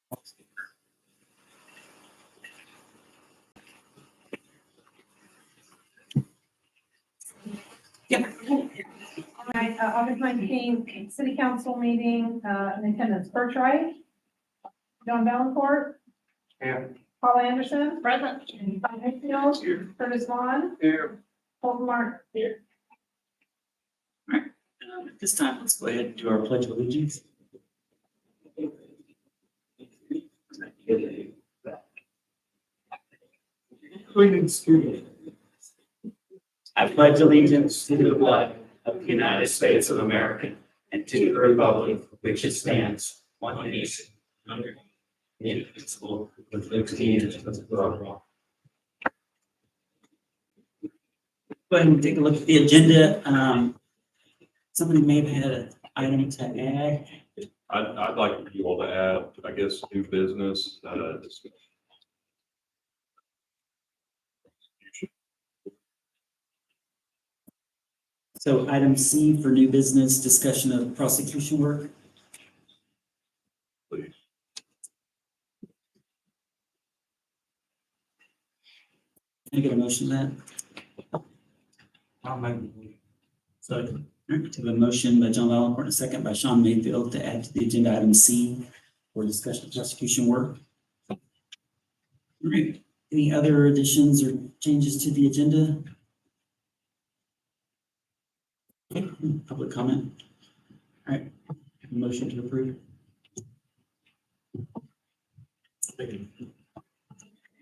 All right, August 19th, city council meeting, in attendance, Bert Wright, John Valencourt. Here. Paul Anderson. Present. Tom Hayfield. Here. Curtis Vaughn. Here. Colton Martin. Here. At this time, let's go ahead and do our pledge of allegiance. I pledge allegiance to the flag of the United States of America and to the republic for which it stands, one nation, under God, indivisible, with liberty and justice for all. Go ahead and take a look at the agenda. Somebody may have had an item to add. I'd like you all to add, I guess, new business, So item C for new business, discussion of prosecution work. please. Can I get a motion to that? I'll make So, all right, to have a motion by John Valencourt and a second by Sean Mayfield to add to the agenda item C for discussion of prosecution work. All right, any other additions or changes to the agenda? Okay, public comment. All right, have a motion to approve.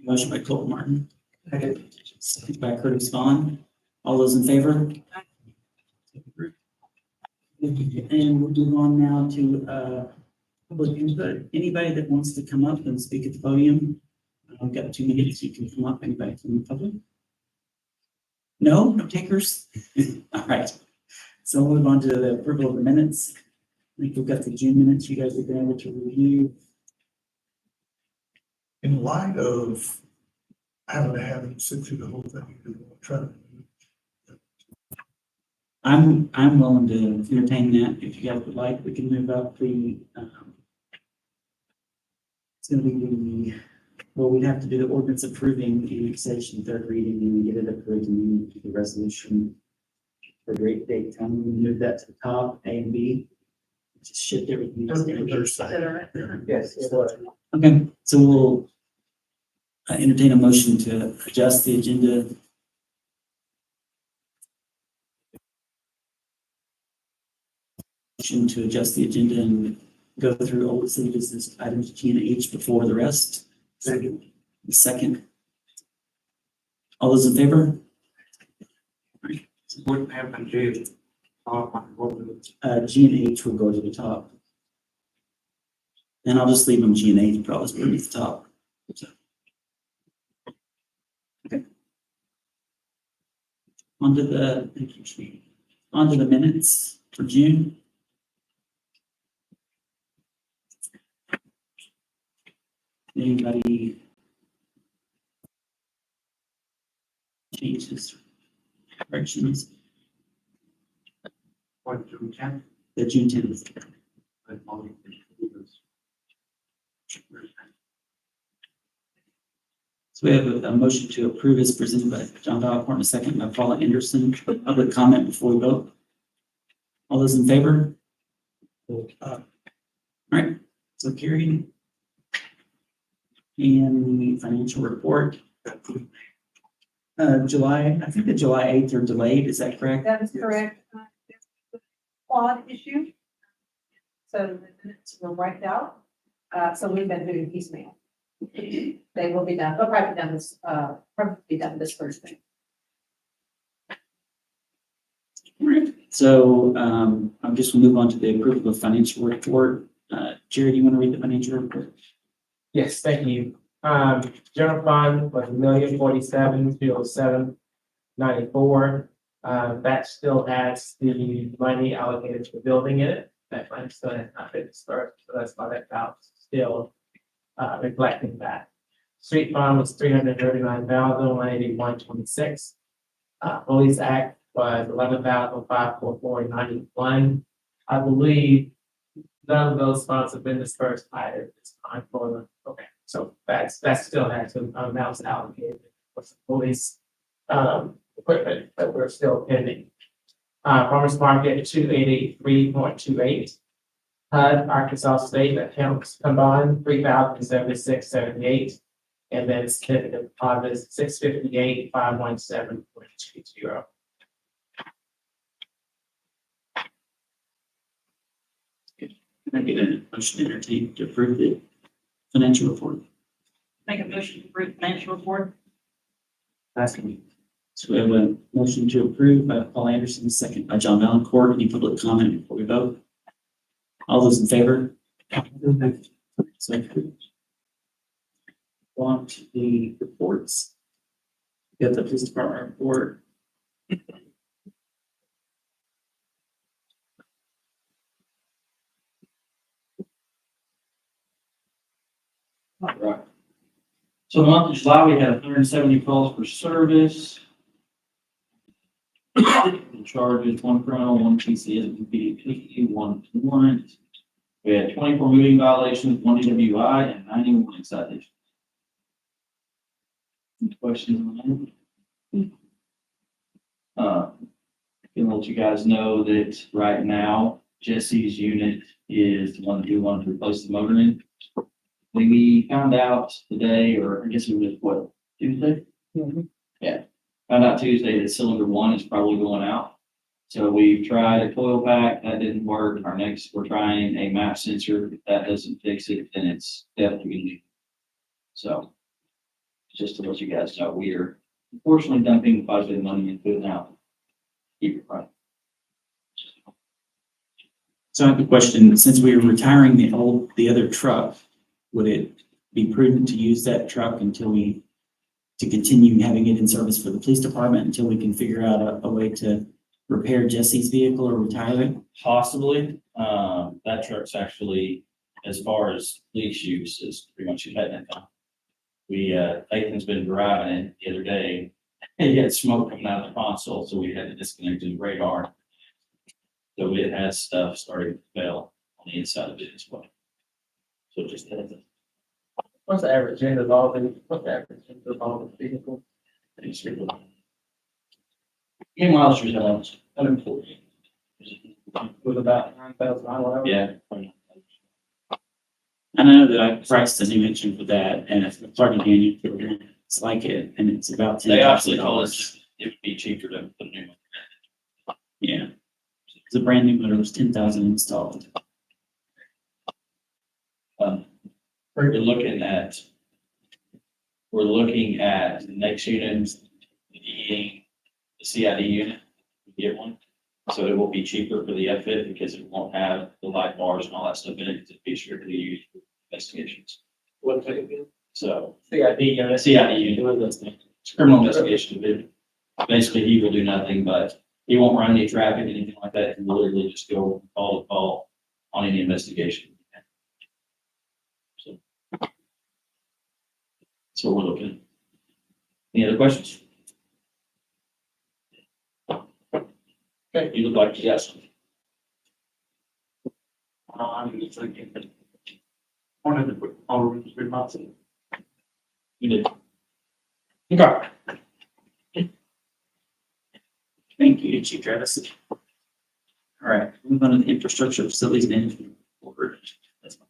Motion by Colton Martin. Second by Curtis Vaughn. All those in favor? And we'll move on now to public input. Anybody that wants to come up and speak at the podium, I've got 2 minutes. You can come up. Anybody from the public? No, no takers. All right. So we'll move on to the approval of the minutes. I think we've got the June minutes. You guys have been able to review. In light of having to sit through the whole thing, try to. I'm willing to entertain that. If you guys would like, we can move up the, it's gonna be well, we have to do the ordinance approving the annexation, third reading, and we get it approved, and then we do the resolution for great date time. We move that to the top, A and B. Just shift everything. Yes. Okay, so we'll entertain a motion to adjust the agenda. Motion to adjust the agenda and go through all the city business items G and H before the rest. Second. All those in favor? What happened to? G and H will go to the top. And I'll just leave them G and H, probably put at the top. So. Okay. Onto the minutes for June. Anybody changes, corrections? What, June 10th? The June 10th. So we have a motion to approve as presented by John Valencourt, a second by Paula Anderson. Public comment before we vote. All those in favor? All right, so carried. And the financial report. July, I think the July 8th are delayed, is that correct? That is correct. Quad issue. So the minutes were wiped out. So we've been doing piecemeal. They will be done, they'll probably be done this Thursday. All right, so I guess we'll move on to the approval of financial report. Jared, you want to read the financial report? Yes, thank you. General fund was $1,047,207.94. That still has the money allocated to the building in it. That money still has not been dispersed, so that's why that balance is still reflecting that. Street fund was $339,181.26. Police act was $11,544.91. I believe none of those funds have been dispersed either at this time for the, okay, so that still has some amounts allocated for some police equipment that we're still pending. Farmers Market, 283.28. HUD, Arkansas State accounts combined, 3,076.78. And then significant deposits, 658,517.20. Can I get a motion entertained to approve the financial report? Make a motion to approve financial report. Last week. So we have a motion to approve by Paul Anderson, second by John Valencourt. Any public comment before we vote? All those in favor? So approved. On to the reports. We got the police department report. All right. So the month of July, we had 170 calls for service. The charges, 1 criminal, 1 PCS, 1 PDP, 1 warrant. We had 24 moving violations, 1 DWI, and 91 citations. Any questions on that? Can let you guys know that right now, Jesse's unit is the one that we wanted to replace the motor in. We found out today, or I guess it was what, Tuesday? Yeah, found out Tuesday that cylinder 1 is probably going out. So we've tried a coil pack, that didn't work. We're trying a map sensor. If that doesn't fix it, then it's definitely leaking. So just to let you guys know, we are unfortunately dumping budget money into it now. Keep it right. So I have a question. Since we are retiring the other truck, would it be prudent to use that truck to continue having it in service for the police department until we can figure out a way to repair Jesse's vehicle or retire it? Possibly. That truck's actually, as far as police use, is pretty much a head now. Nathan's been driving it the other day. He had smoke coming out of the console, so we had to disconnect his radar. So it has stuff starting to fail on the inside of it as well. So just heads up. What's the average age of all the vehicles? Miles per gallon, 140. With about 9,000 miles. Yeah. I know that I priced a new engine for that, and it's a plug-in manual. It's like it, and it's about They actually $10,000. told us it would be cheaper to put a new one. Yeah. The brand new motor was 10,000 installed. We're looking at the next unit, the CID unit, we get one. So it will be cheaper for the F-fit because it won't have the light bars and all that stuff in it. It'll be strictly used for investigations. What's it again? So CID unit. CID unit, it's criminal investigation. But basically, he will do nothing, but he won't run any traffic, anything like that. He will literally just go call to call on any investigation. So that's what we're looking at. Any other questions? Okay, you look like you got something. I'm just thinking. One of the, all rooms been mounted. You did. Okay. Thank you, Chief Travis. All right, move on to the infrastructure facilities management board. That's fine.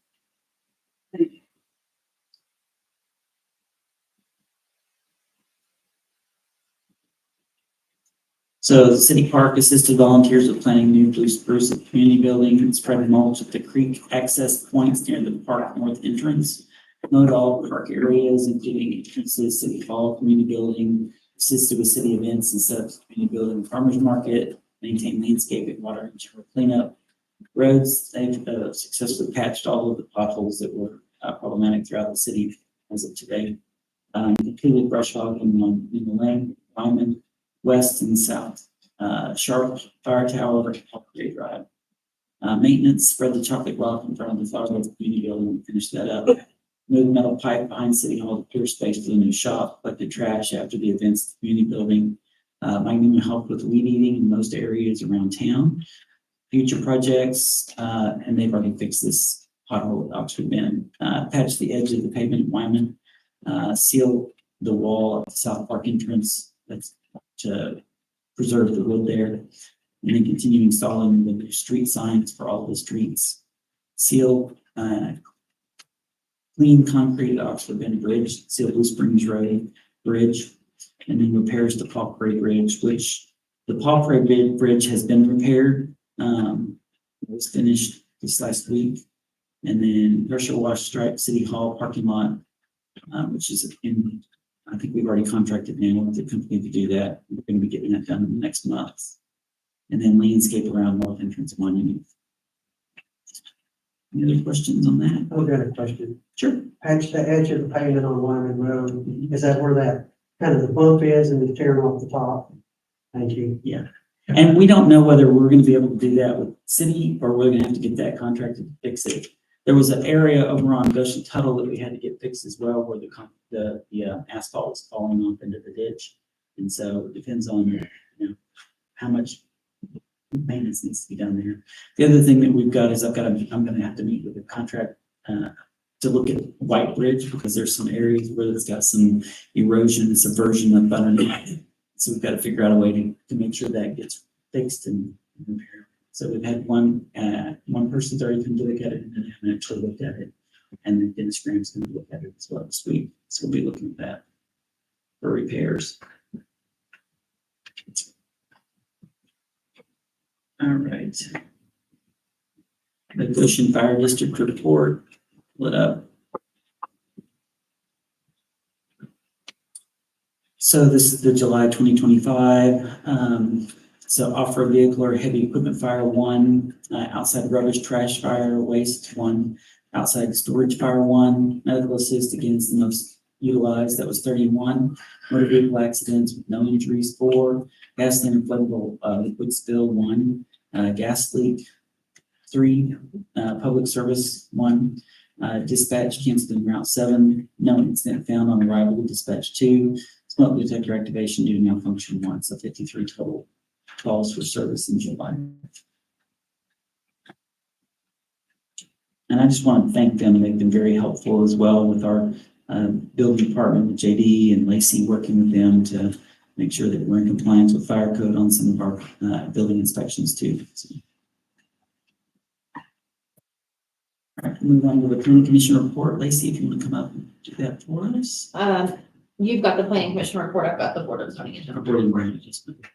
So the city park assisted volunteers with planning new blue spruce at the community building and spread mulch at the creek access points near the park north entrance. Mowed all park areas, including entrances, city hall, community building, assisted with city events and set up the community building, farmers market, maintain landscaping, water and sewer cleanup. Roads, they've successfully patched all of the potholes that were problematic throughout the city as of today. Completed brush hogging on in the lane, Wyman, west and south. Sharp fire tower, Grade Drive. Maintenance, spread the chocolate rock in front of the Flower community building and finish that up. Moved metal pipe behind City Hall to clear space for the new shop, collected trash after the events at the community building. Magnolia helped with weed eating in most areas around town. future projects, and they've already fixed this pothole at Oxford Bend. Patched the edge of the pavement at Wyman, sealed the wall at the South Park entrance, that's to preserve the wood there. And then continue installing the new street signs for all the streets. Seal, clean concrete at Oxford Bend Bridge, seal Blue Springs Road Bridge, and then repairs to Paul Prairie Bridge, which the Paul Prairie Bridge has been repaired. It was finished this last week. And then pressure wash stripe City Hall parking lot, which is in, I think we've already contracted now with the company to do that. We're going to be getting that done in the next month. And then landscape around North Entrance Monument. Any other questions on that? I've got a question. Sure. Patch the edge of the pavement on Wyman Road. Is that where that kind of the bump is and it's tearing off the top? Thank you. Yeah. And we don't know whether we're going to be able to do that with city or we're going to have to get that contractor to fix it. There was an area over on Goshen Tuttle that we had to get fixed as well, where the asphalt was falling off into the ditch. And so it depends on, how much maintenance needs to be done there. The other thing that we've got is I'm going to have to meet with a contract to look at White Bridge, because there's some areas where it's got some erosion and subversion up underneath. So we've got to figure out a way to make sure that gets fixed and repaired. So we've had one person's already come to look at it, and then I haven't actually looked at it. And then Dennis Graham's going to look at it as well this week. So we'll be looking at that for repairs. All right. The Goshen Fire District report, lit up. So this is the July 2025. So off-road vehicle or heavy equipment fire 1, outside rubbish trash fire waste 1, outside storage fire 1, medical assist against the most utilized, that was 31, motor vehicle accidents with no injuries 4, gasoline and flammable liquid spill 1, gas leak 3, public service 1, dispatch canceled en route 7, no incident found on arrival, dispatch 2, smoke detector activation due to malfunction 1, so 53 total calls for service in July. And I just want to thank them. They've been very helpful as well with our building department, with JD and Lacey, working with them to make sure that we're in compliance with fire code on some of our building inspections too. So. All right, move on to the planning commission report. Lacey, if you want to come up and do that for us. You've got the planning commission report. I've got the board of zoning agenda. Reporting brand adjustment.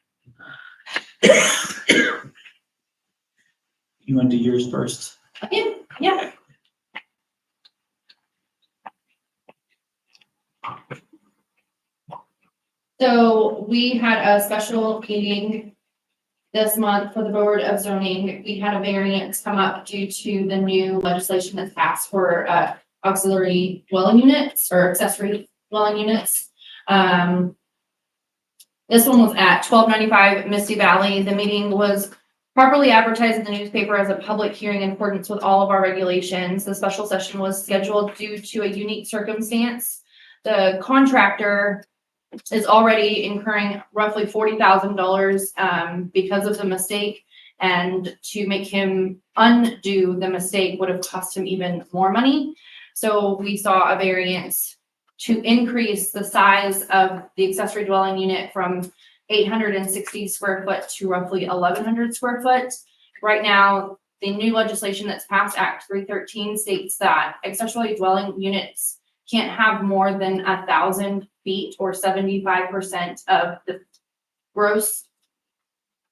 You want to do yours first? Yeah. So we had a special meeting this month for the board of zoning. We had a variance come up due to the new legislation that's passed for auxiliary dwelling units or accessory dwelling units. This one was at 1295 Misty Valley. The meeting was properly advertised in the newspaper as a public hearing in accordance with all of our regulations. The special session was scheduled due to a unique circumstance. The contractor is already incurring roughly $40,000 because of the mistake, and to make him undo the mistake would have cost him even more money. So we saw a variance to increase the size of the accessory dwelling unit from 860 square foot to roughly 1,100 square foot. Right now, the new legislation that's passed, Act 313, states that accessory dwelling units can't have more than 1,000 feet or 75% of the gross.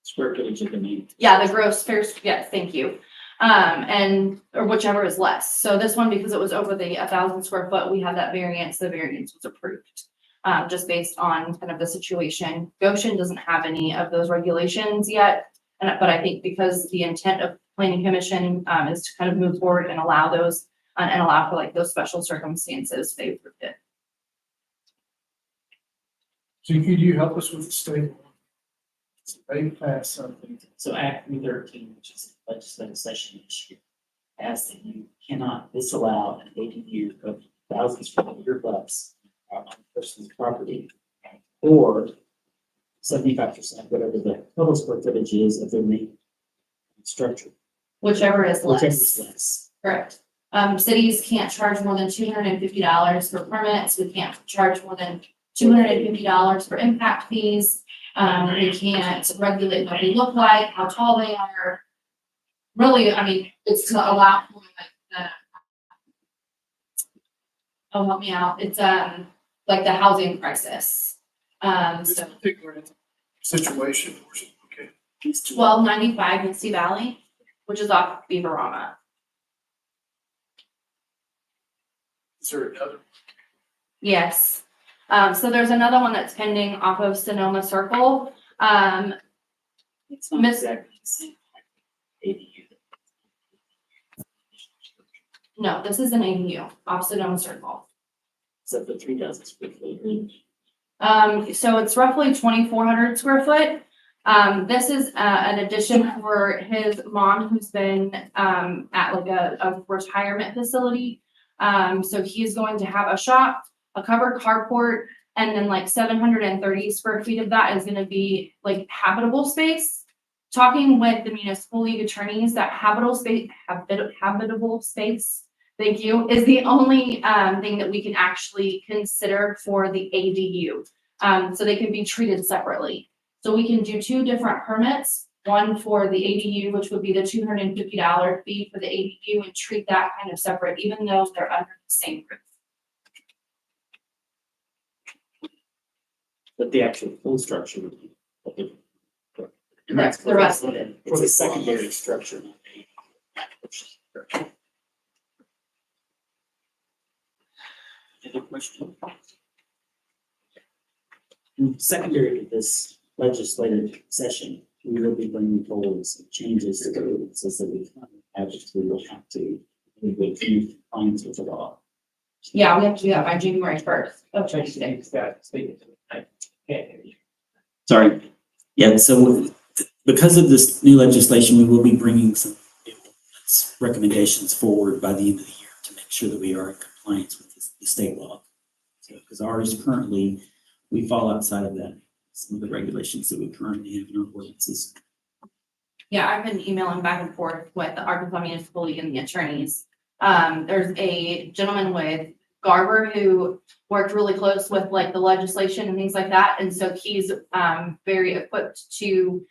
Square footage of the main. Yeah, the gross fair, yes, thank you. Or whichever is less. So this one, because it was over the 1,000 square foot, we had that variance, the variance was approved. Just based on kind of the situation. Goshen doesn't have any of those regulations yet. But I think because the intent of planning commission is to kind of move forward and allow those and allow for like those special circumstances, they approved it. So could you help us with the state? They passed something. So Act 313, which is the legislative session issue, asks that you cannot disallow an ADU of thousands of square bucks on a person's property, or 75%, whatever the total square footage is of their main structure, whichever is whichever less. is less. Correct. Cities can't charge more than $250 for permits. We can't charge more than $250 for impact fees. We can't regulate what they look like, how tall they are. Really, I mean, it's to allow for like the, oh, help me out. It's, like the housing crisis. This So particular situation, okay, it's 1295 Misty Valley, which is off Beaverama. is there another? Yes. So there's another one that's pending off of Sonoma Circle. It's not Miss- exactly the same. ADU. No, this is an ADU off Sonoma Circle. Except for 3,000 square feet. So it's roughly 2,400 square foot. This is an addition for his mom who's been at like a retirement facility. So he's going to have a shop, a covered carport, and then like 730 square feet of that is gonna be like habitable space. Talking with the municipal league attorneys, that habitable space, thank you, is the only thing that we can actually consider for the ADU. So they can be treated separately. So we can do two different permits, one for the ADU, which would be the $250 fee for the ADU, and treat that kind of separate, even though they're under the same roof. But the actual full structure would be. And Correct, the rest of it. It's a secondary structure. Not a- Other question? Secondary to this legislative session, we will be bringing forward some changes to the ordinances that we absolutely will have to. We will keep compliance with the law. Yeah, we have to do that by January 1st of Tracy, 2026. thanks, guys, speaking to me. I can't hear you. Sorry. Yeah, so because of this new legislation, we will be bringing some recommendations forward by the end of the year to make sure that we are in compliance with the state law. So, because ours currently, we fall outside of that, some of the regulations that we currently have in our ordinances. Yeah, I've been emailing back and forth with the Arkansas Municipal League and the attorneys. There's a gentleman with Garber who worked really close with like the legislation and things like that. And so he's very equipped to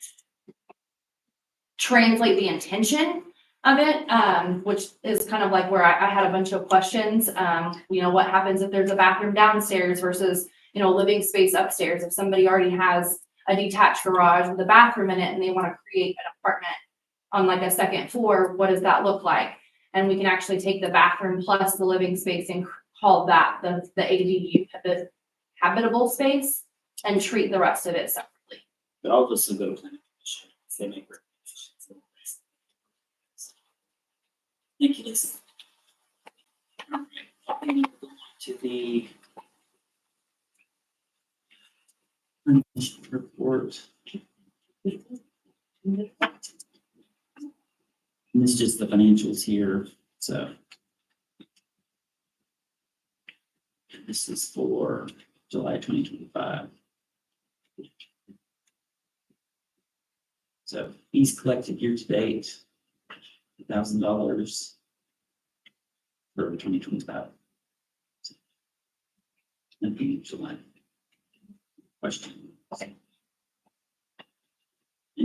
translate the intention of it, which is kind of like where I had a bunch of questions. What happens if there's a bathroom downstairs versus, living space upstairs? If somebody already has a detached garage with a bathroom in it and they want to create an apartment on like a second floor, what does that look like? And we can actually take the bathroom plus the living space and call that the ADU, the habitable space, and treat the rest of it separately. But I'll just go to planning commission if they make recommendations. Thank you, Lisa. All right, to the report. And this is just the financials here, so. This is for July 2025. So fees collected year to date, $1,000 for 2025. And the July question. And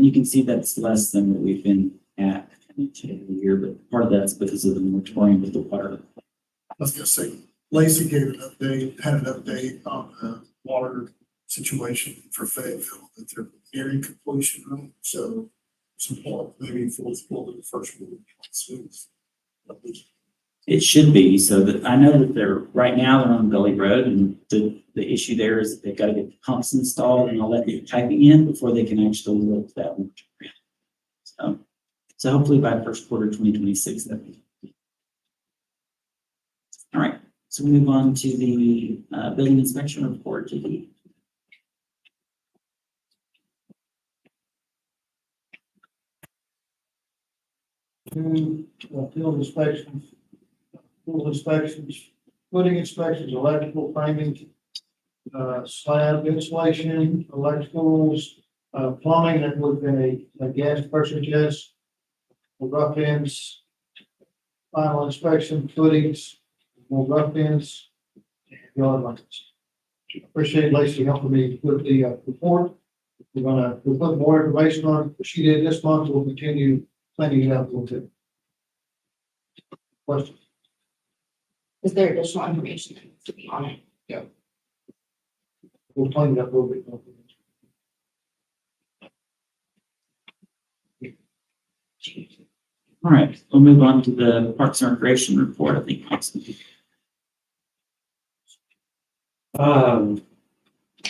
you can see that's less than what we've been at each and every year, but part of that's because of the moratorium with the water. I was gonna say, Lacey had an update on the water situation for Fayetteville, that they're nearing completion, right? So some part, maybe fourth quarter, the first quarter. So, It should be, so that I know that right now they're on Gully Road, and the issue there is that they've got to get the pumps installed and all that piping in before they can actually lift that moratorium. So hopefully by first quarter 2026, that'll be. All right, so we move on to the building inspection report to the. Field inspections, pool inspections, footing inspections, electrical framing, slab insulation, electricals, plumbing, that would have been a gas pressure test, more rough ends, final inspection, footings, more rough ends, and yard lines. Appreciate Lacey helping me with the report. We'll put more information on it. She did this month. We'll continue cleaning it up a little bit. Questions? Is there additional information that needs to be on it? We'll clean it up a little bit more. All right, we'll move on to the Parks and Recreation report. I think Mike's.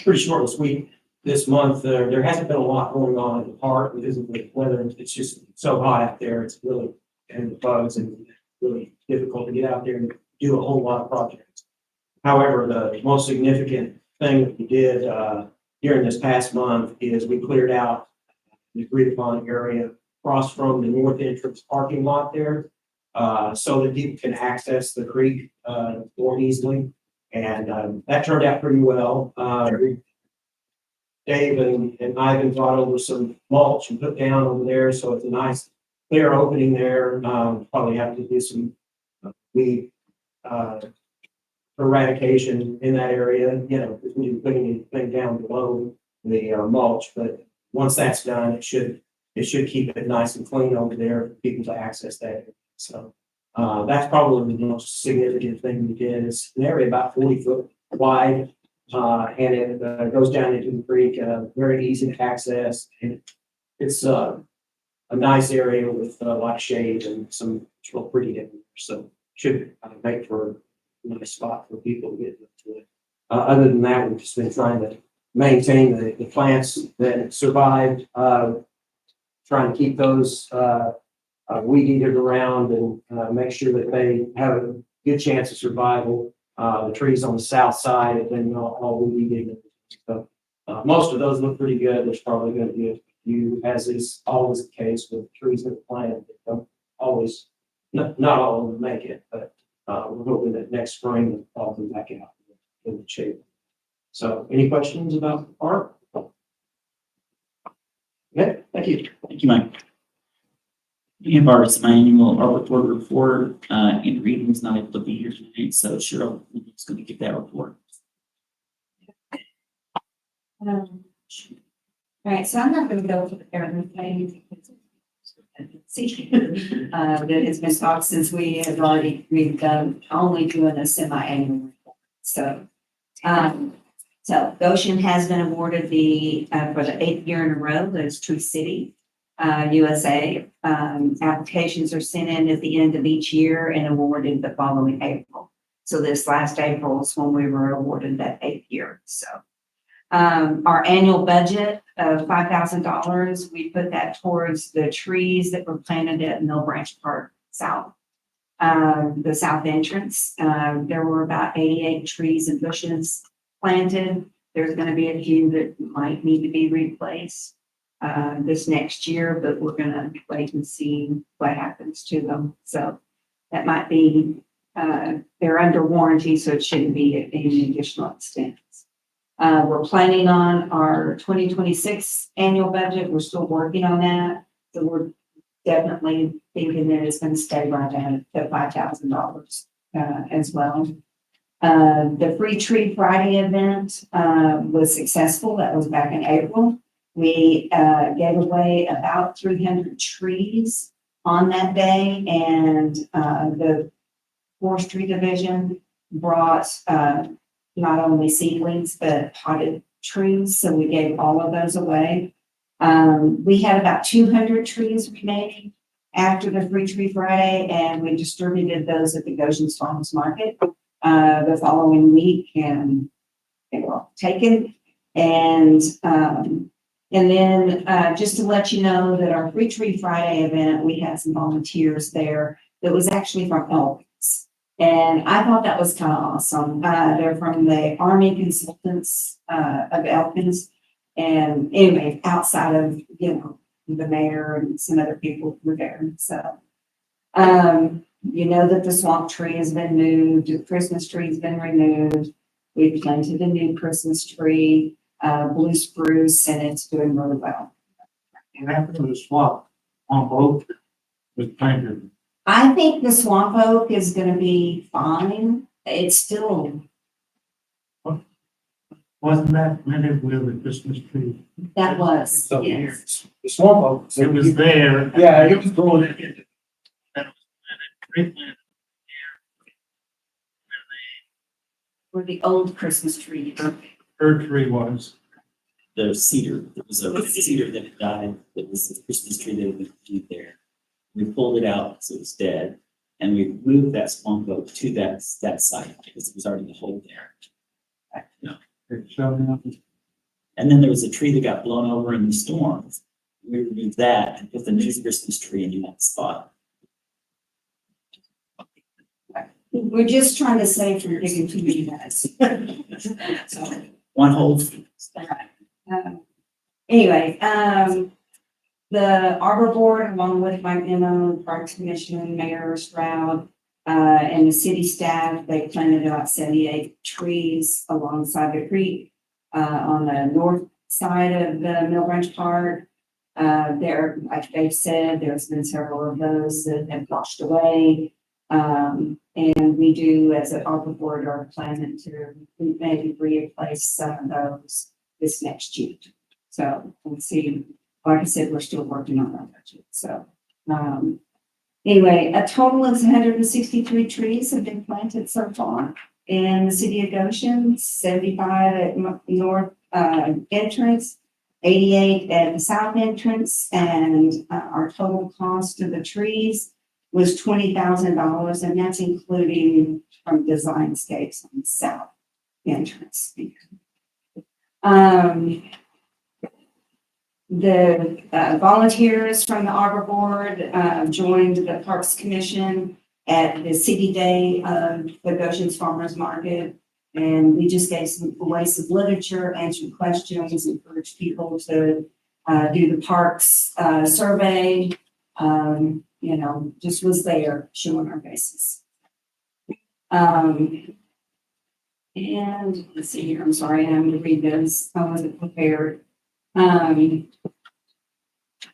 Pretty short and sweet this month. There hasn't been a lot going on in the park because of the weather. It's just so hot out there. It's really, and the bugs, and really difficult to get out there and do a whole lot of projects. However, the most significant thing that we did during this past month is we cleared out the agreed upon area across from the north entrance parking lot there, so that people can access the creek more easily. And that turned out pretty well. Dave and Ivan brought over some mulch and put down over there, so it's a nice clear opening there. Probably have to do some weed eradication in that area, because we didn't put anything down below the mulch. But once that's done, it should keep it nice and clean over there for people to access that area. So that's probably the most significant thing we did. It's an area about 40 foot wide, and it goes down into the creek, very easy to access. And it's a nice area with a lot of shade and it's real pretty down there. So should make for a nice spot for people to get to it. Other than that, we've just been trying to maintain the plants that survived, trying to keep those weed eated around and make sure that they have a good chance of survival. The trees on the south side have been all weed eaten. So most of those look pretty good. There's probably going to be a few, as is always the case with trees that are planted. They don't always, not all of them make it, but we're hoping that next spring they'll be back out in the shape. So any questions about the park? Okay, thank you. Thank you, Mike. We have our annual report report. And Reed was not able to be here tonight, so Cheryl is going to give that report. All right, so I'm not going to go to the parent thing. That has been talked since we've done only doing a semi-annual report. So, so Goshen has been awarded for the 8th year in a row, those True City, USA. Applications are sent in at the end of each year and awarded the following April. So this last April is when we were awarded that 8th year. So our annual budget of $5,000, we put that towards the trees that were planted at Mill Branch Park South, the south entrance. There were about 88 trees and bushes planted. There's going to be a few that might need to be replaced this next year, but we're going to wait and see what happens to them. So that might be, they're under warranty, so it shouldn't be at any additional expense. We're planning on our 2026 annual budget. We're still working on that. So we're definitely thinking that it's going to stay right at $5,000 as well. The Free Tree Friday event was successful. That was back in April. We gave away about 300 trees on that day, and the Forestry Division brought not only seedlings, but potted trees. So we gave all of those away. We had about 200 trees remaining after the Free Tree Friday, and we distributed those at the Goshen Farmers Market the following week, and they were all taken. And then just to let you know that our Free Tree Friday event, we had some volunteers there that was actually from Elkins. And I thought that was kind of awesome. They're from the Army Consultants of Elkins. And anyway, outside of, the mayor and some other people were there. So, you know that the swamp tree has been moved, the Christmas tree has been removed. We planted a new Christmas tree, blue spruce, and it's doing really well. And after the swamp on both, With planted. I think the swamp oak is gonna be fine. It's still, Wasn't that planted with a Christmas tree? that was, So yes. the swamp oak. It was there. Yeah, It was growing in it. And it was planted, replanted. Where the old Christmas tree. Her tree was. The cedar, there was a cedar that had died, that was the Christmas tree that had been planted there. We pulled it out because it was dead, and we moved that swamp oak to that site because it was already a hole there. It showed up. And then there was a tree that got blown over in the storm. We removed that and put the new Christmas tree in that spot. We're just trying to save from digging too many guys. So, One hole. all right. Anyway, the Arbor Board, along with Mike Nemo, Parks Commission, Mayor Stroud, and the city staff, they planted about 78 trees alongside the creek, on the north side of the Mill Branch Park. There, like they said, there's been several of those that have washed away. And we do, as an Arbor Board, are planning to maybe replace some of those this next year. So we'll see. Like I said, we're still working on our budget. So, anyway, a total of 163 trees have been planted so far in the city of Goshen, 75 at north entrance, 88 at the south entrance, and our total cost of the trees was $20,000, and that's including from Designscapes on the south entrance. The volunteers from the Arbor Board joined the Parks Commission at the city day of the Goshen's Farmers Market. And we just gave away some literature, answered questions, encouraged people to do the parks survey. You know, just was there showing our faces. And let's see here, I'm sorry, I'm going to read those. I wasn't prepared.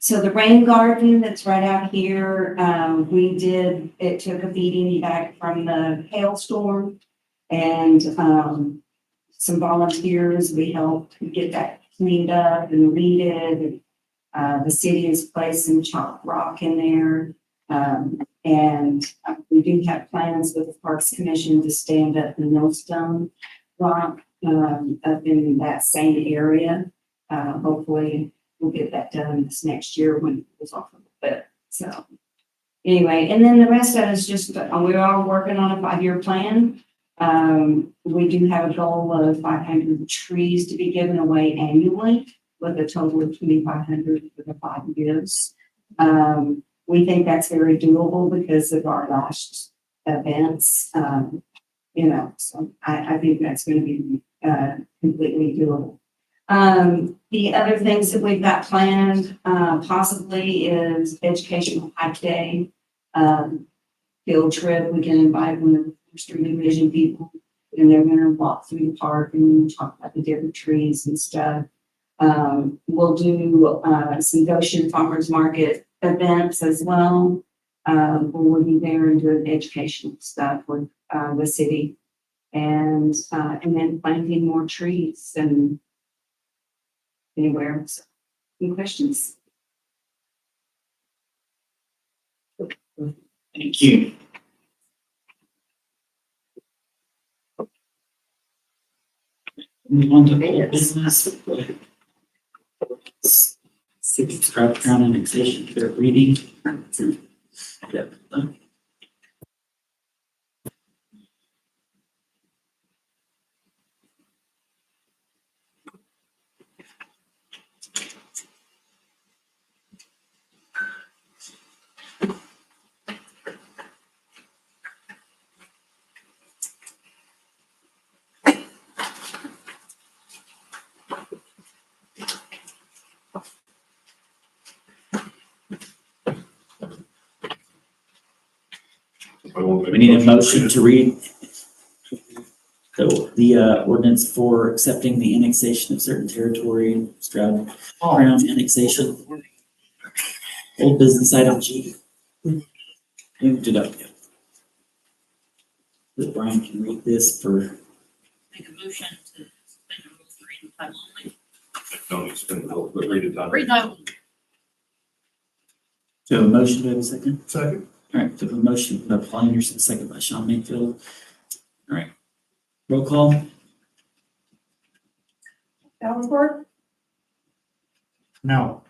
So the rain garden that's right out here, it took a beating back from the hailstorm, and some volunteers, we helped get that cleaned up and weeded. The city has placed some chopped rock in there. And we do have plans with the Parks Commission to stand up the millstone rock up in that same area. Hopefully we'll get that done this next year when it goes off a little bit. So anyway, and then the rest of it is just, we're all working on a 5-year plan. We do have a goal of 500 trees to be given away annually with a total of 2,500 for the 5 years. We think that's very doable because of our last events. You know, so I think that's going to be completely doable. The other things that we've got planned possibly is educational hike day, field trip. We can invite one of the Street Division people, and they're going to walk through the park and talk about the different trees and stuff. We'll do some Goshen Farmers Market events as well. We'll be there and doing educational stuff with the city, and then planting more trees and anywhere. So, any questions? Thank you. Move on to old business. City Stroud Crown annexation, third reading. Yep. We need a motion to read the ordinance for accepting the annexation of certain territory, Stroud Crown annexation. Old business item G. Moved it up. That Brian can read this for, Make a motion to suspend the rules for reading by title only. Don't spend the whole, but read it on. Read title only. to have a motion, to have a second? Second. All right, to have a motion by Paul Anderson, second by Sean Mayfield. All right, roll call. Davenport, No.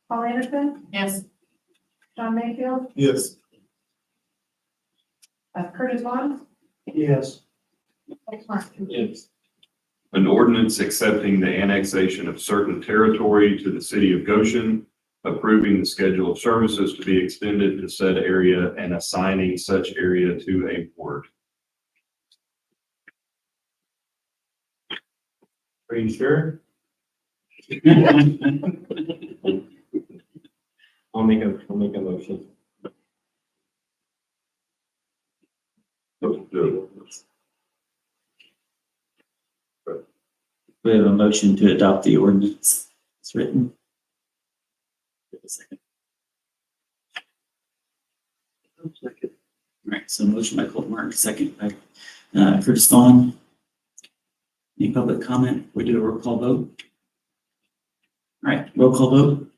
Paul Anderson, Yes. Sean Mayfield, Yes. Curtis Vaughn, Yes. Mike Martin. Yes. An ordinance accepting the annexation of certain territory to the city of Goshen, approving the schedule of services to be extended to said area and assigning such area to a board. Are you sure? I'll make a motion. We have a motion to adopt the ordinance. It's written. Give a second. All right, so motion by Colton Martin, second by Curtis Vaughn. Any public comment? We do a roll call vote. All right, roll call vote.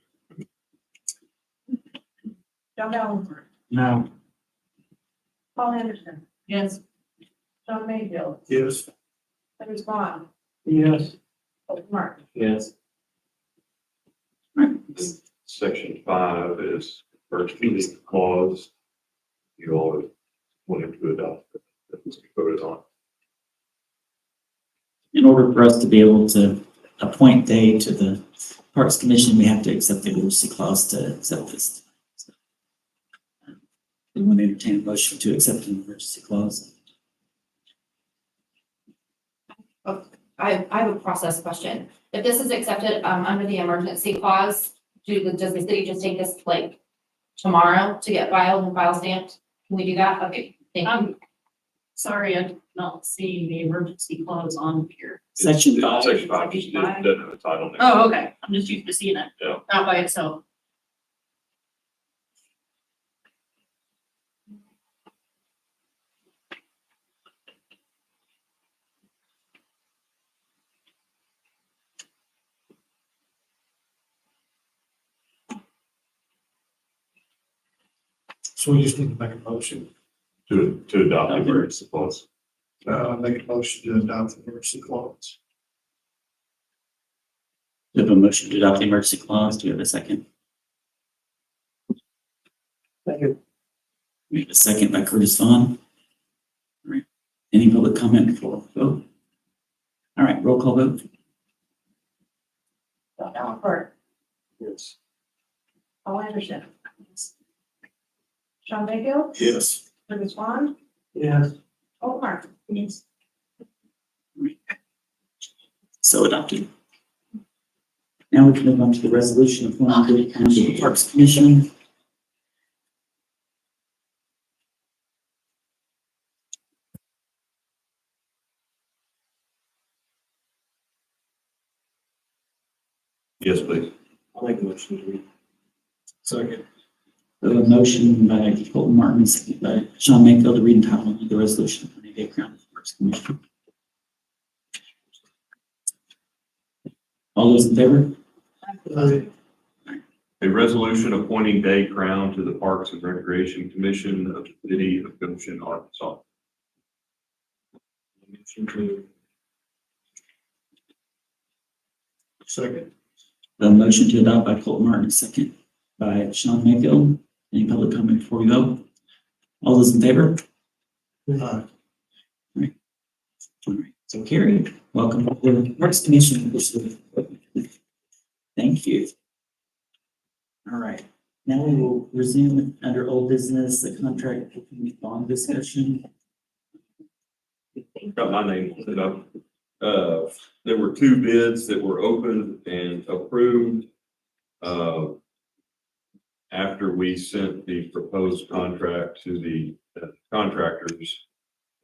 John Davenport, No. Paul Anderson, Yes. Sean Mayfield, Yes. Curtis Vaughn, Yes. Mike Martin. Yes. Section 5 is first reading clause. You all wanted to adopt it. That was voted on. In order for us to be able to appoint Day to the Parks Commission, we have to accept the emergency clause to accept this. So, we want to entertain a motion to accept an emergency clause. I have a process question. If this is accepted, under the emergency clause, does the city just take this like tomorrow to get filed and file stamped? Can we do that? Okay, thank you. Sorry, I'm not seeing the emergency clause on here. Section 5. Section 5 just doesn't have a title. next to Oh, it. okay. I'm just used to seeing it. Yeah. Not by itself. So we just need to make a motion, To adopt the emergency clause. make a motion to adopt the emergency clause. We have a motion to adopt the emergency clause. Do we have a second? Second. We have a second by Curtis Vaughn. All right. Any public comment before we vote? All right, roll call vote. John Davenport, Yes. Paul Anderson, Sean Mayfield, Yes. Curtis Vaughn, Yes. Mike Martin. Yes. So adopted. Now we can move on to the resolution of Dade County Parks Commission. Yes, please. I'll make a motion to read. Second. We have a motion by Colton Martin, second by Sean Mayfield to read in title only the resolution of the Dade County Parks Commission. All those in favor? A resolution appointing Day Crown to the Parks and Recreation Commission of the City of Goshen, Arkansas. Motion to Second. The motion to adopt by Colton Martin, second by Sean Mayfield. Any public comment before we vote? All those in favor? Aye. All right, so carried. Welcome to the Parks Commission. Thank you. All right, now we will resume under old business, the contract bond discussion. Got my name set up. There were 2 bids that were opened and approved. After we sent the proposed contract to the contractors,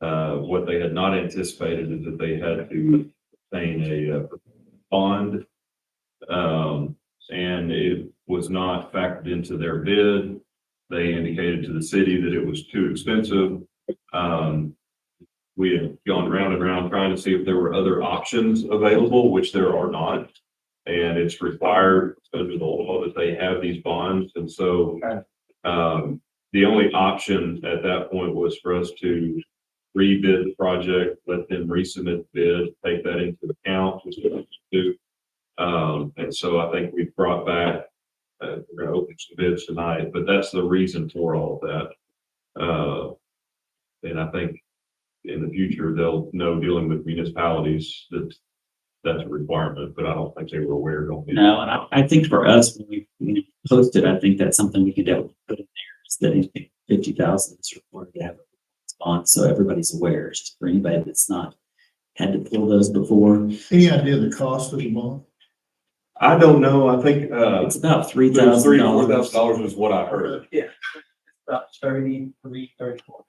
what they had not anticipated is that they had to obtain a bond. And it was not factored into their bid. They indicated to the city that it was too expensive. We had gone round and round trying to see if there were other options available, which there are not. And it's required under the law that they have these bonds. And so, the only option at that point was for us to rebid the project, let them resubmit the bid, take that into account, which we do. And so I think we've brought back, we're gonna open some bids tonight, but that's the reason for all of that. And I think in the future, they'll know dealing with municipalities that that's a requirement, but I don't think they were aware going in. No, and I think for us, when we posted, I think that's something we could definitely put in there, is that anything 50,000 is required to have a bond, so everybody's aware, it's just for anybody that's not had to pull those before. Any idea the cost of the bond? I don't know. I think, It's about $4,000 $3,000. was what I heard. About 33, 34.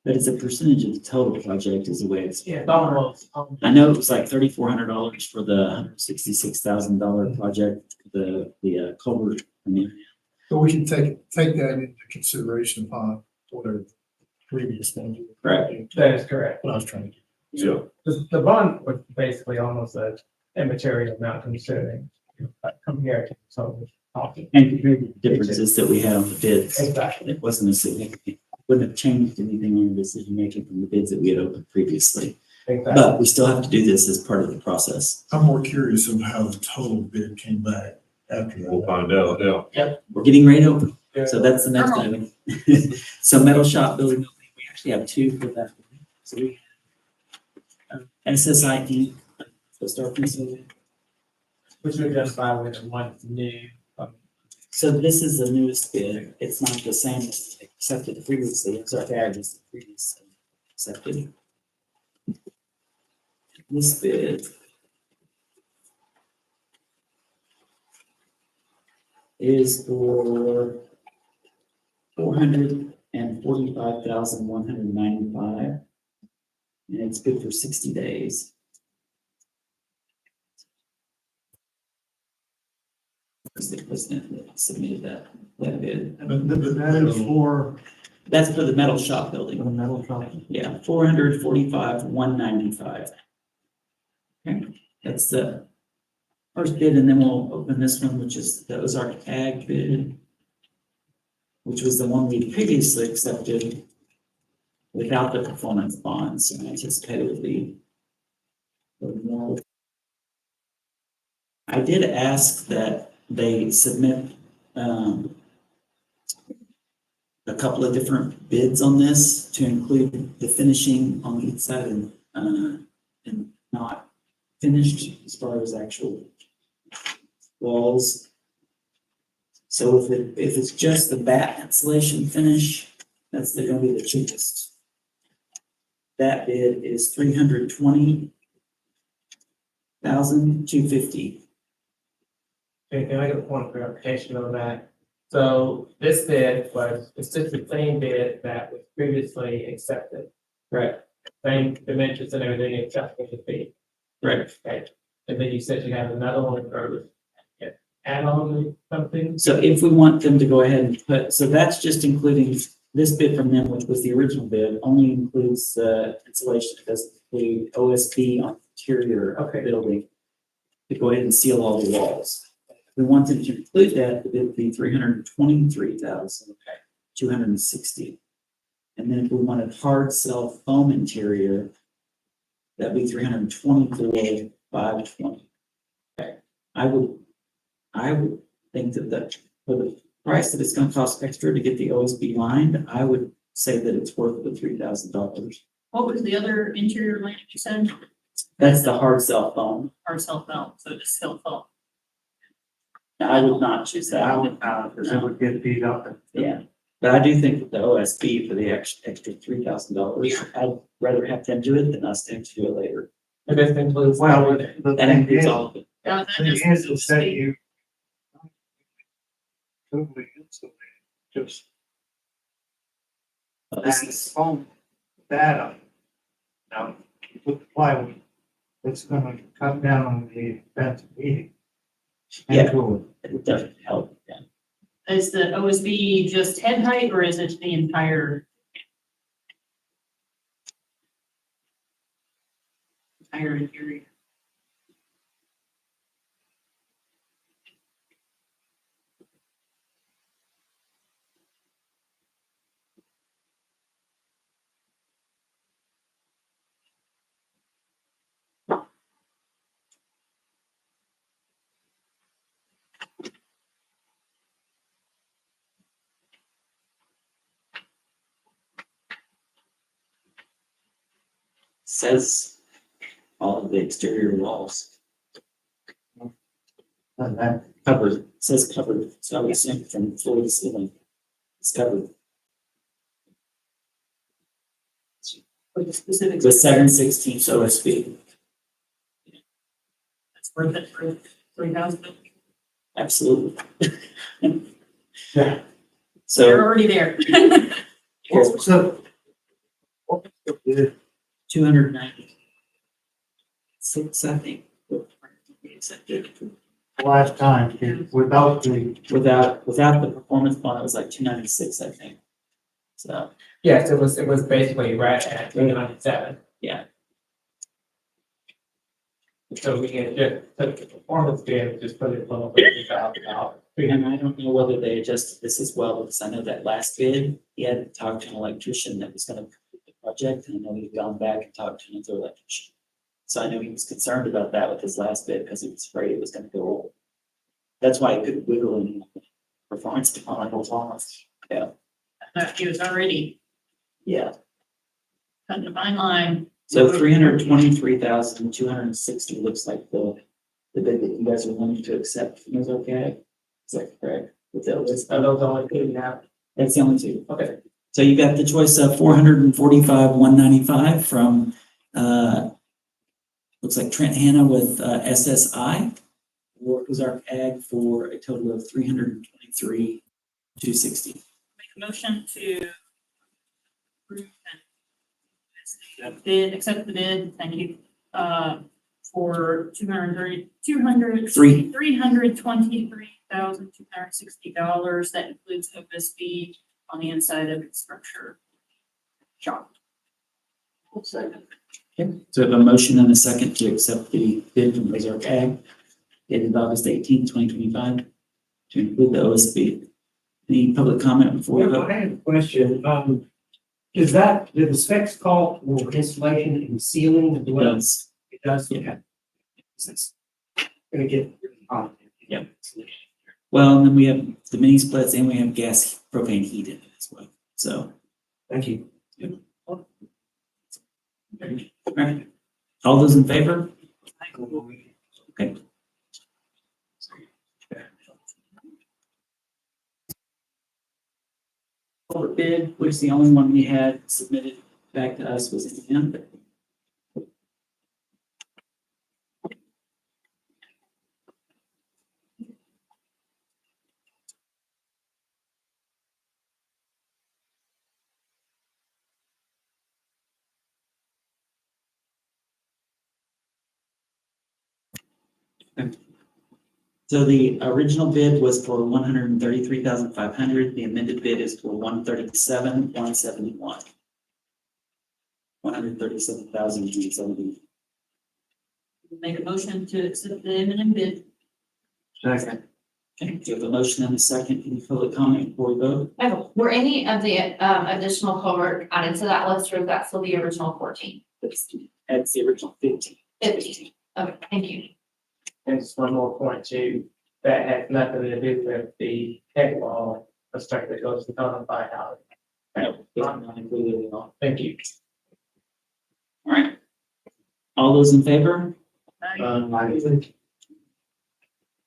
But it's a percentage of the total project is the way it's. Yeah, it's almost. I know it was like $3,400 for the $166,000 project, the culvert. I mean, So we can take that into consideration upon whatever previous things. Right. That is correct. What I was trying to get. Yeah. The bond was basically almost a immaterial amount considering compared to total cost. And compared to the differences that we had on the bids, Exactly. it wasn't a significant, wouldn't have changed anything in the decision making from the bids that we had opened previously. Exactly. But we still have to do this as part of the process. I'm more curious of how the total bid came back after We'll that. find out, yeah. We're getting ready to open. So that's the next item. So metal shop building, we actually have two for that. So we have SSIE, so start from. Which we just buy with one new. So this is the newest bid. It's not the same as accepted previously. It's our tag is the previous accepted. This bid is for $445,195, and it's good for 60 days. Was the president that submitted that bid? But that is for That's for the metal shop building. the metal shop. Yeah, $445,195. Okay, that's the first bid, and then we'll open this one, which is the Ozark Ag bid, which was the one we previously accepted without the performance bonds, and I anticipate it would be more. I did ask that they submit a couple of different bids on this to include the finishing on each side and not finished as far as actual walls. So if it's just the bat insulation finish, that's gonna be the cheapest. That bid is $320,250. Okay, can I get one clarification on that? So this bid it's just the same bid that was previously accepted. Right. Same dimensions and everything except for the fee. Right. Okay, and then you said you have another one for add on something? So if we want them to go ahead and put, so that's just including this bid from them, which was the original bid, only includes insulation. It doesn't include OSB on interior of the building to go ahead and seal all the walls. If we wanted to include that, the bid would be $323,260. And then if we wanted hard cell foam interior, that'd be $324,520. Okay, I would think that for the price that it's gonna cost extra to get the OSB lined, I would say that it's worth the $3,000. What was the other interior line you said? That's the hard cell foam. Our cell phone, so just cell phone. I would not choose that. I would not, because it would get beat up. Yeah, but I do think that the OSB for the extra $3,000, I'd rather have them do it than us to do it later. And this includes. Well, the That thing includes is, all of it. Yeah, that thing doesn't is that speak. you totally insulate, just This add is- foam data. Now, with the plywood, it's gonna cut down on the expense of heating. Yeah. And cooling. It would definitely help, yeah. Is the OSB just head height or is it the entire interior? Says all of the exterior walls. Covered, says covered, so I would assume from floor to ceiling. It's covered. With the specifics. With 7/16 OSB, That's worth it for 3,000. absolutely. Yeah. So You're already there. here's So. 296, I think. Last time, without the, Without the performance bond, it was like 296, I think. So, Yes, it was basically right at 397. yeah. So we can just put the performance bid, just put it below $50,000. And I don't know whether they adjusted this as well, because I know that last bid, he had talked to an electrician that was gonna complete the project, and I know he'd gone back and talked to another electrician. So I know he was concerned about that with his last bid, because he was afraid it was gonna go over. That's why he couldn't wiggle in the performance bond. Yeah, He was already yeah. cutting a fine line. So 323,260 looks like the bid that you guys are wanting to accept is okay. Is that correct? With those, Are those only two now? that's the only two. Okay. So you got the choice of 445,195 from looks like Trent Hanna with SSI, or Ozark Ag for a total of 323,260. Make a motion to approve and accept the bid, thank you, for $323,260. That includes OSB on the inside of its structure. Shop. Okay, so I have a motion and a second to accept the bid from Ozark Ag dated August 18, 2025, to include the OSB. Any public comment before we Yeah, vote? I have a question. Did the specs call for installation and sealing as well? Does. It does, Yeah. okay. It's gonna get really hot. Yep. Well, and then we have the mini splits and we have gas propane heat in it as well. So, Thank you. all right. All those in favor? Okay. Culvert bid, which the only one we had submitted back to us was in the end. So the original bid was for 133,500. The amended bid is for 137,171. 137,170. Make a motion to accept the imminent bid. Second. Okay, do you have a motion and a second? Any public comment before we vote? Were any of the additional culvert added to that list, or is that still the original 14? That's the original 15. 15. Okay, thank you. And just one more point too, that has nothing to do with the head wall, the structure that goes on the firehouse. No, not included at all. Thank you. All right. All those in favor?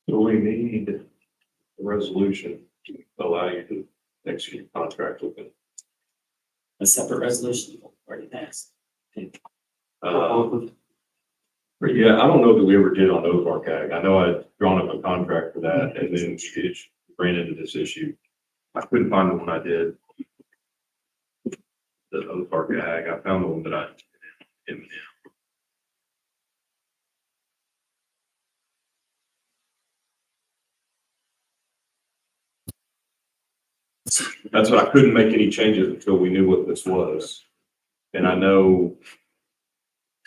So we need a resolution to allow you to execute contract with them. A separate resolution already passed. But yeah, I don't know that we ever did on Ozark Ag. I know I'd drawn up a contract for that and then it ran into this issue. I couldn't find the one I did. The Ozark Ag, I found the one that I did. That's what I couldn't make any changes until we knew what this was. And I know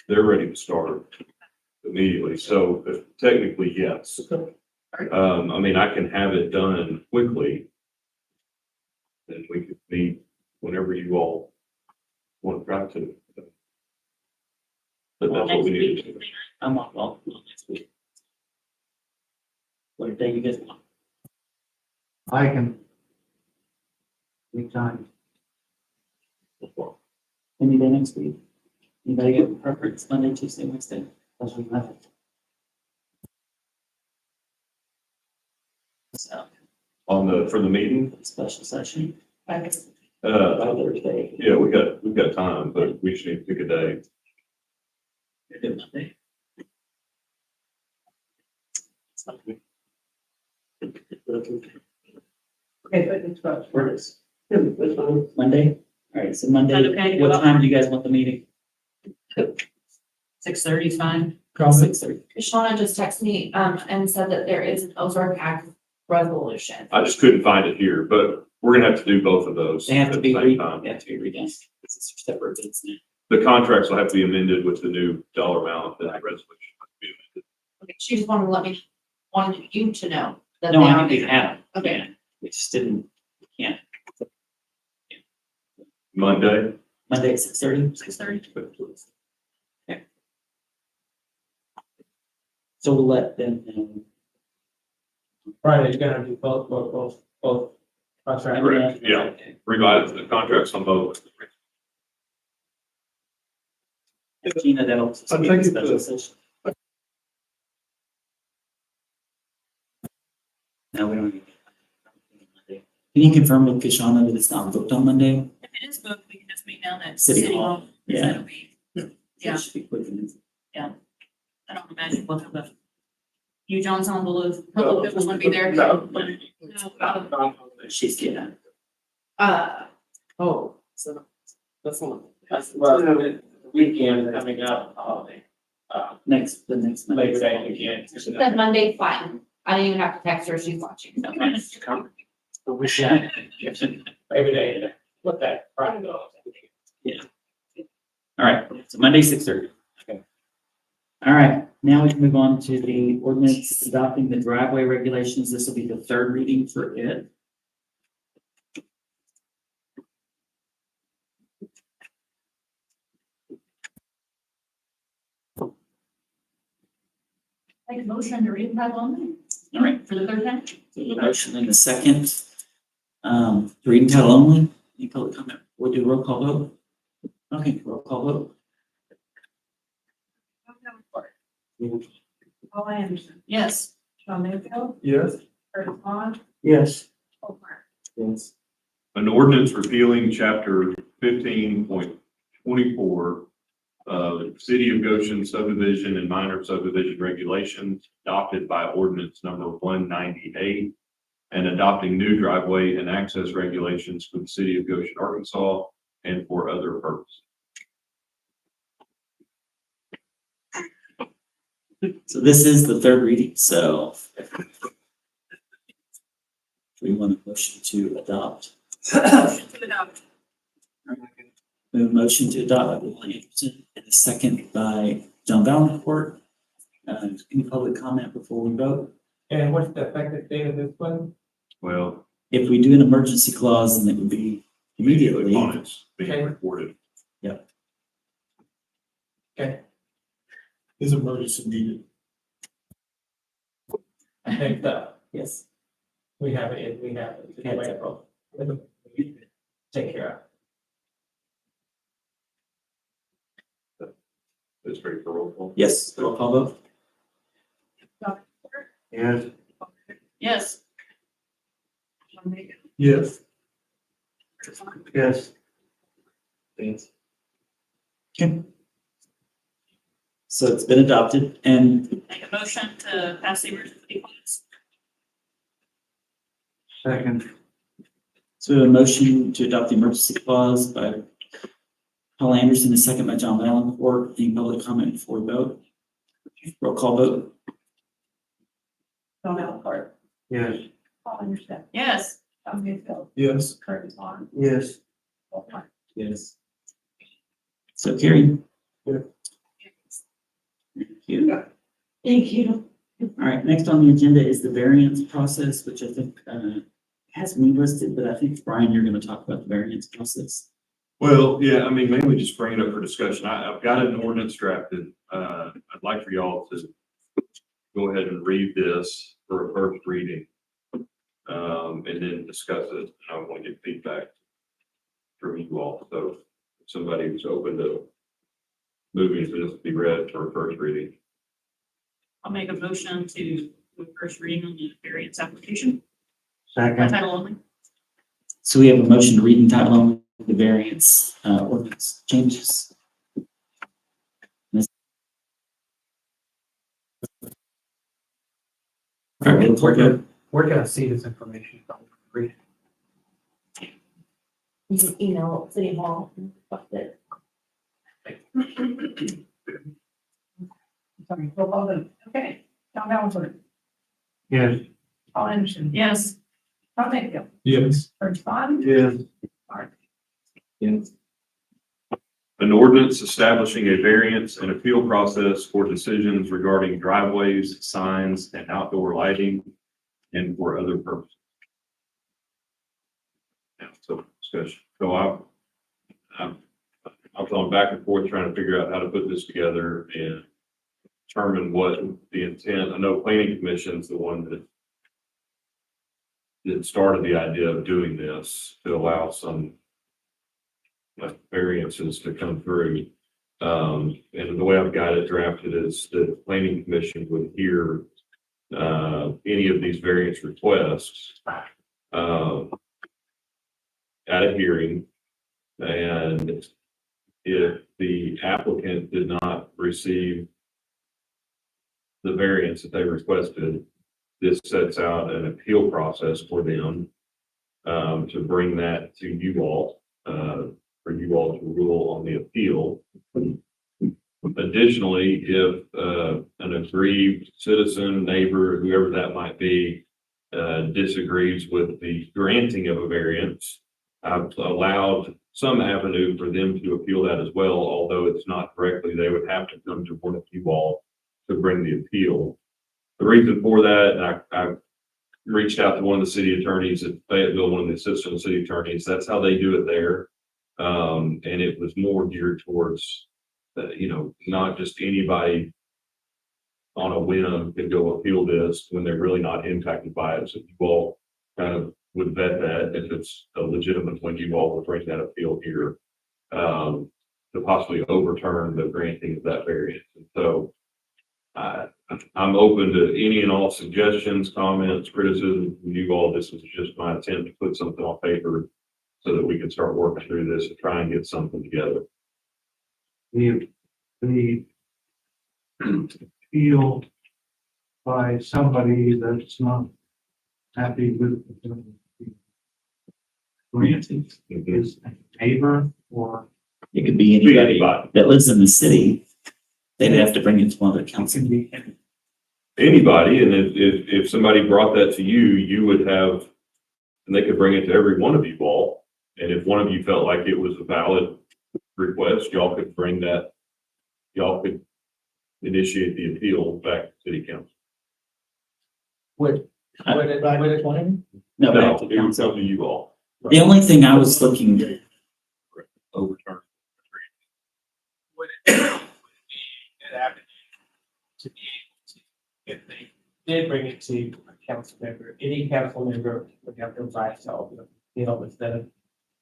they're ready to start immediately. So technically, yes. I mean, I can have it done quickly. And we could meet whenever you all want to try to. But that's what we need to do. I'm on next week. What day you guys want? I can. Anytime. Any day next week? Anybody got a preference, Monday, Tuesday, Wednesday? That's what we have. So, For the meeting, special session, uh, by Thursday. yeah, we've got time, but we just need to pick a day. Do Monday. Okay, but it's about. Where it is? Monday? All right, so Monday, Okay. what time do you guys want the meeting? 6:30 is fine. 6:30. Shauna just texted me, and said that there is an Ozark Act resolution. I just couldn't find it here, but we're gonna have to do both of those They have at to the be same time. they have to be redone. This is separate bids now. The contracts will have to be amended with the new dollar amount and the resolution. Has to be amended. Okay, she just wanted you to know that they No, I are. think we have. Okay. Yeah, we just didn't, can't. Monday, Monday at 6:30? 6:30. Okay. So we'll let them know. Friday's gonna do both. Contract. Correct, yeah. Okay. revise the contracts on both. Gina, that'll. I think it's special session. No, we don't need. Can you confirm with Kashana that it's not booked on Monday? If it is booked, we can just meet down at City City Hall. Hall. Yeah. That'll be- Yeah. It should be quick. I don't imagine we'll have a huge ensemble of people want to be there. No. She's getting. Oh, so that's one. Well, the weekend coming up, holiday. The next Monday. Labor Day weekend. She said Monday, fine. I didn't even have to text her, she's watching. The weekend. Labor Day, what that, Friday. All right, so Monday, 6:30. Okay. All right, now we can move on to the ordinance adopting the driveway regulations. This will be the third reading for it. Make a motion to read that on All right, for the third time. so the motion in the second. Reading title only. Any public comment? We'll do roll call vote. Okay, roll call vote. Paul Anderson, Yes. Sean Mayfield, Yes. Curtis Vaughn, Yes. Paul Martin. Yes. An ordinance repealing chapter 15.24 of City of Goshen subdivision and minor subdivision regulations adopted by ordinance number 198 and adopting new driveway and access regulations for the City of Goshen, Arkansas, and for other purposes. So this is the third reading, so. We want a motion to adopt. Motion to adopt. We have a motion to adopt by Will Anderson and a second by John Valencourt. Any public comment before we vote? And what's the effective date of this one? Well, If we do an emergency clause, then it would be immediately. upon its being Okay. recorded. Okay, Is emergency needed? I think that Yes. we have it, Take care It's very thorough. Yes, roll call vote. Yes. Yes. Sean Mayfield, Yes. Curtis Vaughn, Yes. Okay. So it's been adopted and Make a motion to pass the emergency clause. Second. so we have a motion to adopt the emergency clause by Paul Anderson, a second by John Valencourt. Any public comment before we vote? Roll call vote. Sean Mayfield, Yes. Paul Anderson, Yes. Tom Mayfield, Yes. Curtis Vaughn, Yes. Paul Martin. Yes. So carried. Yeah. Thank you. Thank you. All right, next on the agenda is the variance process, which I think, has me listed, but I think Brian, you're gonna talk about the variance process. Well, yeah, I mean, mainly just bring it up for discussion. I've got an ordinance drafted. I'd like for y'all to go ahead and read this for a first reading. And then discuss it. I want to get feedback from you all. So if somebody who's open to moving for this to be read for a first reading. I'll make a motion to move first reading on the variance application by Second. title only. So we have a motion to read in title only the variance, ordinance changes. All right, we're good. Where can I see this information? Read. You can email City Hall. Sorry, roll call vote. Okay, Tom Hazelton, Yes. Paul Anderson, Yes, Tom Mayfield, Yes. Curtis Vaughn, Yes. Martin. Yes. An ordinance establishing a variance and appeal process for decisions regarding driveways, signs, and outdoor lighting and for other purposes. Yeah, so discussion. So I've gone back and forth trying to figure out how to put this together and determine what the intent. I know planning commission's the one that started the idea of doing this to allow some variances to come through. And the way I've got it drafted is that the planning commission would hear any of these variance requests at a hearing. And if the applicant did not receive the variance that they requested, this sets out an appeal process for them to bring that to you all, for you all to rule on the appeal. Additionally, if an aggrieved citizen, neighbor, whoever that might be, disagrees with the granting of a variance, I've allowed some avenue for them to appeal that as well, although it's not directly, they would have to come to one of you all to bring the appeal. The reason for that, I reached out to one of the city attorneys at Fayetteville, one of the assistant city attorneys. That's how they do it there. And it was more geared towards, not just anybody on a whim can go appeal this when they're really not impacted by it. So you all kind of would vet that if it's a legitimate one, you all would bring that appeal here to possibly overturn the granting of that variance. And so I'm open to any and all suggestions, comments, criticism from you all. This was just my attempt to put something on paper so that we can start working through this and try and get something together. The appeal by somebody that's not happy with the granting is a neighbor or. It could be anybody that lives in the city. They'd have to bring it to one of the council. Anybody, and if somebody brought that to you, you would have, and they could bring it to every one of you all. And if one of you felt like it was a valid request, y'all could bring that, y'all could initiate the appeal back to city council. would it win? No, No, back to it would council. come to you all. The only thing I was looking at, Overturn. Would it be an avenue to be able to, if they did bring it to a council member, any council member would have to by itself, instead of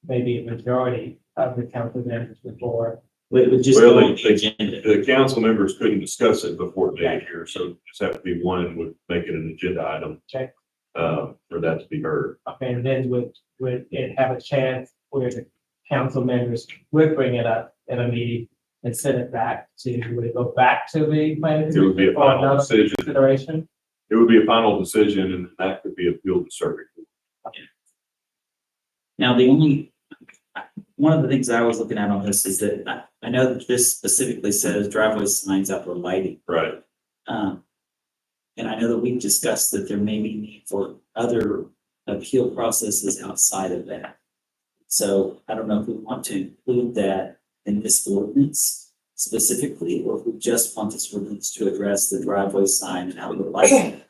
maybe a majority of the council members before. it would just Well, go on the agenda. The council members couldn't discuss it before they get here, so just have to be one would make it an agenda item. Okay. For that to be heard. Okay, and then would it have a chance where the council members would bring it up at a meeting and send it back would it go back to the planning? It would be a commission for final another decision. Consideration? It would be a final decision and that could be appealed to circuit court. Now, one of the things I was looking at on this is that I know that this specifically says driveway signs, outdoor lighting. Right. And I know that we've discussed that there may be need for other appeal processes outside of that. So I don't know if we want to include that in this ordinance specifically, or if we just want this ordinance to address the driveway sign and outdoor lighting.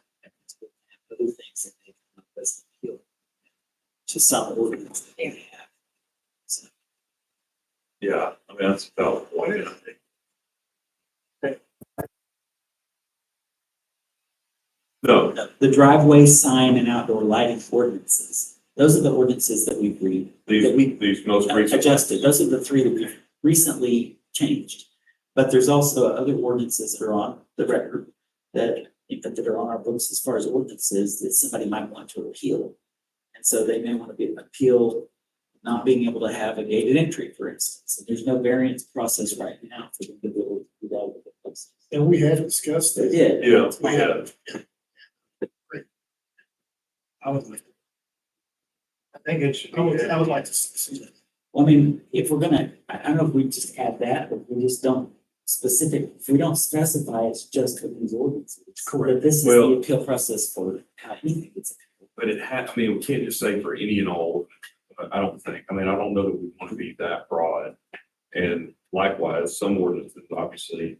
Other things that they come up as an appeal to some ordinance that they have. So, Yeah, I mean, that's a valid point, I think. No, the driveway sign and outdoor lighting ordinances, those are the ordinances that we've these most recent. adjusted. Those are the three that we've recently changed. But there's also other ordinances that are on the record that are on our books as far as ordinances that somebody might want to appeal. And so they may want to be appeal not being able to have a gated entry, for instance. And there's no variance process right now for them to be able to do that with the places. And we had discussed They that. did. Yeah, we have. I would like. I think it should, I would like to see that. Well, I mean, if we're gonna, I don't know if we just add that, or if we just don't if we don't specify it's just for these ordinances. Correct. But this is Well- the appeal process for how anything gets appealed. But I mean, we can't just say for any and all, I don't think, I mean, I don't know that we want to be that broad. And likewise, some ordinances obviously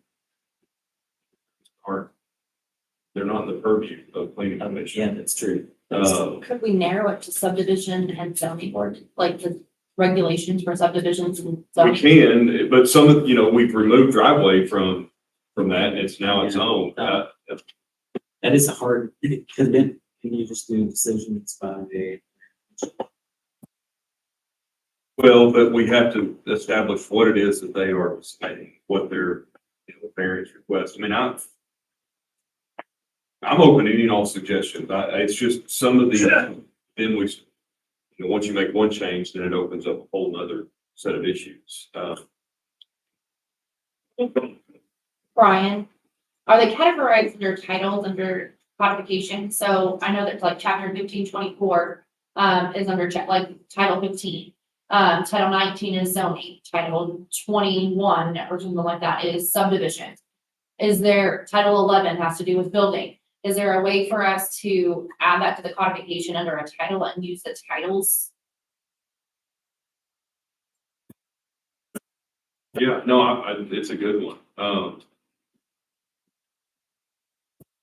aren't, they're not in the purview of planning Yeah, commission. that's true. Could we narrow it to subdivision and zoning board, like the regulations for subdivisions and We zoning? can, but some of, we've removed driveway from that, and it's now its own. That is a hard, because then can you just do decisions by the. Well, but we have to establish what it is that they are deciding, what their variance request. I mean, I'm open to any and all suggestions. It's just some of the, then we, once you make one change, then it opens up a whole nother set of issues. Brian, are they categorized under titles under codification? So I know that like chapter 1524 is under like title 15. Title 19 is zoning, title 21 or something like that is subdivision. Is there, title 11 has to do with building. Is there a way for us to add that to the codification under a title and use the titles? Yeah, no, it's a good one.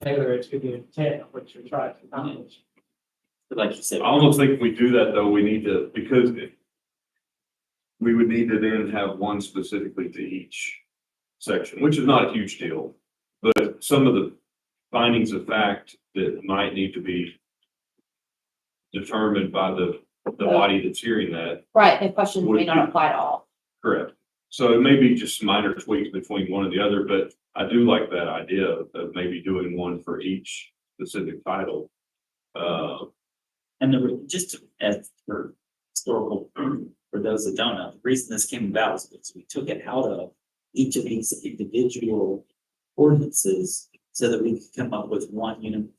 Taylor, it to the intent of what you're trying to accomplish. Like you said. I almost think if we do that though, we need to, because we would need to then have one specifically to each section, which is not a huge deal. But some of the findings of fact that might need to be determined by the body that's hearing that. Right, the questions may not apply to all. Correct. So it may be just minor tweaks between one and the other, but I do like that idea of maybe doing one for each specific title. And just as for historical, for those that don't know, the reason this came about was because we took it out of each of these individual ordinances so that we could come up with one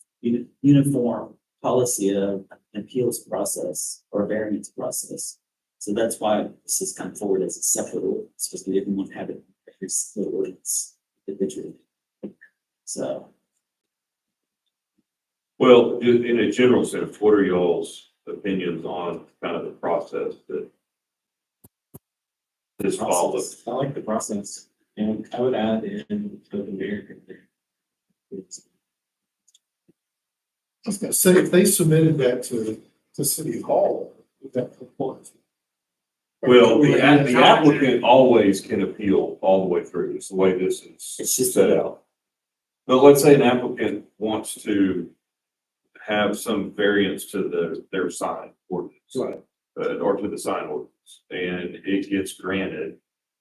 uniform policy of an appeals process or variance process. So that's why this has come forward as a separate ordinance, because we didn't want to have it every single ordinance individually. So. Well, in a general sense, what are y'all's opinions on kind of the process that this follows? I like the process, and I would add in the American there. I was gonna say, if they submitted that to City Hall, would that comply? Well, the applicant always can appeal all the way through. It's the way this is set out. But let's say an applicant wants to have some variance to their sign ordinance. Right. Or to the sign ordinance, and it gets granted.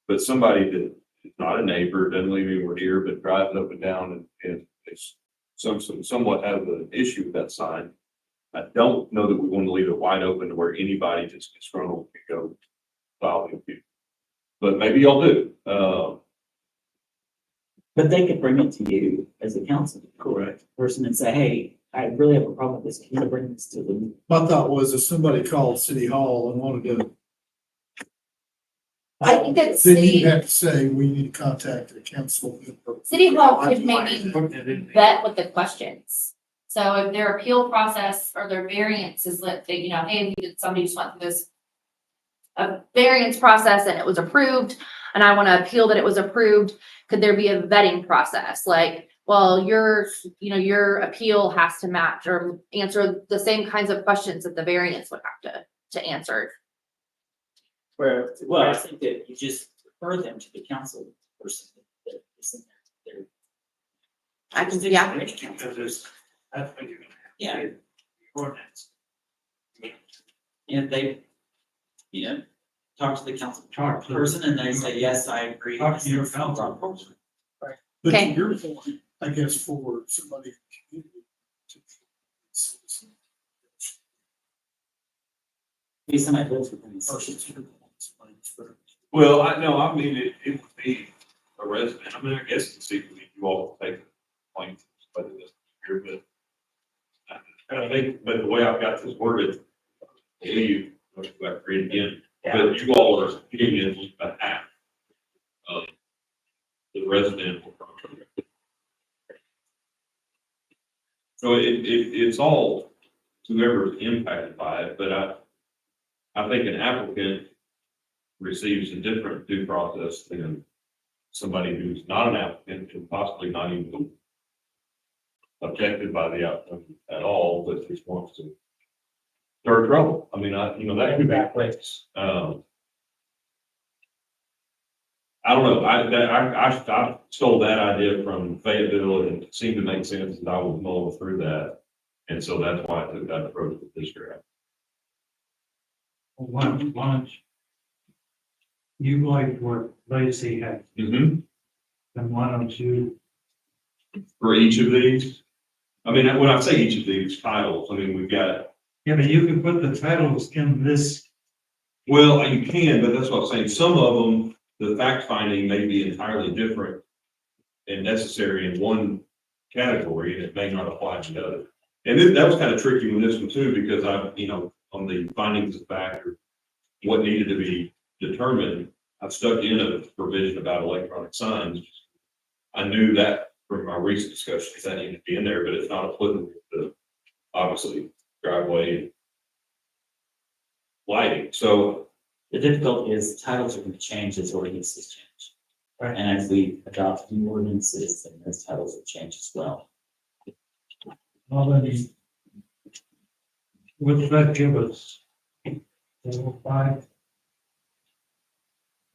But somebody that is not a neighbor, doesn't live anywhere near, but drives up and down and is somewhat have an issue with that sign. I don't know that we want to leave it wide open to where anybody that's disgruntled can go file the appeal. But maybe y'all do. But they could bring it to you as a council. Correct. Person and say, hey, I really have a problem with this. Can you bring this to them? My thought was if somebody called City Hall and wanted to. I think that Then city- you'd have to say, we need to contact the council. City Hall could maybe vet with the questions. So if their appeal process or their variance is that they, you know, hey, somebody just went through this a variance process and it was approved, and I want to appeal that it was approved, could there be a vetting process? Like, well, your appeal has to match or answer the same kinds of questions that the variance would have to answer. Well, I think that you just refer them to the council person that is in there. I can, yeah. Because there's, that's what you're gonna have. Yeah. Ordinance. And they, talk to the council person and they say, yes, I agree. Talk to your council. But Okay. you're the one, I guess, for somebody in the community to. Be somebody lives within the Or city. should you- Well, I mean, it would be a resident. I mean, I guess conceivably you all take a point, but it doesn't here, but I think, but the way I've got this worded, you, I'll go back to read again, but you all are opinion on behalf of the residential property. So it's all whoever's impacted by it, but I think an applicant receives a different due process than somebody who's not an applicant and possibly not even affected by the outcome at all, but just wants to start trouble. I mean, that could be a place. I don't know, I stole that idea from Fayetteville and it seemed to make sense as I was mulling through that. And so that's why I took that approach with this draft. One, you like what Lacy had, Mm-hmm. and why don't you, For each of these, I mean, when I say each of these titles, I mean, we've got, yeah, but you can put the titles in this. well, you can, but that's what I'm saying. Some of them, the fact finding may be entirely different and necessary in one category, and it may not apply to the other. And that was kind of tricky with this one too, because on the findings of fact or what needed to be determined, I've stuck in a provision about electronic signs. I knew that from my recent discussions that needed to be in there, but it's not applicable to obviously driveway lighting. So The difficulty is titles are going to change as ordinances change. Right. And as we adopt new ordinances, then those titles will change as well. Well, then, what does that give us? 5.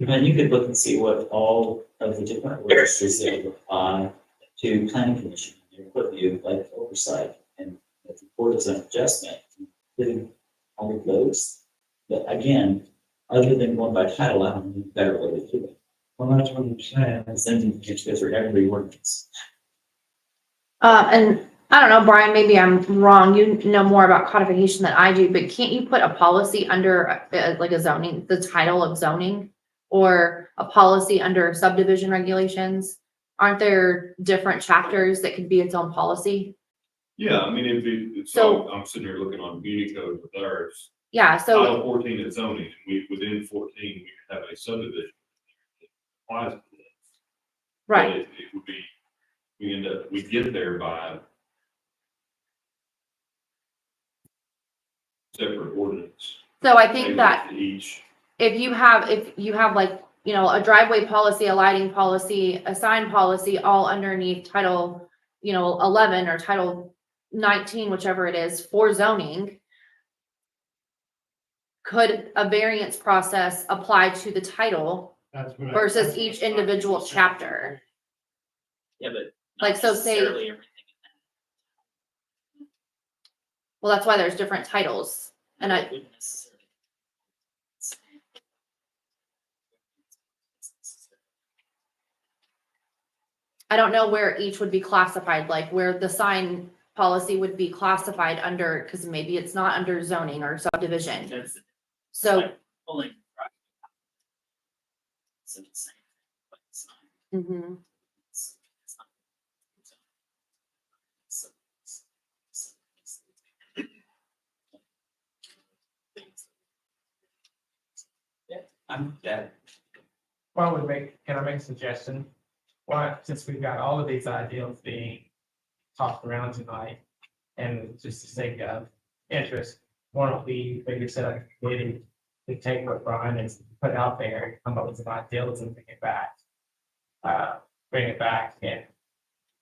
And you could look and see what all of the different ordinances that would apply to planning commission, their purview, like oversight, and if the board is an adjustment, including all of those. But again, other than going by title, I don't know a better way to do it. Well, that's what I'm saying. And then you just go through every ordinance. And I don't know, Brian, maybe I'm wrong. You know more about codification than I do, but can't you put a policy under like a zoning, the title of zoning? Or a policy under subdivision regulations? Aren't there different chapters that could be its own policy? yeah, I mean, I'm sitting here looking on Unicode with ours. Yeah, so, Title 14 is zoning, and within 14, we could have a subdivision that applies to this. But right, it would be, we get there by separate ordinance. so I think Tailored that to each, if you have like, a driveway policy, a lighting policy, a sign policy, all underneath title, 11 or title 19, whichever it is, for zoning, could a variance process apply to the title That's what versus each individual chapter? Yeah, but. Like, so say- necessarily everything. Well, that's why there's different titles. And I, Wouldn't necessarily. I don't know where each would be classified, like where the sign policy would be classified under, because maybe it's not under zoning or subdivision. Because So, like pulling. So the same, but it's not. mhm. It's not. Yeah, I'm that. Can I make a suggestion? Why, since we've got all of these ideals being talked around tonight, And just to sake of interest, one of the, maybe set up a committee to take what Brian has put out there, come up with some ideas and bring it back. Bring it back and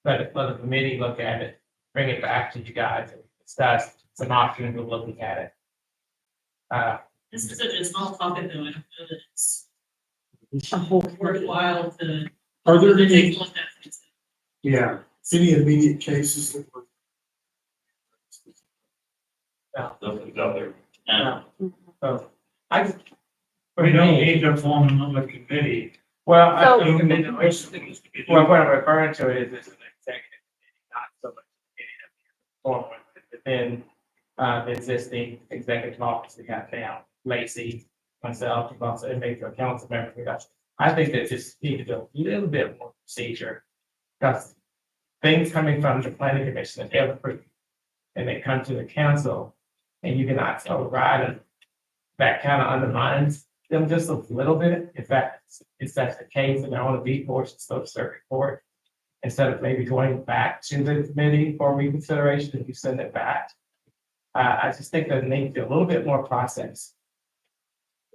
let the committee look at it, bring it back to you guys and discuss some options of looking at it. This is such a small topic though, I don't know that it's worthwhile to. Are there to any, take one that- yeah, any immediate cases that were? Nothing's out there. So I just. We don't need to form another committee. Well, I So- think committee, well, what I'm referring to is this is an executive committee, not so much formal within the existing executive office we have now. Lacey, myself, and also maybe a council member. I think that just needed a little bit more procedure. Because things coming from the planning commission that they have approved, and they come to the council, and you cannot override them. That kind of undermines them just a little bit, if that's the case, and I want to be forced to circuit court. Instead of maybe going back to the committee for reconsideration, if you send it back. I just think there needs to be a little bit more process.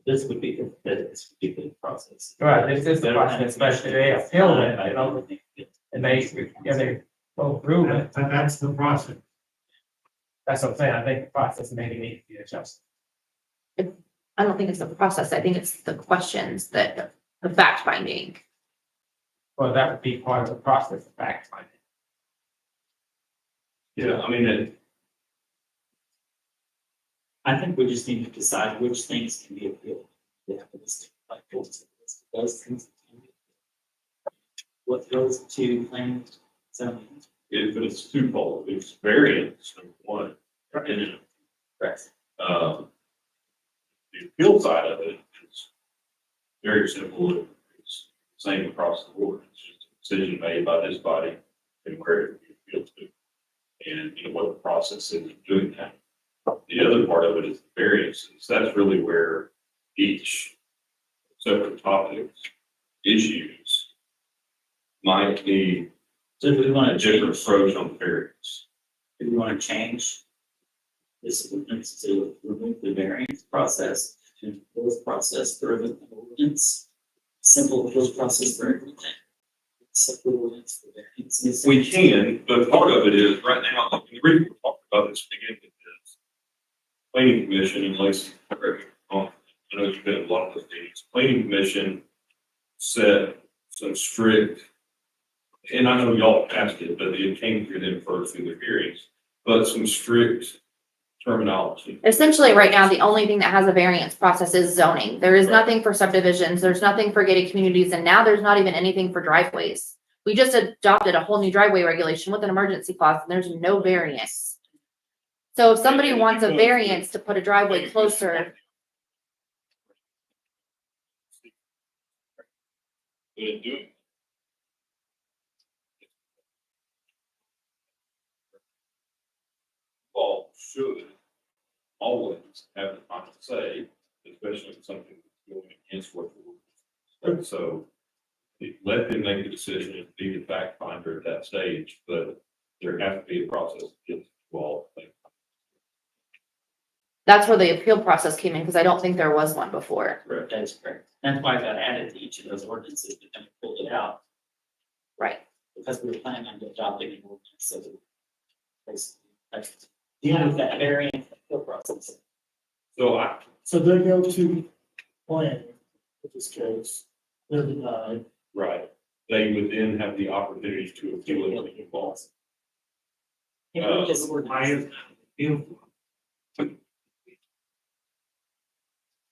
This would be the process. Right, this is the process, especially they appeal it, you know, and they go through it. And that's the process. That's what I'm saying, I think the process maybe needs to be adjusted. I don't think it's the process. I think it's the questions that the fact finding. Well, that would be part of the process of fact finding. Yeah, I mean, I think we just need to decide which things can be appealed. Yeah, like those things. What goes to claims, zoning. if it's twofold, it's variance, number one. And then, Correct. the appeal side of it is very simple. It's same across the board. It's just a decision made by this body and where it be appealed to. And you know what the process is of doing that. The other part of it is the variances. That's really where each separate topics, issues might need So do we want a to different change, approach on the variance. do we want to change this ordinance to remove the variance process, to appeals process for the ordinance? Simple appeals process for everything. Separate ordinance for variances. We can, but part of it is right now, like, the reason we talked about this beginning is planning commission and Lacey, correct me if I'm wrong, I know you've been in a lot of those meetings. Planning commission set some strict, and I know y'all passed it, but it came through them first through the hearings, but some strict terminology. Essentially, right now, the only thing that has a variance process is zoning. There is Right. nothing for subdivisions. There's nothing for gated communities, and now there's not even anything for driveways. We just adopted a whole new driveway regulation with an emergency clause, and there's no variance. So if somebody wants a variance to put a driveway closer, Good doing. Well, should always have the final say, especially if something is going against what the rules. And so let them make the decision and be the fact finder at that stage, but there has to be a process to get involved. that's where the appeal process came in, because I don't think there was one before. That's correct. That's why I got added to each of those ordinances, but then we pulled it out Right. because we were planning on adopting an ordinance. So basically, that's dealing with that variant appeal process. So So they go to plan, in this case, they're denied. right, they would then have the opportunity to appeal it to involve. This ordinance.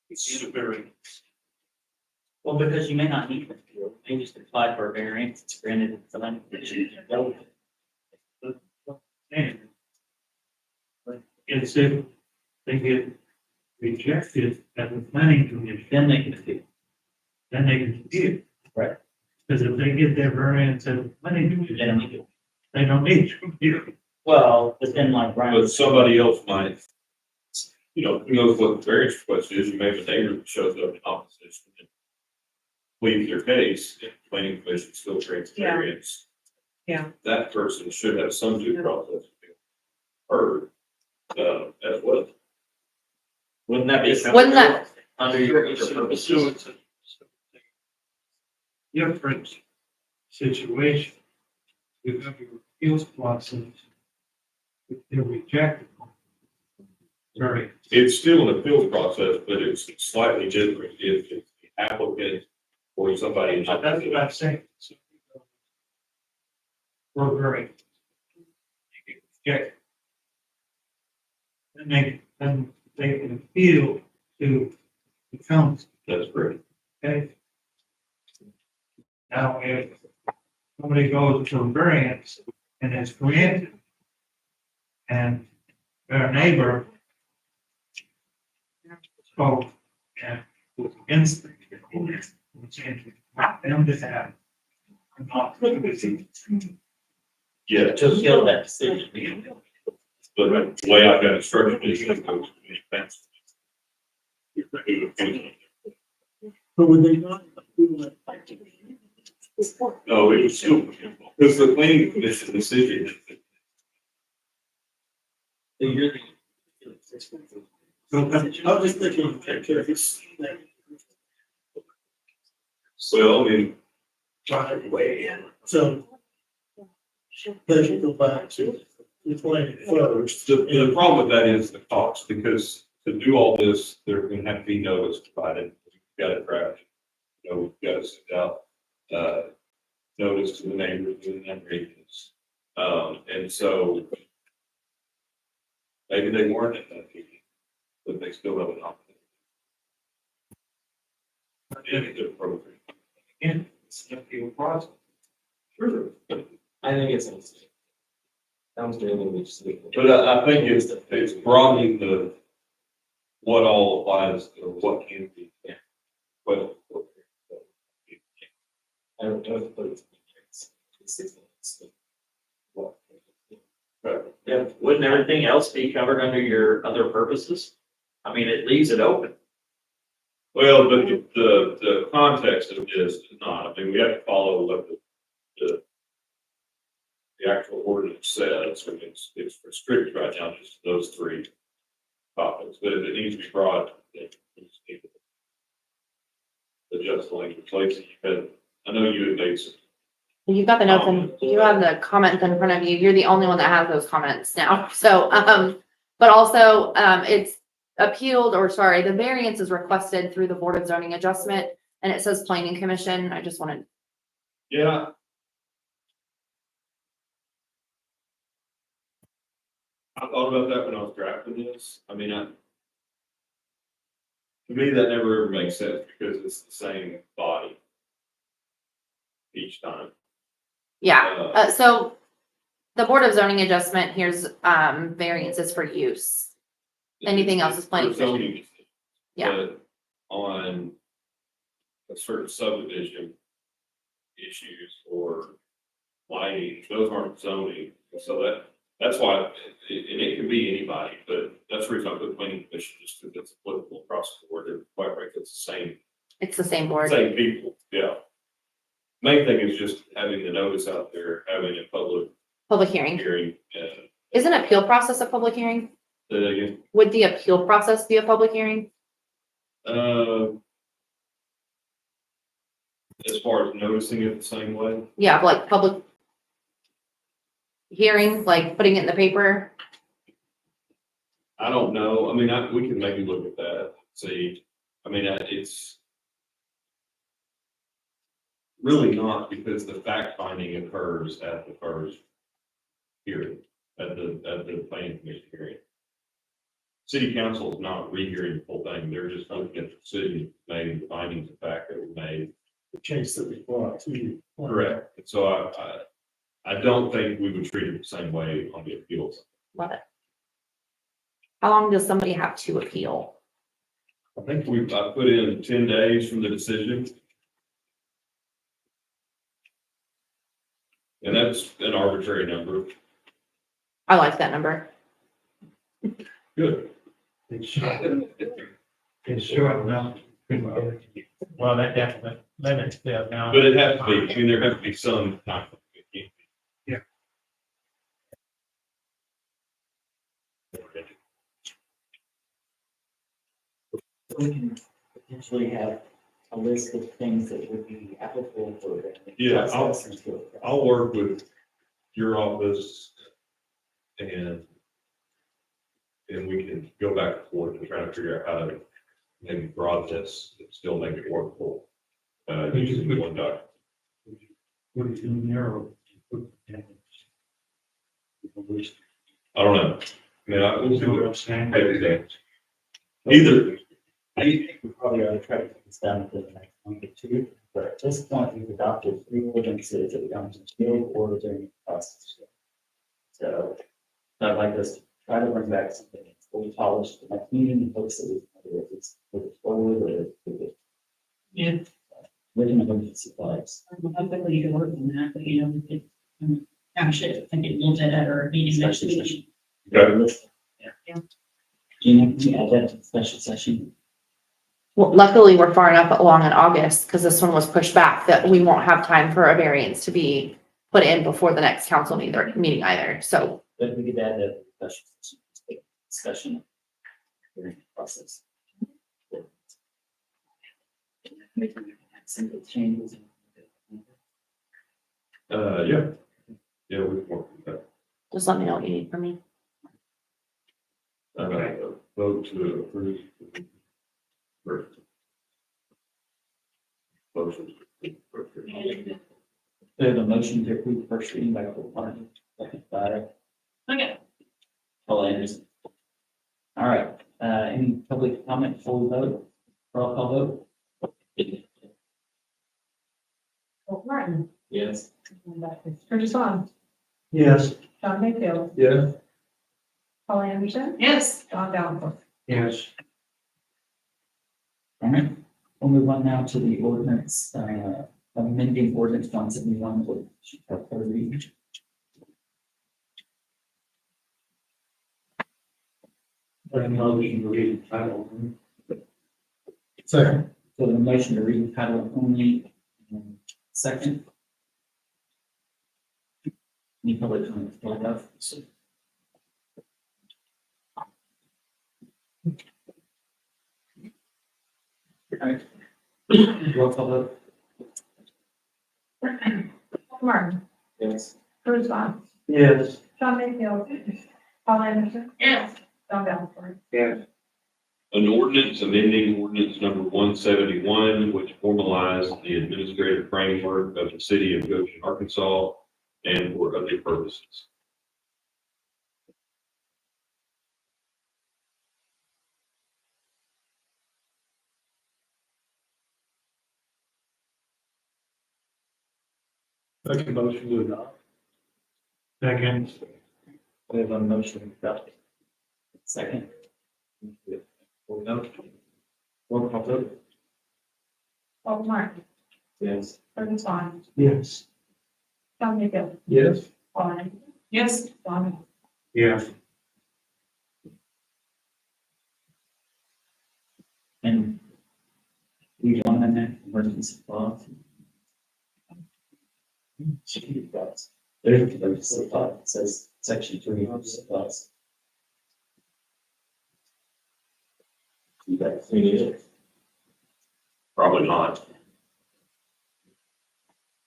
It's a very, Well, because you may not need an appeal, you may just apply for a variance, it's granted, it's a land condition, and go with it. and it's if they get rejected at the planning commission, Then they can appeal. then they can appeal. Right. Because if they get their variance at the planning commission, They don't need to. they don't need to appeal. Well, but then like Brian. But somebody else might, you know, who knows what the variance request is, you may have a neighbor that shows up in opposition and pleads their case, if the planning commission still grants Yeah. variance. Yeah. That person should have some due process. heard, as well. Wouldn't that be? Wouldn't that- Under your purposes? Different situation. You have your appeals process. If they're rejected. Sorry. It's still an appeals process, but it's slightly different if it's the applicant or somebody. That's what I'm saying. We're very. Okay. Then they can appeal to the council, That's correct. okay? Now, if somebody goes to a variance and it's granted, and their neighbor spoke and was against it, we're saying, want them to have an opportunity Yeah, To appeal that decision. but the way I've got it structured is it goes to the fence. But would they not approve it? No, it was still, because the planning commission decision. I was just thinking, if it's Well, I mean, right way in, so they should go back to the plan first. the problem with that is the cost, because to do all this, there's gonna have to be notice provided. We've got to draft. We've got to send out, notice to the neighbors and the neighbors. And so maybe they weren't at that meeting, but they still have an opportunity. If it's appropriate. in, it's an appeal process. Sure. I think it's. Sounds really But I think it's broadening what all applies or what can be. But. I don't know if Yeah, wouldn't everything else be covered under your other purposes? I mean, it leaves it open. Well, but the context of this is not, I mean, we have to follow what the actual ordinance says, and it's restricted right now just to those three topics, but if it needs to be broad, then we just need to adjust the language. Lacey, I know you had made some. You've got the notes and you have the comments in front of you. You're the only one that has those comments now. So, but also, it's appealed, or sorry, the variance is requested through the Board of Zoning Adjustment, and it says Planning Commission. I just wanted, Yeah. I thought about that when I was drafting this. I mean, to me, that never ever makes sense because it's the same body each time. yeah. So the Board of Zoning Adjustment, here's, variances for use. Anything else is planning For commission. zoning, Yeah. but on a certain subdivision issues or lighting, those aren't zoning. So that's why, and it can be anybody, but that's the reason I put planning commission, just because it's applicable across the board. And quite frankly, it's It's the same board. same people, yeah. Main thing is just having the notice out there, having a Public hearing. hearing, Is an appeal process a public hearing? say that again. Would the appeal process be a public hearing? As far as noticing it the same way, Yeah, like public hearing, like putting it in the paper. I don't know. I mean, we can maybe look at that, see. I mean, it's really not, because the fact finding occurs at the first hearing, at the planning commission hearing. City council is not rehearing the whole thing. They're just looking at the decision made and findings of fact that were made. The case that we brought to you. Correct. And so I don't think we would treat it the same way on the appeals. Love it. How long does somebody have to appeal? I think I put in 10 days from the decision. And that's an arbitrary number. I like that number. Good. It's short enough. Well, that definitely limits the amount. But it has to be, I mean, there has to be some time. Yeah. we can potentially have a list of things that would be applicable for. the Yeah, process until- I'll work with your office and we can go back and forth and try to figure out how to maybe broaden this and still make it workable. Using the one document. What is in there? I don't know. I mean, I will do it. saying? Everything. Either, I think we probably ought to try to get this done within the next month or two, but at this point, we've adopted 3 ordinances that we don't repeal or during the process. So I'd like us to try to bring back something that's fully polished for the next meeting, and folks that whether it's with it forward or with it. Yeah. Written emergency supplies. How quickly you can work on that, but you know, it, actually, I think it will be at our meeting next week. okay. Do you have to add that to the special session? Well, luckily, we're far enough along in August, because this one was pushed back, that we won't have time for a variance to be put in before the next council meeting either, so. But we could add that to the special session, discussion during the process. Simple changes. Yeah. Yeah, we can work with that. Just let me know what you need from me. Vote to approve. Motion. We have a motion to approve the first reading by Cole Martin, second by Okay. Paul Anderson. All right, any public comment before we vote? Roll call vote? Martin. Yes. Curtis Vaughn. Yes. John Mayfield. Yeah. Paul Anderson. Yes. John Valencourt. Yes. All right, we'll move on now to the ordinance, amending ordinance 171, which is our third reading. And motion to read the title. Second. So the motion to read the title only, second. Any public comment? All right. Roll call vote? Martin. Yes. Curtis Vaughn. Yes. John Mayfield. Paul Anderson. Yes. John Valencourt. Yes. An ordinance amending ordinance number 171, which formalized the administrative framework of the city of Goshen, Arkansas, and for other purposes. Make a motion to adopt. Second. We have a motion about second. Roll call vote? Paul Martin. Yes. Curtis Vaughn. Yes. John Mayfield. Yes. Paul Anderson. Yes. John. Yes. And we don't have that emergency clause. There's an emergency clause, it says section 3 emergency clause. You guys need it? Probably not.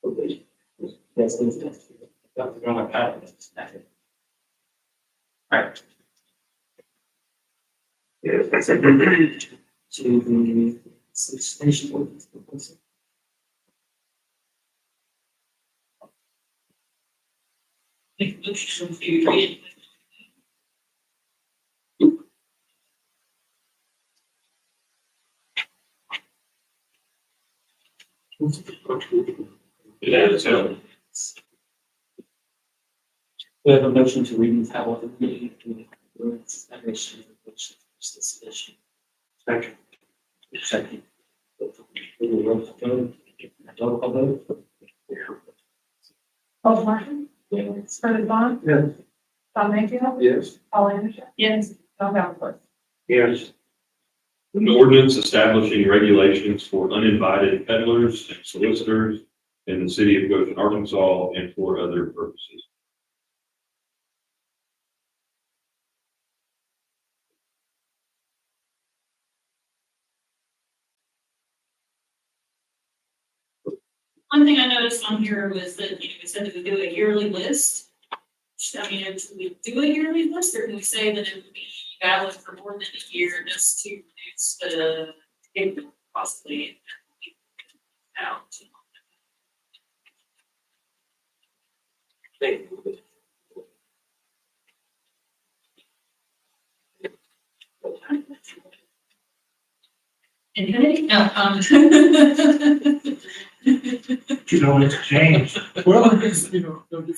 Okay. Yes, please. That's gonna happen. Alright. To the station ordinance proposal. Make a motion to read. It is, yeah. We have a motion to read in title of the meeting to the ordinance establishing the this edition. Second. Second. We will roll call vote. Paul Martin. Yes. Curtis Vaughn. Yes. John Mayfield. Yes. Paul Anderson. Yes. John Valencourt. Yes. An ordinance establishing regulations for uninvited peddlers and solicitors in the city of Goshen, Arkansas, and for other purposes. One thing I noticed on here was that, you know, we said that we do a yearly list. I mean, if we do a yearly list, or do we say that it would be valid for more than a year just to reduce the, it possibly out? Infinity? No, You know, it's changed. Well, I guess, you know, don't get-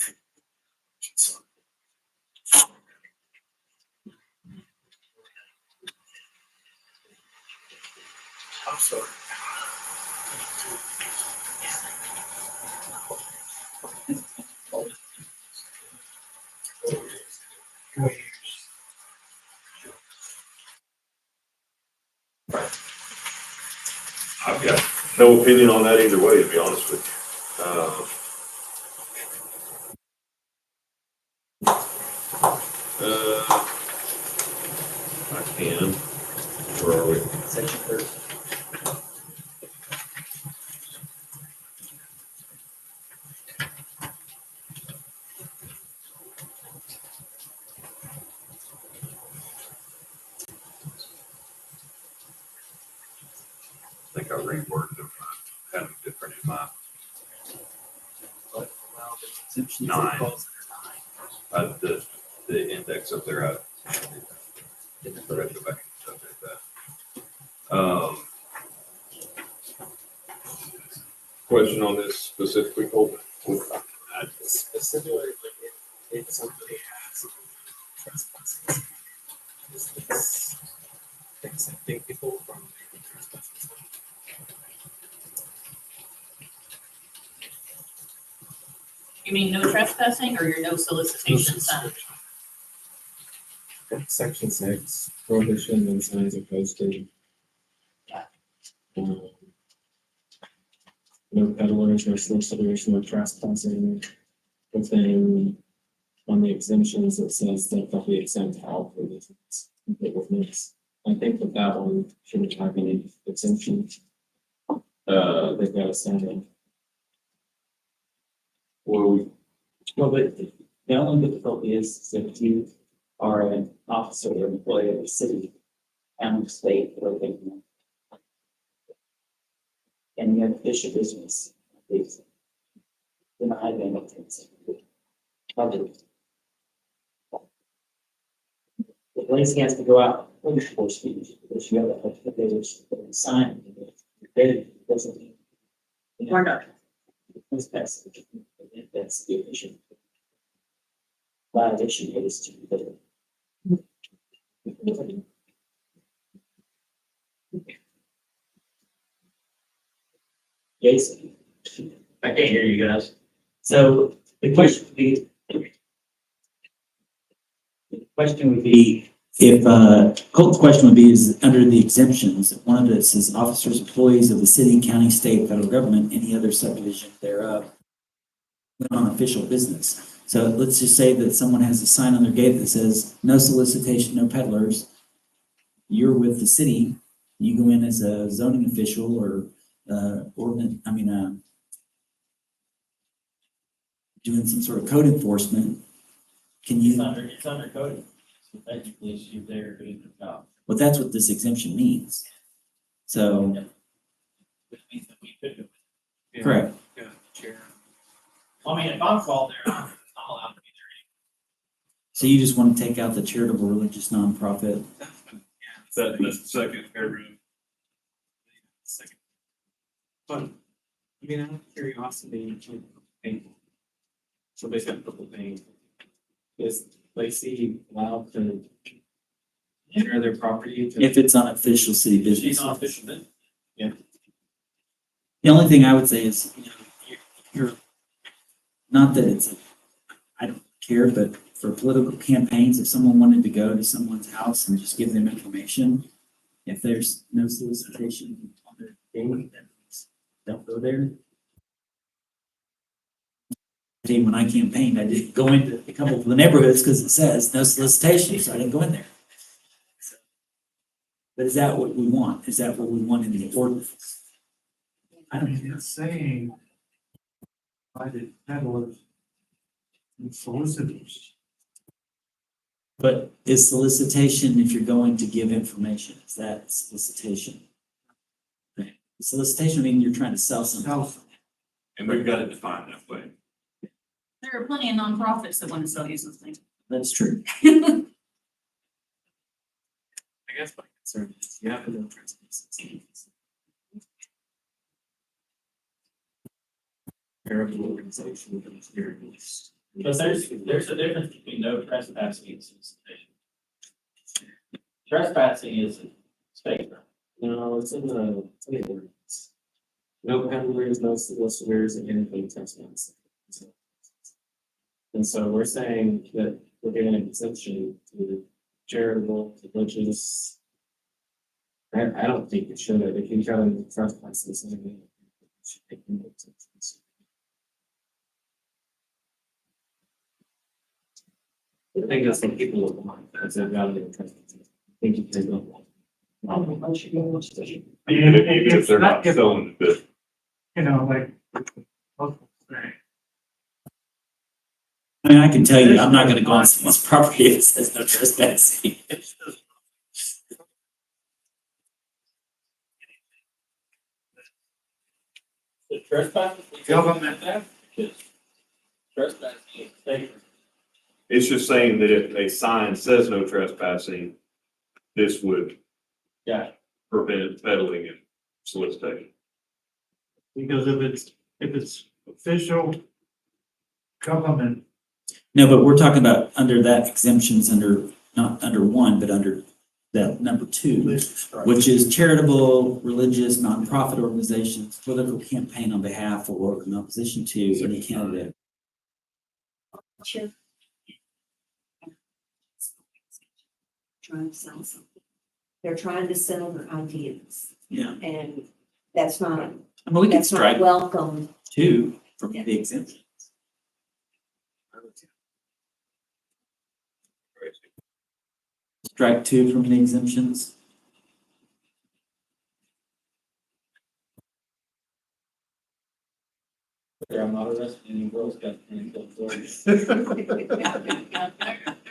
I'm sorry. I've got no opinion on that either way, to be honest with you. I can. Where are we? Section 30. I think I reworded them. I had them different in my nine. The index up there, I forgot to go back and update that. Question on this specifically, Colton? Specifically, like if somebody has trespasses, is this accepting people from trespasses? you mean no trespassing or your no solicitation sign? Section 6, prohibition and signs are posted. No peddlers, no solicitors, no trespassing. But then on the exemptions, it says that they'll be exempt out for these business. I think that one shouldn't have any exemptions. They've got to send it. Well, but the only difficulty is if you are an officer or employee of the city, county, state, or local, and you have official business, it's denied anything. Public. The police has to go out for speech, because you have to put a sign. It doesn't. Why not? That's the issue. Violation is to the. Jason. I can't hear you guys. So the question would be. The question would be, if, Colt's question would be, is under the exemptions, one of it says officers, employees of the city, county, state, federal government, any other subdivision thereof on official business. So let's just say that someone has a sign on their gate that says, no solicitation, no peddlers. You're with the city, you go in as a zoning official or, doing some sort of code enforcement. Can you? It's under code. So technically, you're there doing the job. Well, that's what this exemption means. So, Which means that we could do it. correct. I mean, if I'm called there, I'm not allowed to be So you just want to take out the charitable religious nonprofit? That's the second paragraph. But, I mean, out of curiosity, so basically, a couple things. Is Lacey allowed to share their property? If it's on official city business. She's not official then? The only thing I would say is, you're, not that it's, I don't care, but for political campaigns, if someone wanted to go to someone's house and just give them information, if there's no solicitation on their gate, then don't go there. When I campaigned, I did go into a couple of the neighborhoods because it says no solicitation, so I didn't go in there. But is that what we want? Is that what we want in the ordinance? I don't know. It's saying invited peddlers and solicitors. But is solicitation if you're going to give information? Is that solicitation? Right. Solicitation, I mean, you're trying to sell something. Now, And we've got it defined that way. There are plenty of nonprofits that want to sell you something. That's true. I guess my concern is you have to know transparency. Charitable organization with those areas. But there's a difference between no trespassing and solicitation. Trespassing is a state. No, it's in the ordinance. No peddlers, no solicitors, and anything trespassing. And so we're saying that we're giving an exemption to charitable, religious. I don't think it should, if you try to trespass this. I think that's what people would want, as they've got to trespass. I think you can go. Even if they're not selling the business. you know, like. local thing. I mean, I can tell you, I'm not gonna go on someone's property that says no trespassing. The trespassing. Government. Trespassing is state. It's just saying that if a sign says no trespassing, this would Yeah. prevent peddling and solicitation. Because if it's official government, No, but we're talking about under that exemptions under, not under one, but under that number two, which is charitable, religious, nonprofit organizations, political campaign on behalf or in opposition to any candidate. Sure. Trying to sell something. They're trying to sell their ideas, Yeah, and that's not, I mean, we can that's not strike welcome. two from the exemption. Strike two from the exemptions. There are not arrested any Girl Scouts in Florida. There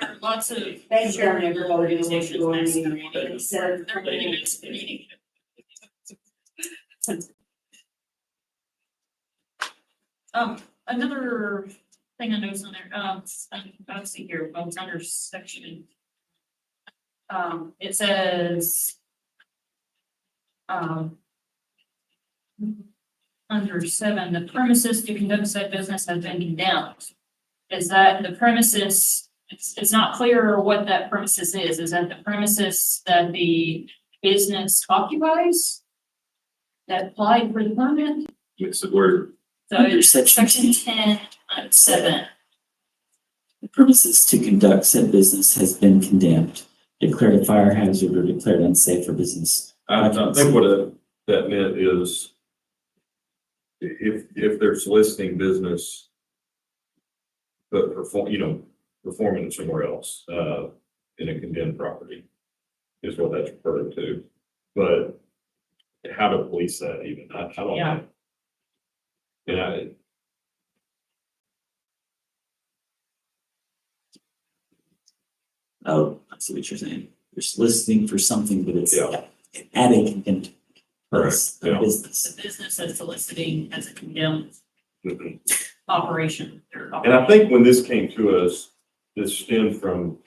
are lots of. They've done charitable everybody organizations going next to in, me. except They're really against the meeting. Another thing I noticed on there, I see here, well, it's under section. It says. Under 7, the premises to conduct said business has been condemned. Is that the premises, it's not clear what that premises is. Is that the premises that the business occupies? That applied for the permit? It's the word, So Under it's section section 10, 7. The premises to conduct said business has been condemned, declared a fire hazard or declared unsafe for business. I think what that meant is if they're soliciting business, but performing it somewhere else, in a condemned property is what that's referring to. But how to police that even? I don't Yeah. know. Oh, I see what you're saying. You're soliciting for something, but it's Yeah. at a condemned place Correct, yeah. of business. The business is soliciting as a condemned Mhm. operation. And I think when this came to us, this stemmed from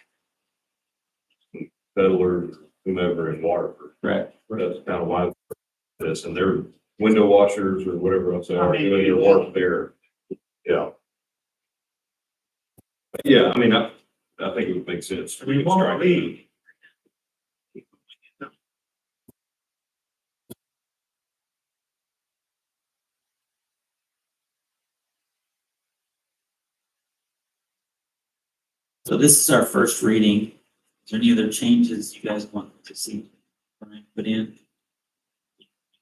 peddler, whomever in Waterford. Right. That's kind of why this, and they're window washers or whatever else they are doing your work there. Yeah. Yeah, I mean, I think it would make sense. we won't Strike it. leave. So this is our first reading. Is there any other changes you guys want to see put in?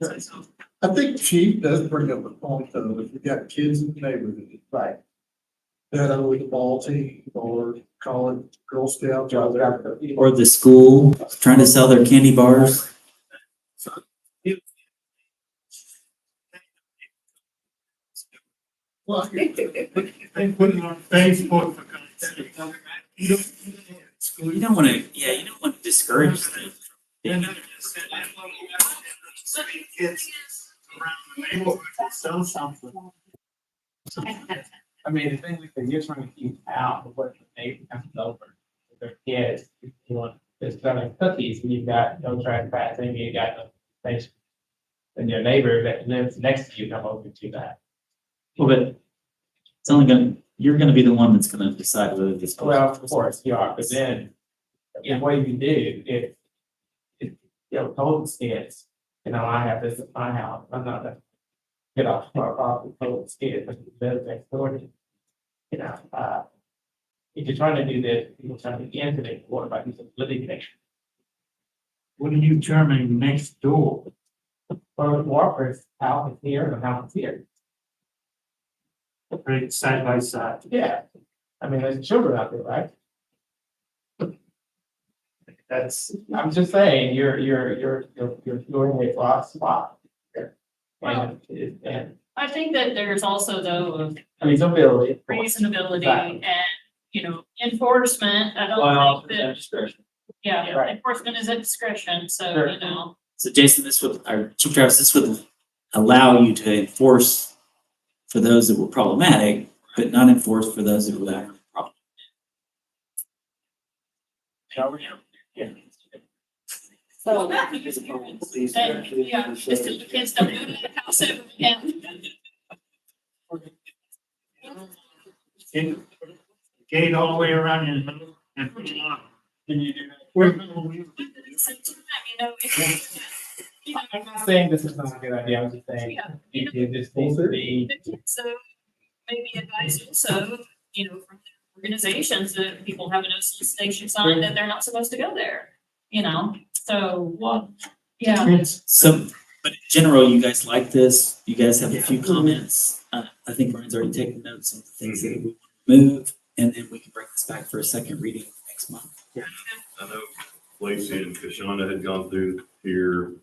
I think Chief does bring up a point though, if you got kids in the neighborhood. Right. That are with the ball team or call it Girl Scouts. Or the school trying to sell their candy bars? Well, they put it on Facebook for God's sake. You don't want to, yeah, you don't want to discourage them. Kids around the neighborhood that sell something. I mean, the thing is that you're trying to keep out of what the neighbor comes over with their kids. You want, they're selling cookies, and you've got no trespassing, you got no space. And your neighbor that lives next to you come over to that. Well, but it's only gonna, you're gonna be the one that's gonna decide whether this. Well, of course, you are, but then, the way you do, if, total skits, I have this at my house, I'm not gonna get off my property, total skits, but the business next door to, if you're trying to do this, people trying to get into it, what about these living next? What are you terming next door? Or Walker's house is here, and the house is here. Right, side by side. Yeah, I mean, there's children out there, right? I'm just saying, you're doing a flaw spot here. And, I think that there's also though reasonability. reasonability Exactly. and, enforcement. I Well, don't think that, discretion. yeah, Right. enforcement is at discretion, so, Sure. So Jason, this would, or Chief Travis, this would allow you to enforce for those that were problematic, but not enforce for those that were not problem. Yeah. So, and, yeah, just because the kids don't go to the house ever again. Gate all the way around in the middle and put it on. Can you do that? But at the same time, I'm not saying this is not a good idea, I'm just saying, Yeah. it just needs to be. the kids, so maybe advise also, from their organizations that people have a no solicitation sign that they're not supposed to go there, so, yeah. So, but in general, you guys like this, you guys have a few comments. I think Brian's already taken notes on the things that we want to move, and then we can bring this back for a second reading next month. I know Lacey and Kashana had gone through here.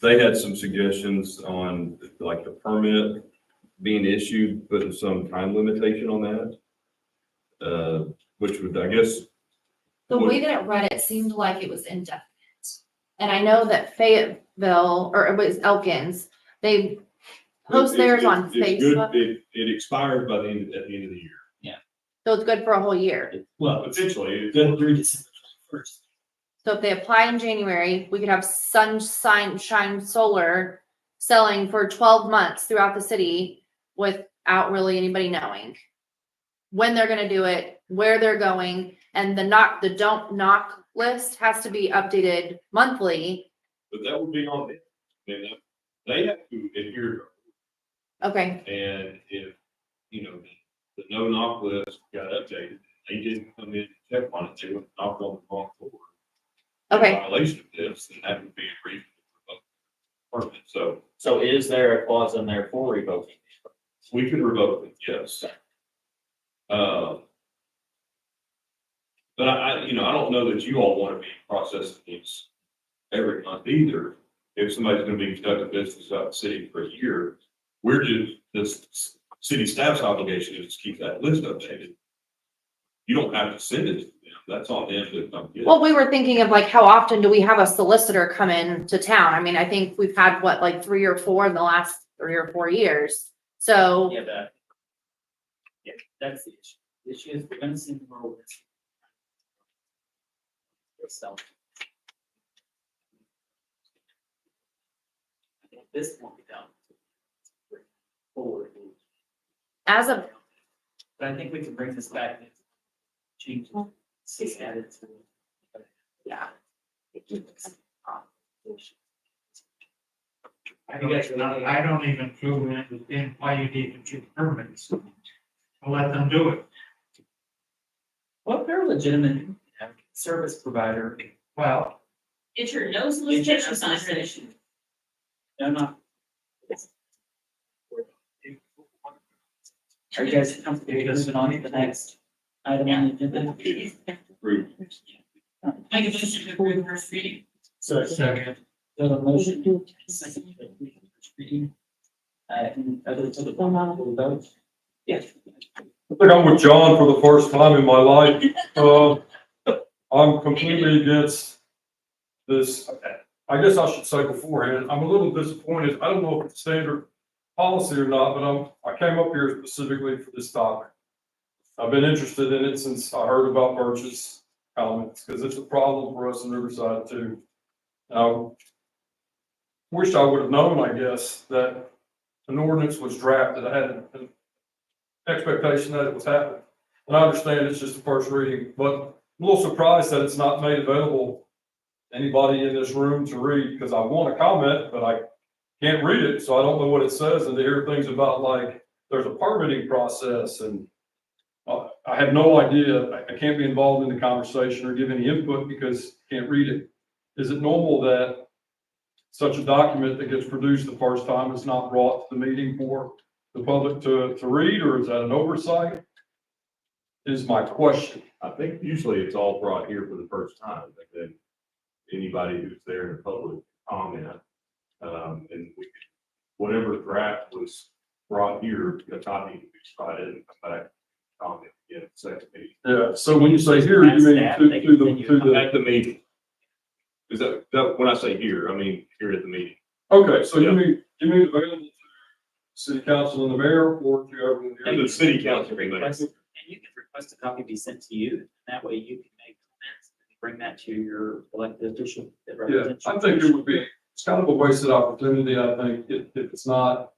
They had some suggestions on like the permit being issued, putting some time limitation on that. Which would, I guess, the way that it read, it seemed like it was indefinite. And I know that Fayetteville, or it was Elkins, they post theirs on it's good. Facebook, It expires by the end, at the end of the year. so it's good for a whole year. Well, potentially. Good through December 21st. So if they apply in January, we could have shine solar selling for 12 months throughout the city without really anybody knowing when they're gonna do it, where they're going, and the don't knock list has to be updated monthly. But that would be on them. I mean, they have to adhere, Okay, and if, the no knock list got updated, they didn't come in and check on it, they would knock on the wrong door. In okay. violation of this, then that would be a reason to revoke the permit. So is there a clause in there for revoking? We could revoke it, yes. But I don't know that you all want to be processing these every month either. If somebody's gonna be conducting business out of the city for a year, this city staff's obligation is to keep that list updated. You don't have to send it to them, that's on them to come get it. Well, we were thinking of like, how often do we have a solicitor come in to town? I mean, I think we've had like 3 or 4 in the last 3 or 4 years. So, Yeah, that's the issue. The issue is we're gonna send them over. So. I think this won't be done. Forward. as of, But I think we can bring this back and change it. See, add it to. yeah. I don't even truly understand why you need to get permits. I'll let them do it. Well, if they're a legitimate service provider. Well, Get your no solicitation sign ready. No, not. Are you guys comfortable moving on to the next item on the agenda? Approved. Make a motion to approve first reading. second. The motion. Second. Reading. And other to the vote? Yes. I think I'm with John for the first time in my life. I'm completely against this. I guess I should say beforehand, I'm a little disappointed. I don't know if it's standard policy or not, but I came up here specifically for this topic. I've been interested in it since I heard about Birch's comments, because it's a problem for us in Riverside too. I wish I would have known, I guess, that an ordinance was drafted. I had an expectation that it was happening. And I understand it's just the first reading, but I'm a little surprised that it's not made available to anybody in this room to read, because I want to comment, but I can't read it, so I don't know what it says, and to hear things about like, there's a permitting process, and I have no idea. I can't be involved in the conversation or give any input because I can't read it. Is it normal that such a document that gets produced the first time is not brought to the meeting for the public to read, or is that an oversight? Is my question. I think usually it's all brought here for the first time, and then anybody who's there in the public comment. And whatever draft was brought here, a copy can be provided and come back, comment again, second meeting. Yeah, so when you say here, you mean At the meeting. Is that when I say here, I mean here at the meeting. okay, so you mean available to city council and the mayor, or to everyone here? And the city council. Request- And you can request a copy be sent to you, and that way you can make comments, and bring that to your elected official that Yeah, represents you. I think it would be, it's kind of a wasted opportunity, I think, if it's not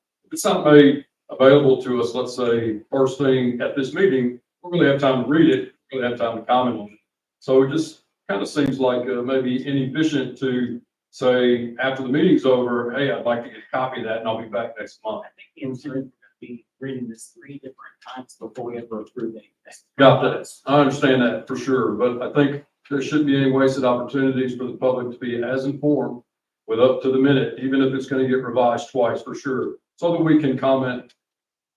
made available to us, let's say, first thing at this meeting, we really have time to read it, we really have time to comment on it. So it just kind of seems like maybe inefficient to say, after the meeting's over, hey, I'd like to get a copy of that, and I'll be back next month. I think the intent, we're gonna be reading this 3 different times before we ever approve anything. Got that. I understand that for sure, but I think there shouldn't be any wasted opportunities for the public to be as informed with up to the minute, even if it's going to get revised twice for sure, so that we can comment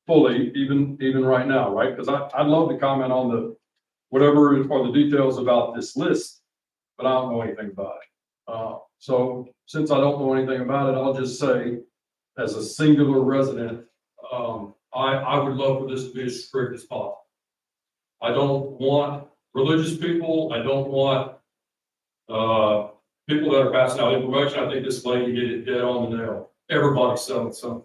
fully, even right now, right? Because I'd love to comment on the whatever are the details about this list, but I don't know anything about it. So since I don't know anything about it, I'll just say, as a singular resident, I would love for this to be as strict as possible. I don't want religious people. I don't want people that are passing out information. I think this lady hit it dead on the nail. Everybody's selling something,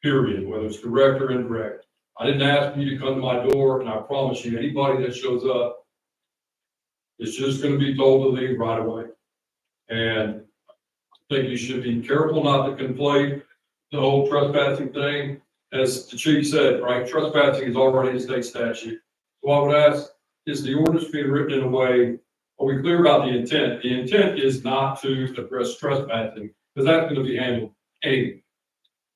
period, whether it's direct or indirect. I didn't ask you to come to my door, and I promise you, anybody that shows up is just going to be told to leave right away. And I think you should be careful not to conflate the whole trespassing thing. As the chief said, right, trespassing is already a state statute. So I would ask, is the ordinance being written in a way, are we clear about the intent? The intent is not to address trespassing, because that's going to be handled anyway.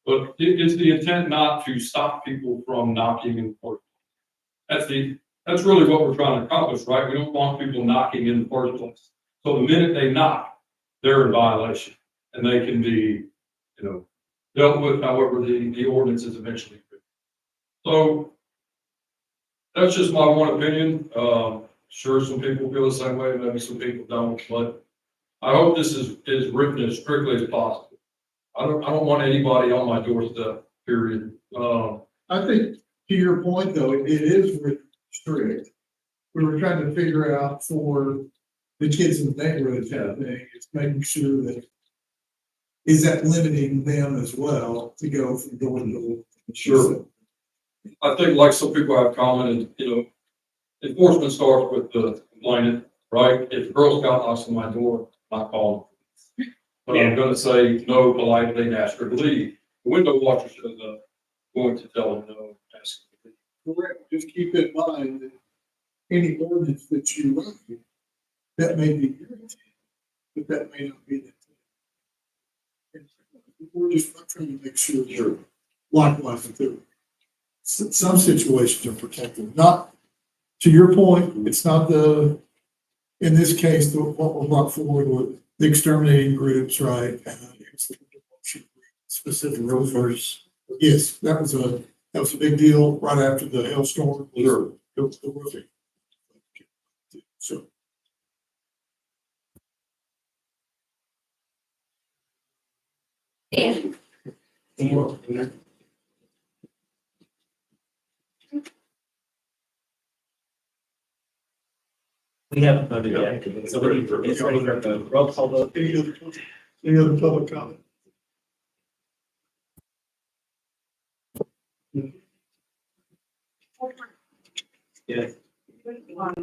But it's the intent not to stop people from knocking in the first place. That's really what we're trying to accomplish, right? We don't want people knocking in the first place. So the minute they knock, they're in violation, and they can be, dealt with however the ordinance is eventually. So that's just my one opinion. Sure, some people feel the same way, maybe some people don't, but I hope this is written as strictly as possible. I don't want anybody on my doorstep, period. I think to your point though, it is written strict. We were trying to figure out for the kids in the neighborhood kind of thing, it's making sure that is that limiting them as well to go from door to door? Sure. I think like some people have commented, enforcement starts with the complainant, right? If a Girl Scout knocks on my door, I call them. But I'm gonna say no politely and ask her to leave. The window washer says, going to tell them no, ask her to leave. Correct. Just keep in mind that any ordinance that you write, that may be your intent, but that may not be the intent. We're just trying to make sure. Sure. Likewise, that some situations are protected. Not, to your point, it's not in this case, what was brought forward with the exterminating groups, right? It's the specific rovers. Yes, that was a big deal right after the hailstorm. Sure. The roofing. So. Dan. We haven't voted yet, so it's ready for the roll call vote. Any other public comment? Yeah.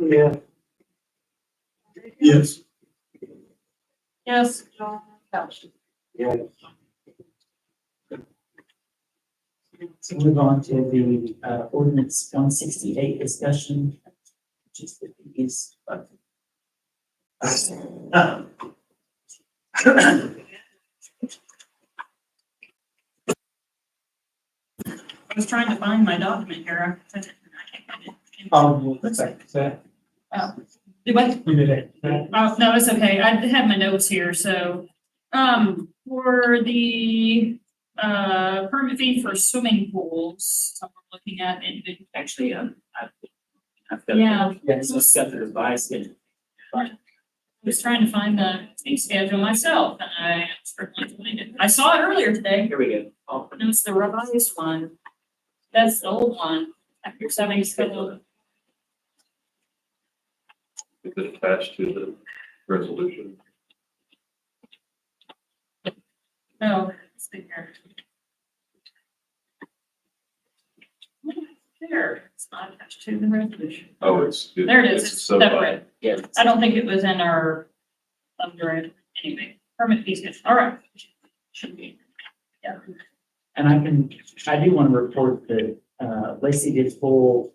Yeah. Yes. Yes, John Couch. So move on to the ordinance 168 discussion, which is the fees. I was trying to find my document here. I can't find it. Looks like that. Do what? You did it. Oh, no, it's okay. I have my notes here, so, for the, permit fee for swimming pools, so we're looking at, actually, I've got Yeah. Yes, it's got the revised schedule. I was trying to find the fee schedule myself, and I certainly find it. I saw it earlier today. Here we go. Oh, And it's the revised one. That's the old one. After having scheduled. Is it attached to the resolution? Oh, let's see here. There, it's not attached to the resolution. Oh, it's. There it is, it's separate. yeah. I don't think it was in our under it anyway. Permit fees, all right. Should be. Yeah. And I do want to report that Lacey did pull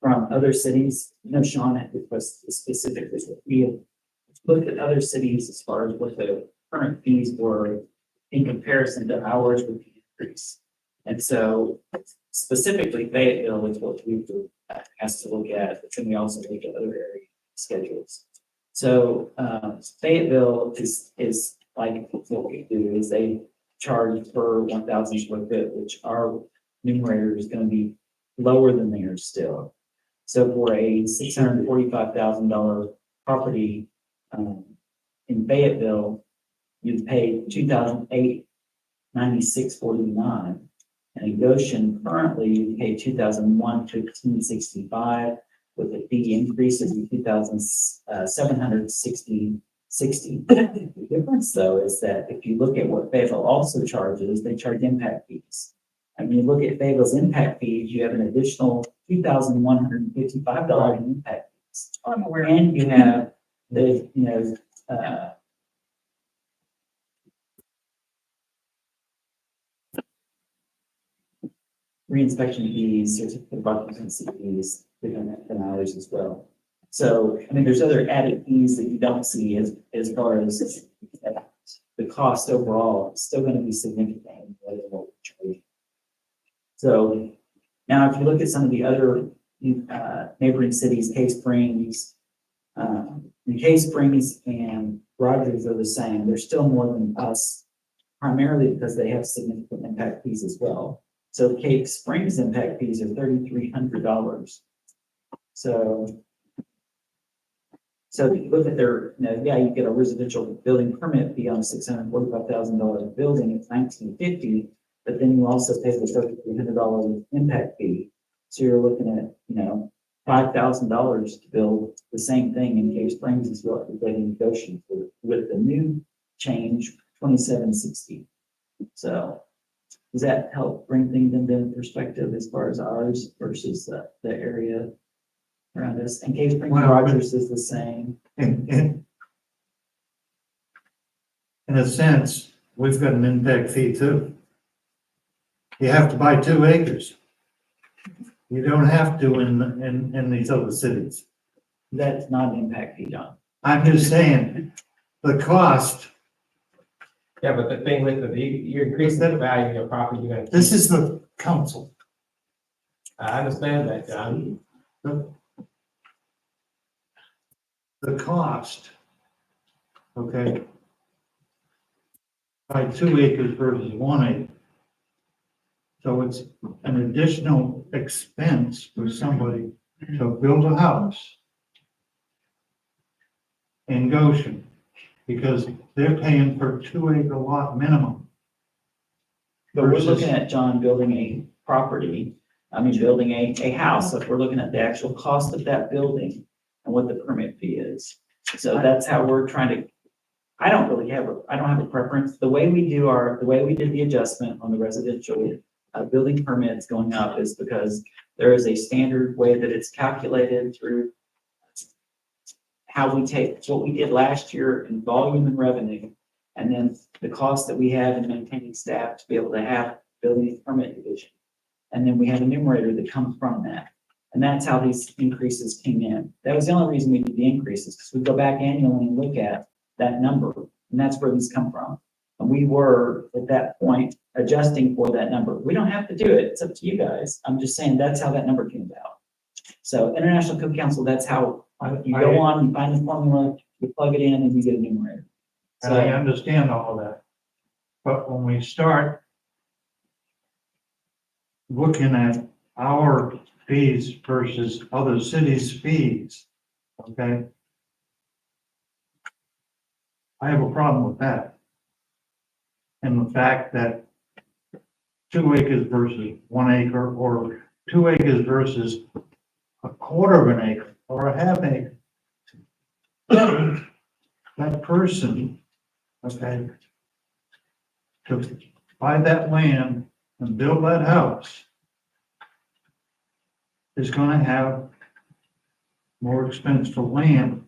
from other cities. No, Sean had requested specifically that we have looked at other cities as far as what the current fees were in comparison to ours with the increase. And so specifically Fayetteville is what we were asked to look at, but then we also look at other area schedules. So Fayetteville is like what we do is they charge per 1,000 square foot, which our numerator is going to be lower than theirs still. So for a $645,000 property in Fayetteville, you'd pay $2,896.49. And in Goshen, currently, you pay $2,115.65 with a fee increase of $2,760.60. The difference, though, is that if you look at what Fayetteville also charges, they charge impact fees. And when you look at Fayetteville's impact fees, you have an additional $2,155 in impact fees. I'm aware. And you have the, reinspection fees, certificate of occupancy fees, different than ours as well. So, I mean, there's other added fees that you don't see as far as the cost overall is still going to be significant more than what we're charging. So now, if you look at some of the other neighboring cities, Cave Springs, Cave Springs and Rogers are the same. They're still more than us, primarily because they have significant impact fees as well. So Cave Springs impact fees are $3,300. So if you look at their, you get a residential building permit fee on a $645,000 building, it's $1,950, but then you also pay the $3,300 impact fee. So you're looking at, $5,000 to build the same thing in Cave Springs is what we're getting in Goshen for, with the new change, $2,760. So does that help bring things into perspective as far as ours versus the area around us? And Cave Springs and Rogers is the same. In a sense, we've got an impact fee too. You have to buy 2 acres. You don't have to in these other cities. That's not an impact fee, John. I'm just saying, the cost, Yeah, but the thing with you increase the value of your property, you're gonna. this is the council. I understand that, John. The cost, okay, by 2 acres versus 1 acre. So it's an additional expense for somebody to build a house in Goshen, because they're paying for 2 acre lot minimum. But we're Versus- looking at, John, building a property, building a house. If we're looking at the actual cost of that building, and what the permit fee is. So that's how we're trying to, I don't have a preference. The way we did the adjustment on the residential building permits going up is because there is a standard way that it's calculated through how we take what we did last year in volume and revenue, and then the cost that we have in maintaining staff to be able to have building permit division. And then we have a numerator that comes from that. And that's how these increases came in. That was the only reason we did the increases, because we go back annually and look at that number, and that's where these come from. And we were, at that point, adjusting for that number. We don't have to do it. It's up to you guys. I'm just saying that's how that number came about. So International Code Council, that's how you go on, you find the formula, you plug it in, and you get a numerator. And I understand all of that. But when we start looking at our fees versus other cities' fees, okay? I have a problem with that. And the fact that 2 acres versus 1 acre, or 2 acres versus a quarter of an acre, or a half acre. That person, okay, to buy that land and build that house is gonna have more expense for land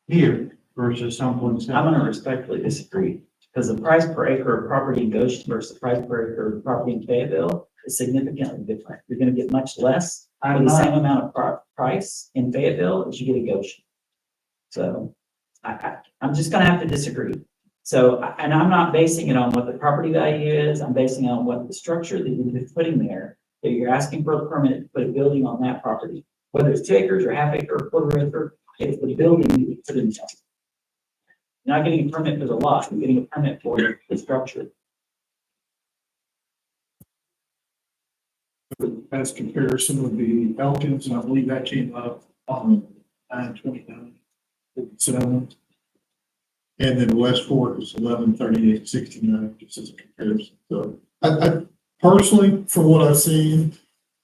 here versus someplace I'm else. gonna respectfully disagree, because the price per acre of property in Goshen versus the price per acre of property in Fayetteville is significantly different. You're gonna get much less for I'm the same not, amount of price in Fayetteville as you get in Goshen. So I'm just gonna have to disagree. So, and I'm not basing it on what the property value is, I'm basing it on what the structure that you're putting there, that you're asking for a permit to put a building on that property. Whether it's 2 acres or half acre or quarter acre, it's the building that you put in there. You're not getting a permit for the lot, you're getting a permit for the structure. As comparison with the Elkins, and I believe that came up on 9/29/57. And then Westport was 11/38/69, just as a comparison. So I personally, from what I've seen,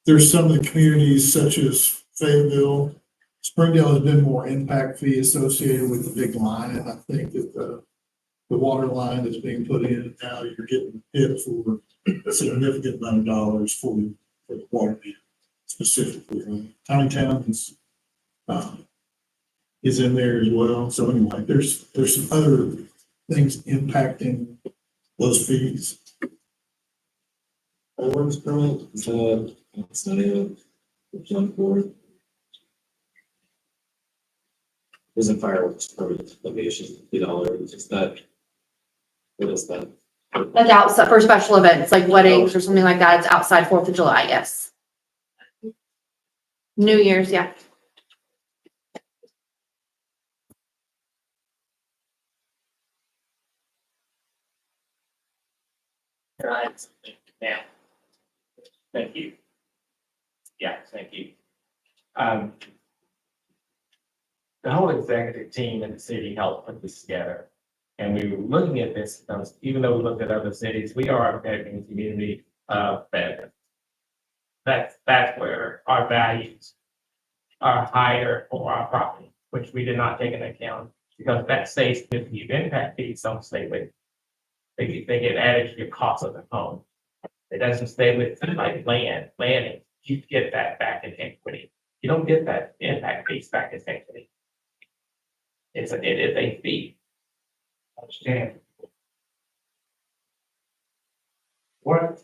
there's some of the communities such as Fayetteville, Springdale has been more impact fee associated with the big line, and I think that the water line that's being put in now, you're getting hit for a significant amount of dollars for the water meter specifically. Right? Tiny Towns is in there as well. So anyway, there's some other things impacting those fees. Fireworks permit, it's not even, it's on board. Isn't fireworks permit, location, $50, is that, what is that? That's outside for special events, like weddings or something like that. It's outside 4th of July, yes. New Year's, yeah. Right, now. Thank you. Yeah, thank you. The whole executive team in the city helped put this together. And we were looking at this, even though we looked at other cities, we are a veteran community of veterans. That's where our values are higher for our property, which we did not take into account, because that stays with you. Impact fees don't stay with you. They get added to your cost of the home. It doesn't stay with like landing. You get that back in equity. You don't get that impact fees back in equity. It is a fee. understand. What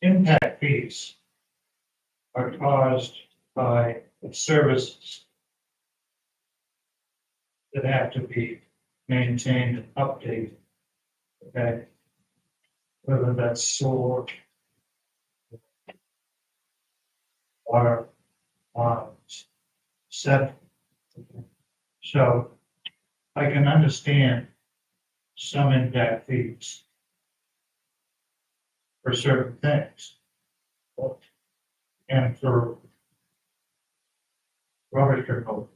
impact fees are caused by the services that have to be maintained and updated. Okay? Whether that's sewer, water, lines, septic. So I can understand some impact fees for certain things. And for Robert Kirkland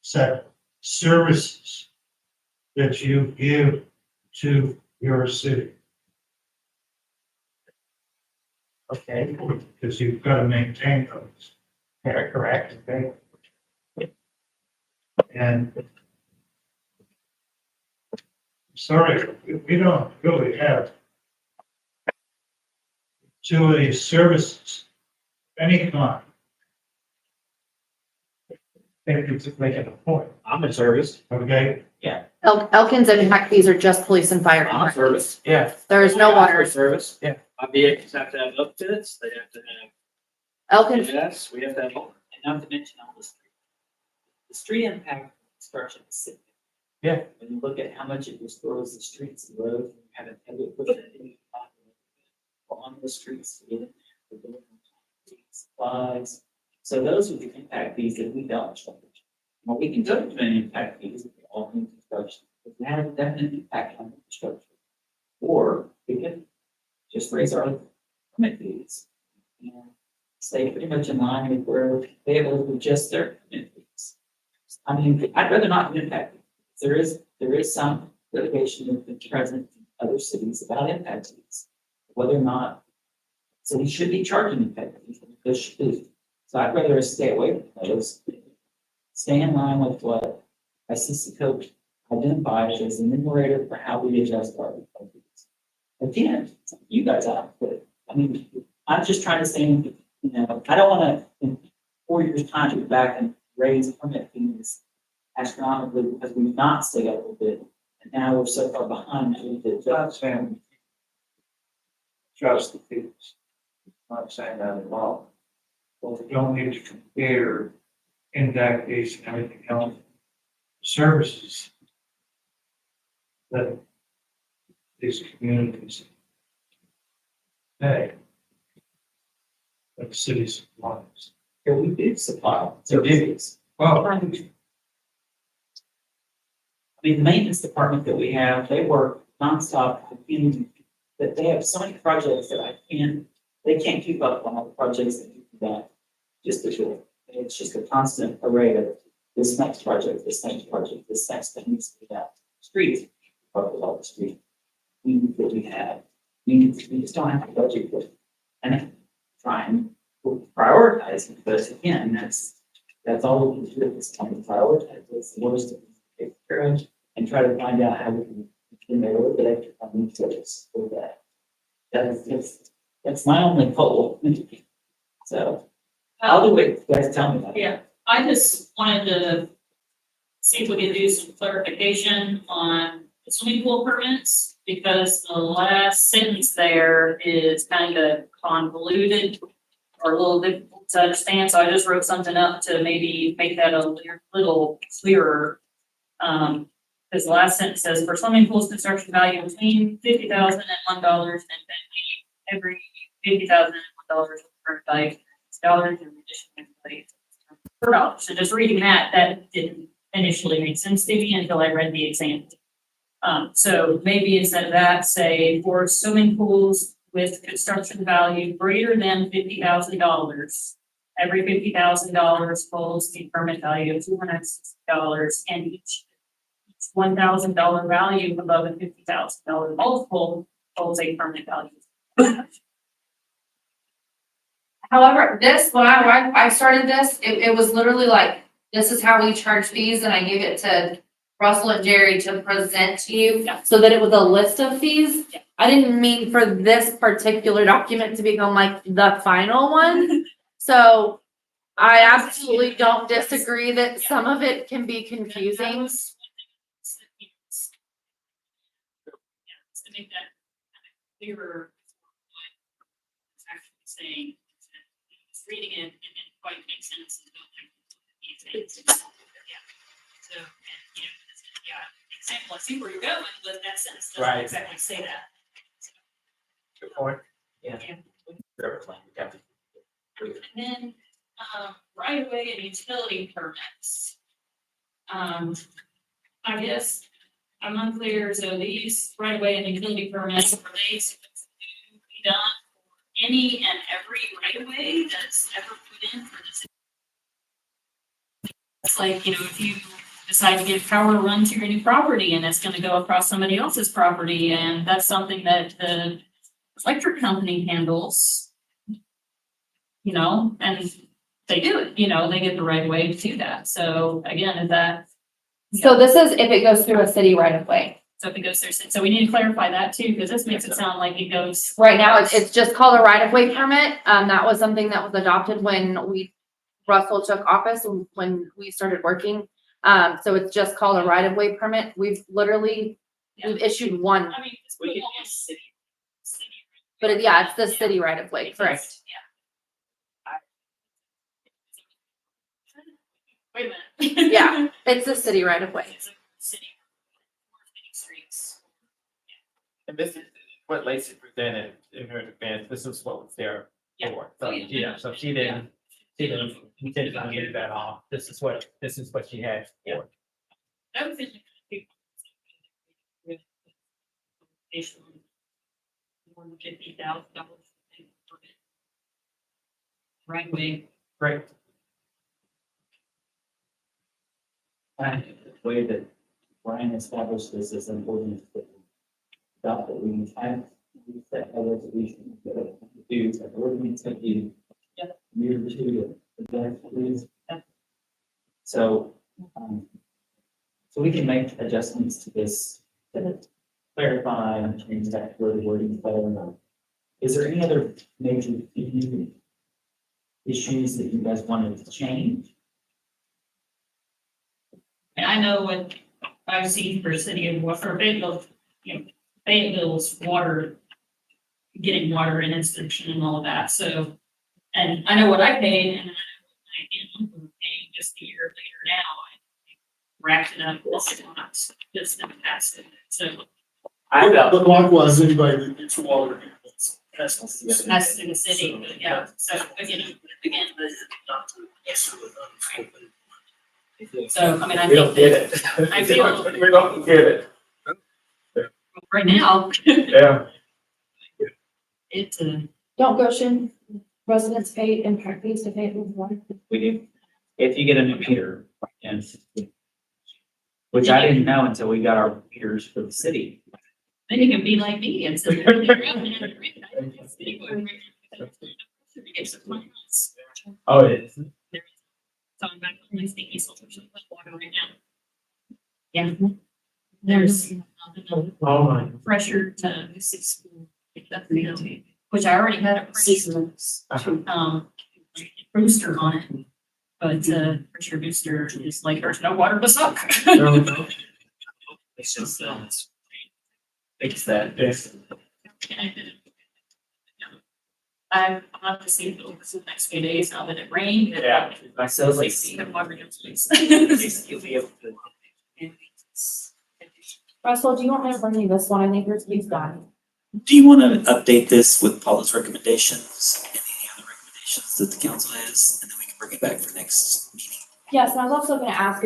said, services that you give to your city. Okay. Because you've got to maintain those. Yeah, correct, okay. And sorry, we don't really have utility services of any kind. Maybe you're just making a point. I'm in service. Okay, Elkins impact fees are just police and fire. I'm in service. Yeah. There is no water. Service. Yeah. My vehicles have to have upfits, they have to have Elkins, gas, we have to have. And not to mention on the street. The street impact construction is significant. Yeah. When you look at how much it restores the streets and roads, you have a heavy push on the streets to get in there, for building supplies. So those are the impact fees that we don't charge. What we can do with an impact fees is all new construction, if we have a definite impact on infrastructure. Or we can just raise our permit fees. And stay pretty much in line with where they able to adjust their permit fees. I mean, I'd rather not do impact. Fees. There is some litigation that's been present in other cities about impact fees. Whether or not, so we should be charging impact fees, this should be. So I'd rather stay away from those. Stay in line with what ICC code identifies as the numerator for how we adjust our impact fees. Again, you guys out, but I mean, I'm just trying to say, you know, I don't wanna, in 4 years' time, to go back and raise permit fees astronomically because we've not stayed up a little bit. And now we're so far behind that we did. just the fees. Not saying that at all. Well, we don't need to compare in that case and everything else. Services that these communities pay. That the city supplies. Here we do supply We do. services. Well, I mean, the maintenance department that we have, they work nonstop, that they have so many projects that they can't keep up on all the projects that you've done. Just to do it. It's just a constant array of this next project, this next project, this next thing needs to be done. Streets, probably all the street. That we have, we just don't have to budget for it. And try and prioritize it, but again, that's all we can do at this time, prioritize what's the worst that we can take care of and try to find out how we can make a little bit extra funding service for that. That's my only goal. So I'll do what you guys tell me about. Yeah, I just wanted to see if we could do some clarification on the swimming pool permits, because the last sentence there is kind of convoluted or a little difficult to understand, so I just wrote something up to maybe make that a little clearer. Because the last sentence says, for swimming pools, construction value between $50,000 and $1, and then every $50,000 and $1 current value dollars in addition per dollar. So just reading that didn't initially make sense to me until I read the example. So maybe instead of that, say for swimming pools with construction value greater than $50,000, every $50,000 holds the permit value of $260, and each $1,000 value above a $50,000 multiple holds a permit value. however, when I started this, it was literally like, this is how we charge fees, and I gave it to Russell and Jerry to present to you, so that it was a list of fees. Yeah. I didn't mean for this particular document to become like the final one. So I absolutely don't disagree that some of it can be confusing. To make that clearer, it's actually saying, just reading it, it didn't quite make sense. Yeah, so, you know, example, I see where you're going, but that sentence doesn't Right. exactly say that. Good point. Yeah. Yeah. And then, right of way and utility permits. I guess I'm unclear, so these right of way and utility permits, are they supposed to be done for any and every right of way that's ever put in for the city? It's like, you know, if you decide to get power run to your new property and it's gonna go across somebody else's property, and that's something that the electric company handles. You know, and they do it, they get the right of way to do that. So again, is that, So this is if it goes through a city right of way. so if it goes there, so we need to clarify that too, because this makes it sound like it goes. Right now, it's just called a right of way permit. That was something that was adopted when Russell took office, when we started working. So it's just called a right of way permit. We've issued one, I mean, it's really almost city. but it's the city right of way, correct? Wait a minute. Yeah, it's the city right of way. City. Streets. And this is what Lacey presented in her defense, this is what was there Yeah. for. So, so she didn't intend to get that off. This is what she had for. I would think. More than $50,000. Right away. Great. The way that Brian established this as an ordinance that that we have, we set a resolution that do an ordinance that you. Year or two, please. So, so we can make adjustments to this, to clarify and change that where the wording is better. Is there any other major issues that you guys wanted to change? And I know what I've seen for city of Fayetteville, Fayetteville's water, getting water in inspection and all of that, so. And I know what I paid, and I know what I'm paying just a year later now. I racked it up this month, just in the past, so. But likewise, anybody that gets water. That's in the city, but yeah, so again. So, I mean, I We don't think get that it. I feel- We don't get it. right now, Yeah. it's Don't Goshen residents pay impact fees to pay for water? We do, if you get a new meter, and which I didn't know until we got our meters for the city. then you can be like me and say. Oh, it is. So I'm back on my stinky social water right now. Yeah. There's Oh, my. pressure to which I already had a booster on it. But pressure booster is like there's no water to suck. It's just, fix that. Yes. I'm not to see if it'll the next few days now that it rained. Yeah. Myself, like, See the water in place. you'll be able to. Russell, do you want me to bring you this one? I think yours keeps dying. Do you want to update this with Paula's recommendations and any other recommendations that the council has, and then we can bring it back for next meeting? Yes, and I was also gonna ask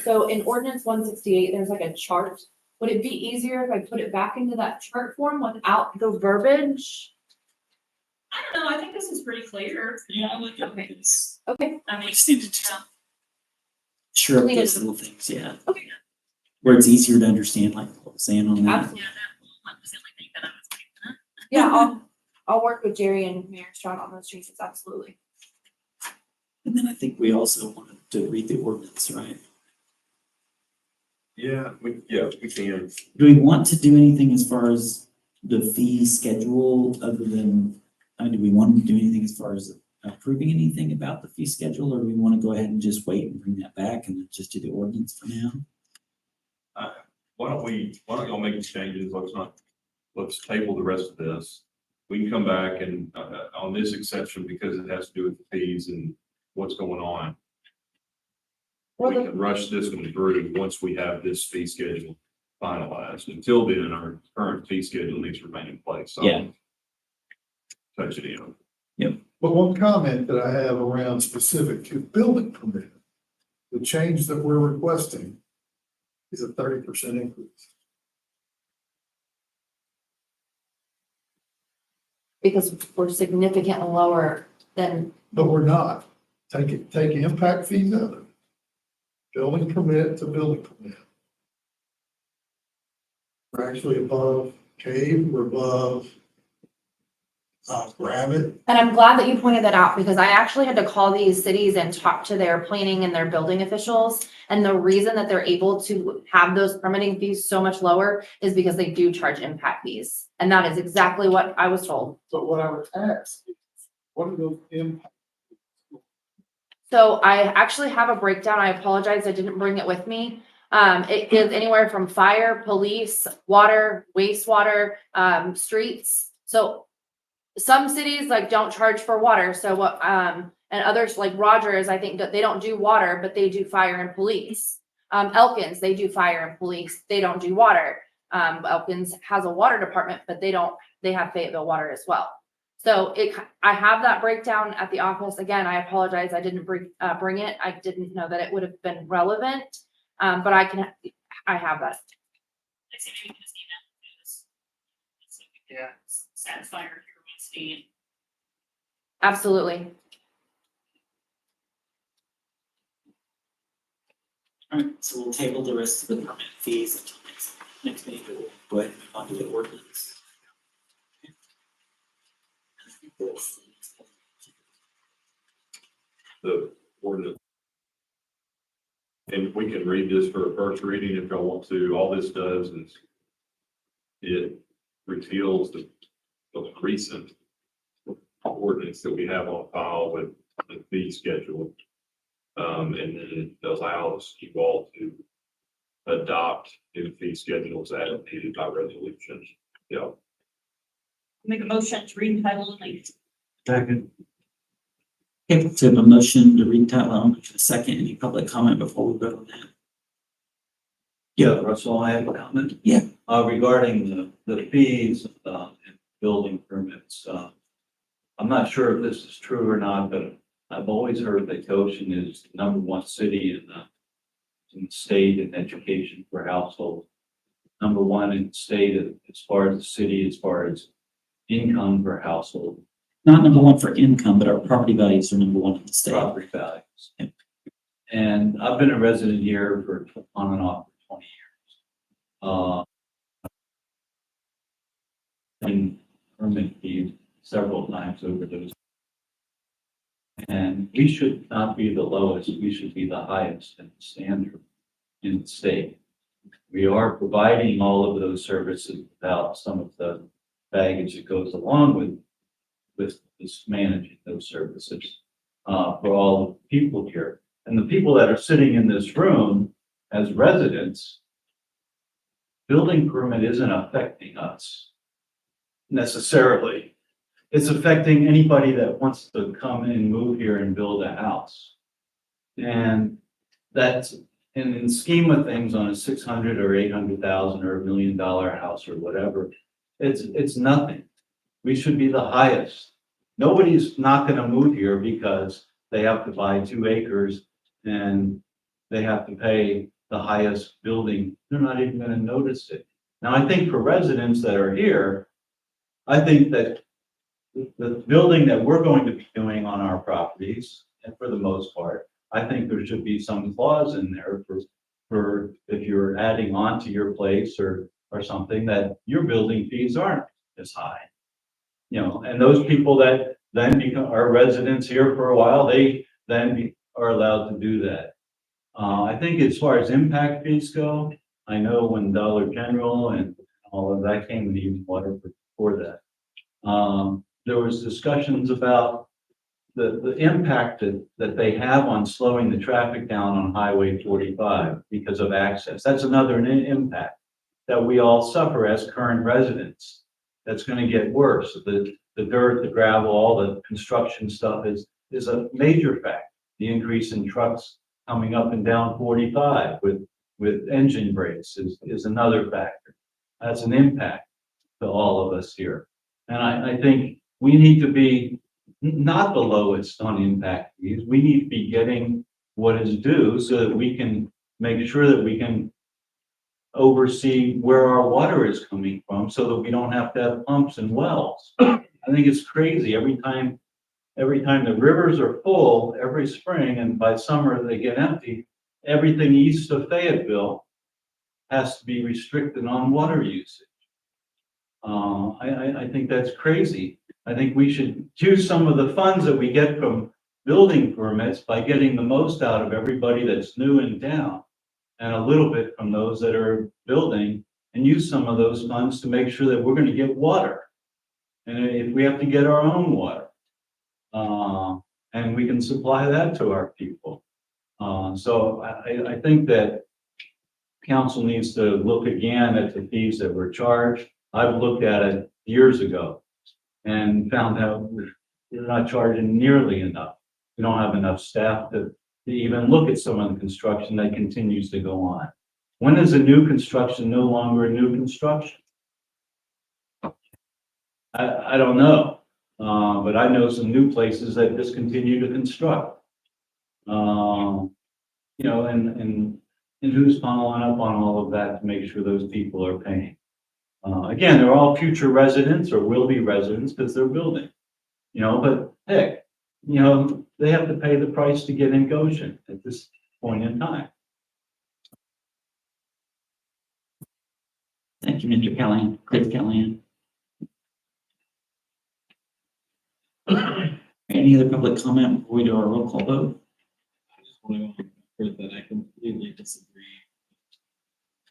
so in ordinance 168, there's like a chart. Would it be easier if I put it back into that chart form without the verbiage? I don't know, I think this is pretty clear. Okay. I mean, just need to sure up Clean it those up. little things, yeah. Okay. Where it's easier to understand, like what I was saying on that. Absolutely. that was the only thing that I was like, huh? Yeah, I'll work with Jerry and Mayor Stroud on those changes, absolutely. And then I think we also wanted to read the ordinance, right? Yeah, we can. Do we want to do anything as far as the fee schedule other than, do we want to do anything as far as approving anything about the fee schedule, or do we want to go ahead and just wait and bring that back and then just do the ordinance for now? Why don't y'all make these changes? Let's table the rest of this. We can come back and, on this exception, because it has to do with the fees and what's going on. We can rush this one through once we have this fee schedule finalized. Until then, our current fee schedule needs to remain in place. So Yeah. touch it in. But one comment that I have around specific to building permit, the change that we're requesting is a 30% increase. Because we're significantly lower than, But we're not. Take impact fees out of it. Building permit to building permit. We're actually above cave, we're above grab it. And I'm glad that you pointed that out because I actually had to call these cities and talk to their planning and their building officials. And the reason that they're able to have those permitting fees so much lower is because they do charge impact fees. And that is exactly what I was told. But what I would ask, is, what are those impacts? So I actually have a breakdown. I apologize, I didn't bring it with me. It is anywhere from fire, police, water, wastewater, streets. So some cities like don't charge for water. So what, and others like Rogers, I think that they don't do water, but they do fire and police. Elkins, they do fire and police. They don't do water. Elkins has a water department, but they have Fayetteville Water as well. So I have that breakdown at the office. Again, I apologize. I didn't bring it. I didn't know that it would have been relevant. But I have that. I see maybe we can just email this. So we can satisfy our curiosity. Absolutely. All right, so we'll table the rest of the permit fees until next meeting. We'll go ahead and move on to the ordinance. The ordinance. And we can read this for a first reading if y'all want to. All this does is it repeals the recent ordinance that we have on file with the fee schedule. And then it allows you all to adopt new fee schedules as needed by resolution. Yeah. Make a motion to read in title only. Second. Okay, so we have a motion to read title only for the second. Any public comment before we vote on that? Yeah, Russell, I have a comment. Yeah. Regarding the fees, and building permits, I'm not sure if this is true or not, but I've always heard that Goshen is the #1 city in the state in education per household. #1 in the state as far as the city, as far as income per household, Not #1 for income, but our property values are #1 in the state. property values. And I've been a resident here for on and off for 20 years. And permit fees several times over those. And we should not be the lowest, we should be the highest in the standard in the state. We are providing all of those services without some of the baggage that goes along with this managing those services for all the people here. And the people that are sitting in this room as residents, building permit isn't affecting us necessarily. It's affecting anybody that wants to come and move here and build a house. And that's, and in the scheme of things on a 600 or 800,000 or $1 million house or whatever, it's nothing. We should be the highest. Nobody's not gonna move here because they have to buy 2 acres and they have to pay the highest building. They're not even gonna notice it. Now, I think for residents that are here, I think that the building that we're going to be doing on our properties, and for the most part, I think there should be some clause in there for if you're adding on to your place or something, that your building fees aren't as high. You know, and those people that then are residents here for a while, they then are allowed to do that. I think as far as impact fees go, I know when Dollar General and all of that came, and even water before that. There was discussions about the impact that they have on slowing the traffic down on Highway 45 because of access. That's another impact that we all suffer as current residents. That's going to get worse. The dirt, the gravel, all the construction stuff is a major factor. The increase in trucks coming up and down 45 with engine brakes is another factor. That's an impact to all of us here. And I think we need to be not the lowest on impact fees. We need to be getting what is due so that we can make sure that we can oversee where our water is coming from so that we don't have to have pumps and wells. I think it's crazy. Every time the rivers are full every spring and by summer they get empty, everything east of Fayetteville has to be restricted on water usage. I think that's crazy. I think we should use some of the funds that we get from building permits by getting the most out of everybody that's new in town. And a little bit from those that are building, and use some of those funds to make sure that we're gonna get water. And if we have to get our own water, and we can supply that to our people. So I think that council needs to look again at the fees that were charged. I've looked at it years ago and found out we're not charging nearly enough. We don't have enough staff to even look at some of the construction that continues to go on. When is a new construction no longer a new construction? I don't know, but I know some new places that just continue to construct. You know, and who's following up on all of that to make sure those people are paying? Again, they're all future residents or will be residents because they're building, you know, but heck, you know, they have to pay the price to get in Goshen at this point in time. Thank you, Mr. Callahan, Chris Callahan. Any other public comment before we do our roll call vote? I just want to go that I completely disagree.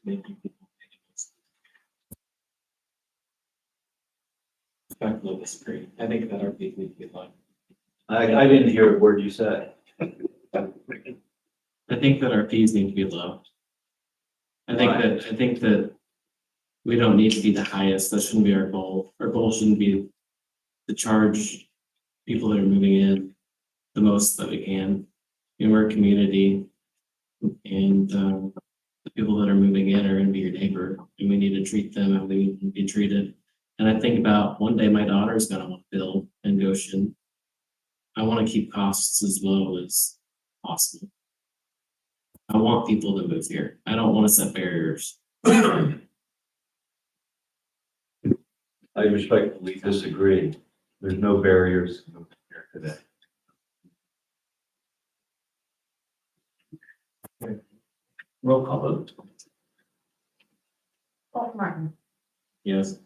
Making people pay the most. Respectfully disagree. I think that our fees need to be low. I didn't hear a word you said. I think that our fees need to be low. I think that we don't need to be the highest. That shouldn't be our goal. Our goal shouldn't be to charge people that are moving in the most that we can. You know, we're a community, and the people that are moving in are going to be your neighbor, and we need to treat them how we need to be treated. And I think about one day my daughter is going to want to build in Goshen. I want to keep costs as low as possible. I want people to move here. I don't want to set barriers. I respectfully disagree. There's no barriers to moving here today. Roll call vote. Paul Martin, Yes.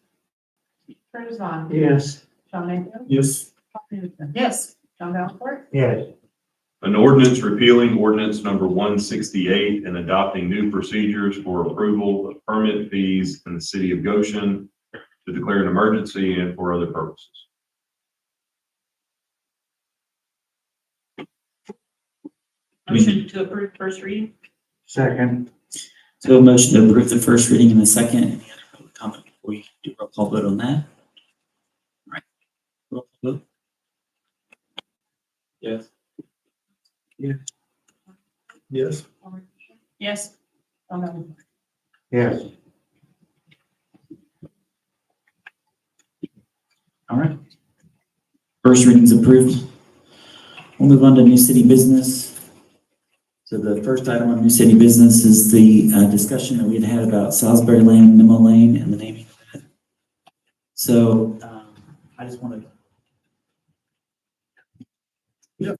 Curtis Vaughn, Yes. Sean Mayfield, Yes. Paul Peterson. Yes. John Valencourt, Yes. An ordinance repealing ordinance number 168 and adopting new procedures for approval of permit fees in the city of Goshen to declare an emergency and for other purposes. Motion to approve first reading? Second. So a motion to approve the first reading in the second. Any other public comment before we do roll call vote on that? All right. Roll call vote. Yes. Yes. Yes. John Valencourt. Yes. All right. First reading's approved. We'll move on to new city business. So the first item on new city business is the discussion that we had about Salisbury Lane, Nimmo Lane, and the naming of that. So I just want to.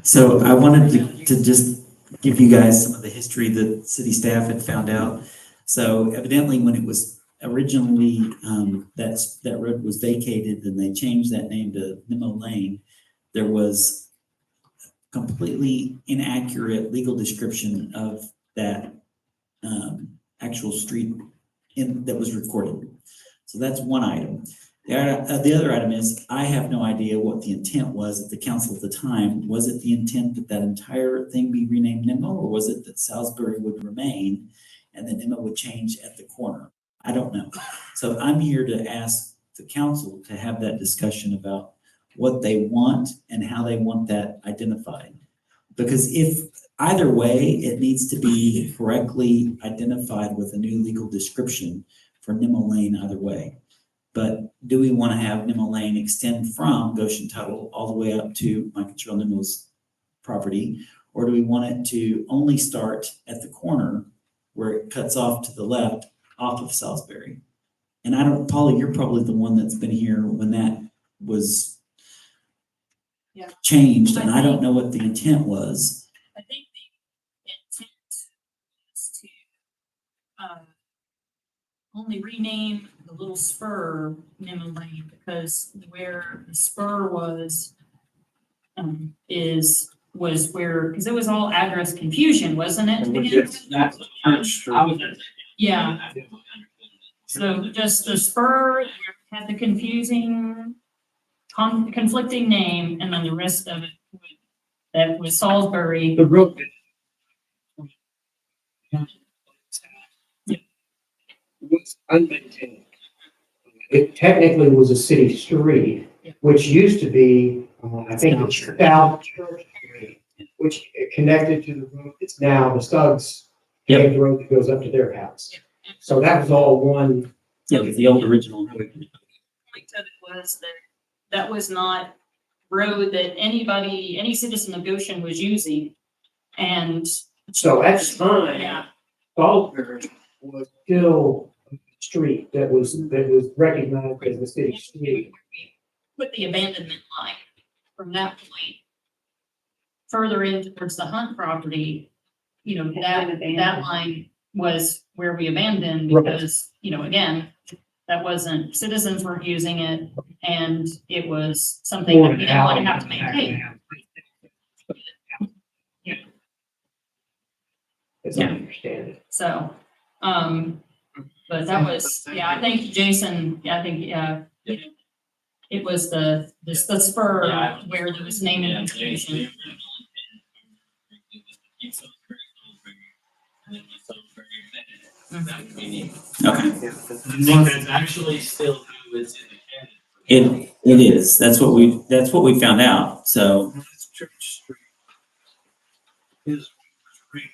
So I wanted to just give you guys some of the history that city staff had found out. So evidently, when it was originally, that road was vacated and they changed that name to Nimmo Lane, there was completely inaccurate legal description of that actual street that was recorded. So that's one item. The other item is, I have no idea what the intent was at the council at the time. Was it the intent that that entire thing be renamed Nimmo, or was it that Salisbury would remain and then Nimmo would change at the corner? I don't know. So I'm here to ask the council to have that discussion about what they want and how they want that identified. Because if either way, it needs to be correctly identified with a new legal description for Nimmo Lane either way. But do we want to have Nimmo Lane extend from Goshen Tuttle all the way up to Michael Terrell Nimmo's property? Or do we want it to only start at the corner where it cuts off to the left off of Salisbury? And I don't, Polly, you're probably the one that's been here when that was changed, and I don't know what the intent was. I think the intent is to only rename the the little spur, Nemo Lane, because where the spur was, was where, because it was all address confusion, wasn't it? to begin with? That's Church Street. I was at. Yeah. So just the spur had the confusing, conflicting name, and then the rest of it, that was Salisbury. The road. Was unmaintained. It technically was a city street, which used to be, I think, the South Church Street, which connected to the road. It's now the Suggs paved road that goes up to their house. So that was all one. Yeah, it was the old original. Point of it was that that was not road that anybody, any citizen of Goshen was using. And So at the time, yeah, Salisbury was still a street that was recognized as a city street. put the abandonment line from that point further in towards the Hunt property, you know, that line was where we abandoned because, you know, again, that wasn't, citizens weren't using it, and it was something that we didn't want to have to maintain. As I understand it. So, but that was, yeah, I think Jason, yeah, I think, yeah, it was the spur where there was naming confusion. Okay. I think that's actually still who is in the candidate. It is. That's what we found out. So Church Street is renamed.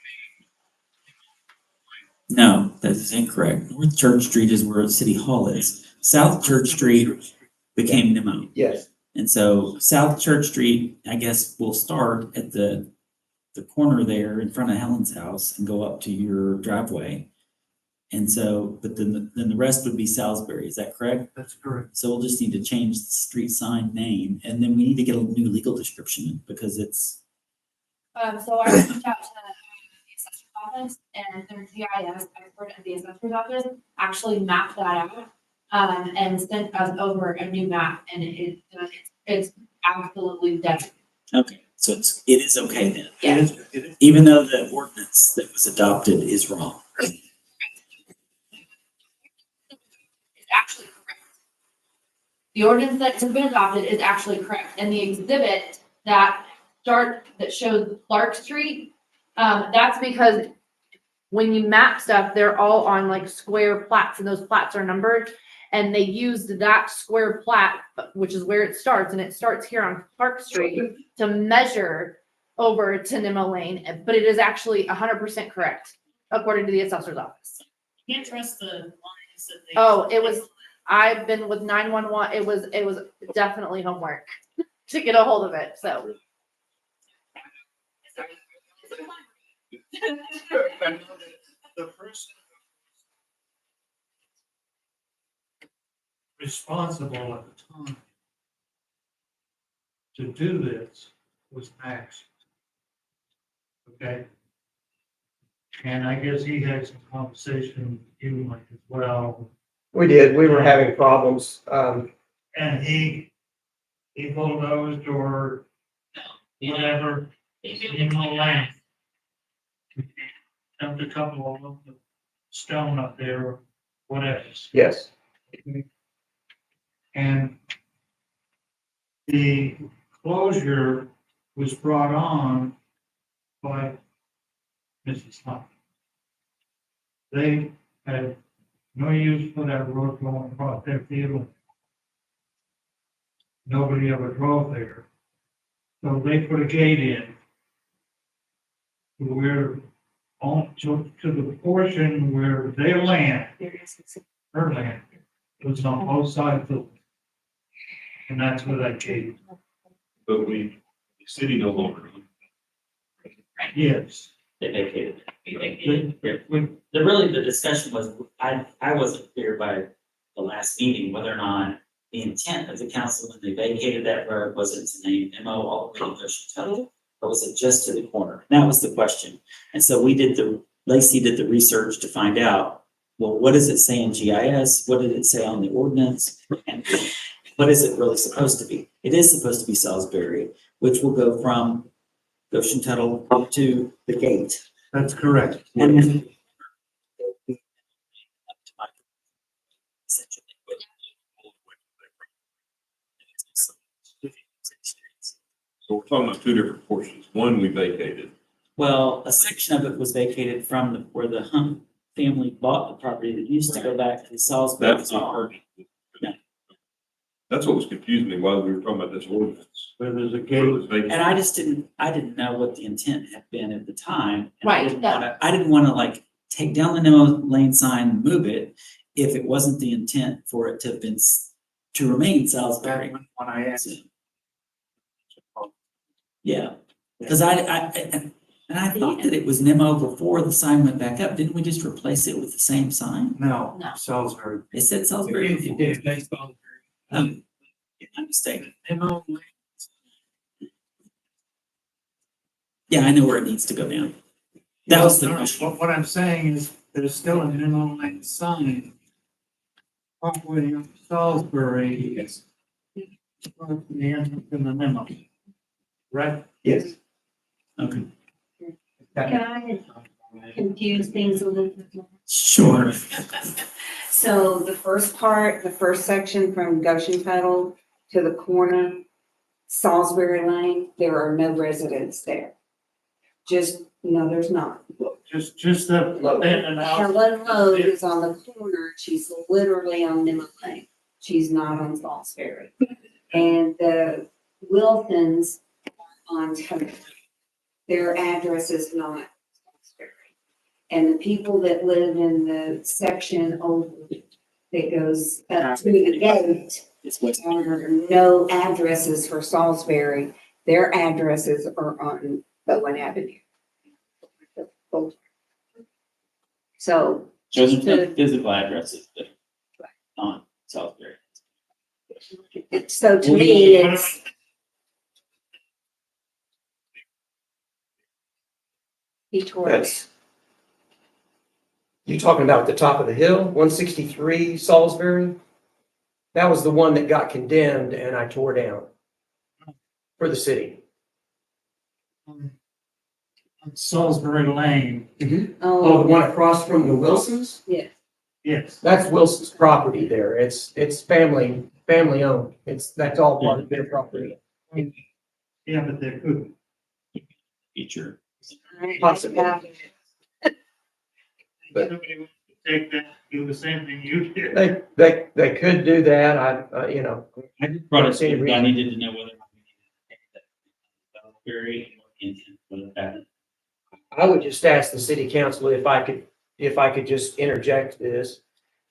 no, that is incorrect. North Church Street is where City Hall is. South Church Street became Nemo. Yes. And so South Church Street, I guess, will start at the corner there in front of Helen's house and go up to your driveway. And so, but then the rest would be Salisbury. Is that correct? That's correct. So we'll just need to change the street sign name, and then we need to get a new legal description because it's. So I reached out to the assessor's office, and their GIS expert at the assessor's office actually mapped that out. And sent us over a new map, and it's absolutely dead. Okay, so it is okay then. Yeah. Even though the ordinance that was adopted is wrong. It's actually correct. The ordinance that has been adopted is actually correct, and the exhibit that shows Clark Street, that's because when you map stuff, they're all on like square plats, and those plats are numbered. And they used that square plat, which is where it starts, and it starts here on Clark Street, to measure over to Nemo Lane, but it is actually 100% correct, according to the assessor's office. You can't trust the lines that they. Oh, I've been with 911, it was definitely homework to get a hold of it, so. The person responsible at the time to do this was Max. Okay? And I guess he had some conversation with you like as well. We did. We were having problems. And he bulldozed or whatever in the land. Dumped a couple of them, stone up there, or whatever. Yes. And the closure was brought on by Mrs. Hunt. They had no use for that road going across their field. Nobody ever drove there. So they put a gate in. Where on to the portion where their land, her land, was on both sides of it. And that's where that gate. But the city no longer. Yes. They vacated it. The discussion was, I wasn't clear by the last meeting whether or not the intent of the council when they vacated that road was it to name Nemo all the way to Goshen Tunnel, or was it just to the corner? That was the question. And so Lacey did the research to find out well, what does it say in GIS? What did it say on the ordinance? And what is it really supposed to be? It is supposed to be Salisbury, which will go from Goshen Tuttle up to the gate. That's correct. And then So we're talking about two different portions. One we vacated. well, a section of it was vacated from where the Hunt family bought the property that used to go back to the Salisbury. That's not hard. That's what was confusing me while we were talking about this ordinance. Where there's a Where it gate. was vacated. And I didn't know what the intent had been at the time. And Right, I didn't wanna like take down the no lane sign and move it if it wasn't the intent for it to have been, to remain Salisbury. When I asked. Yeah, cause and I thought that it was Nemo before the sign went back up. Didn't we just replace it with the same sign? No, No. Salisbury. It said Salisbury before. baseball. I'm mistaken. Yeah, I know where it needs to go now. That was the question. What I'm saying is, there's still a minimum lane sign. Halfway up Salisbury. Yes. The entrance in the memo. Right? Yes. Okay. Can I confuse things a little bit more? Sure. So the first part, the first section from Goshen Tuttle to the corner, Salisbury Lane, there are no residents there. Just, no, there's not. Just the in and out. Helen Road is on the corner, she's literally on Nemo Lane, she's not on Salisbury. And the Wilsons are on Tuttle. Their address is not Salisbury. And the people that live in the section over that goes up to the gate are no addresses for Salisbury. Their addresses are on Bowen Avenue. So, So there's no physical addresses that on Salisbury. so to me, it's. He tore it. That's. You talking about at the top of the hill, 163 Salisbury? That was the one that got condemned and I tore down for the city. On Salisbury Lane. Oh, the one across from the Wilsons? Yeah. Yes. That's Wilson's property there. It's family owned. That's all part of their property. Yeah, but there could. Feature. Possibly. But Somebody would take that, do the same thing you did. they could do that. I just brought it to you, but I needed to know whether or not we needed to take that Salisbury and what the intent was that. I would just ask the city council if I could just interject this,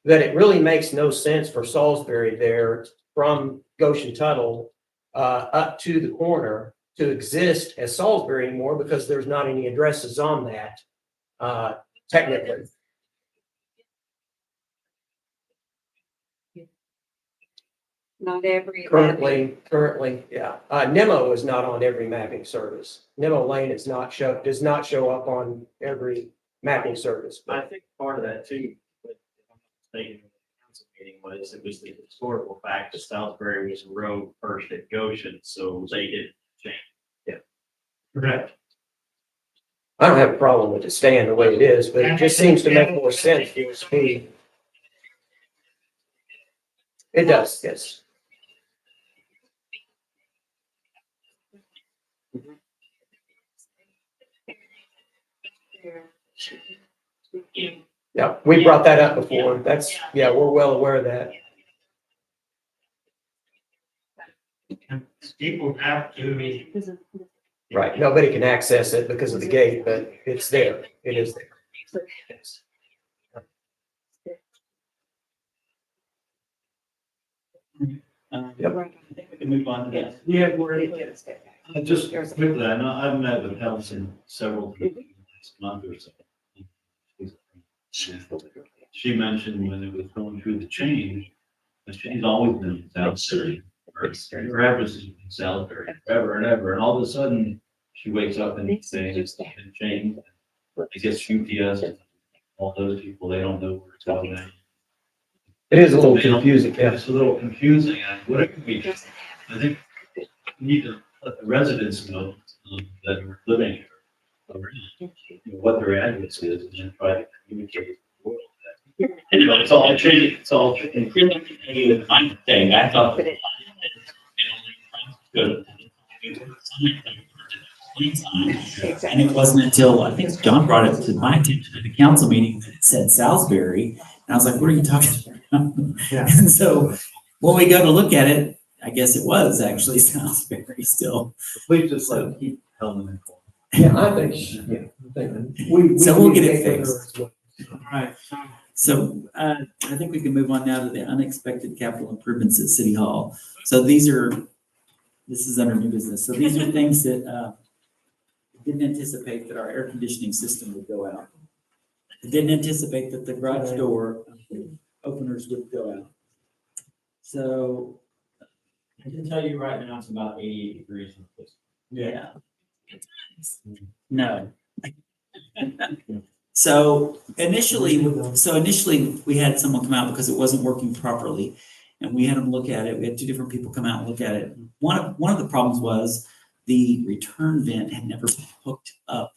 that it really makes no sense for Salisbury there from Goshen Tuttle up to the corner to exist as Salisbury anymore because there's not any addresses on that, technically. Not every. Currently, yeah. Nemo is not on every mapping service. Nemo Lane does not show up on every mapping service. I think part of that too, with stating in the council meeting was, it was the historical fact that Salisbury was a road first at Goshen, so they didn't change. Correct. I don't have a problem with it staying the way it is, but it just seems to make more sense to me. It does, yes. Yeah, we brought that up before. Yeah, we're well aware of that. And people have to. Right, nobody can access it because of the gate, but it's there. It is there. Yes. Yep. I think we can move on to that. Yeah, Just quickly, I know I've met with Helson several times in the last month or so. She mentioned when it was going through the change, that she's always been in Salisbury. Her address has been Salisbury forever and ever, and all of a sudden, she wakes up and saying it's been changed. I guess UPS all those people, they don't know where it's going. It is a little confusing, yeah. It's a little confusing, and whatever we do, I think we need to let the residents know that are living here, what their address is, and then try to communicate with the world that. You know, it's all treated, it's all, I'm saying, I thought. Good. And it wasn't until, I think John brought it to my attention at a council meeting that it said Salisbury. And I was like, what are you talking about? Yeah. And so when we go to look at it, I guess it was actually Salisbury still. Please just like keep telling them. Yeah, I think, yeah. I think we. So we'll get it communicate with fixed. her as well. Right. So I think we can move on now to the unexpected capital improvements at City Hall. So this is under new business. So these are things that didn't anticipate that our air conditioning system would go out. Didn't anticipate that the garage door openers would go out. So I can tell you right now, it's about 88 degrees in the place. yeah. No. So initially, we had someone come out because it wasn't working properly. And we had them look at it. We had two different people come out and look at it. One of the problems was the return vent had never been hooked up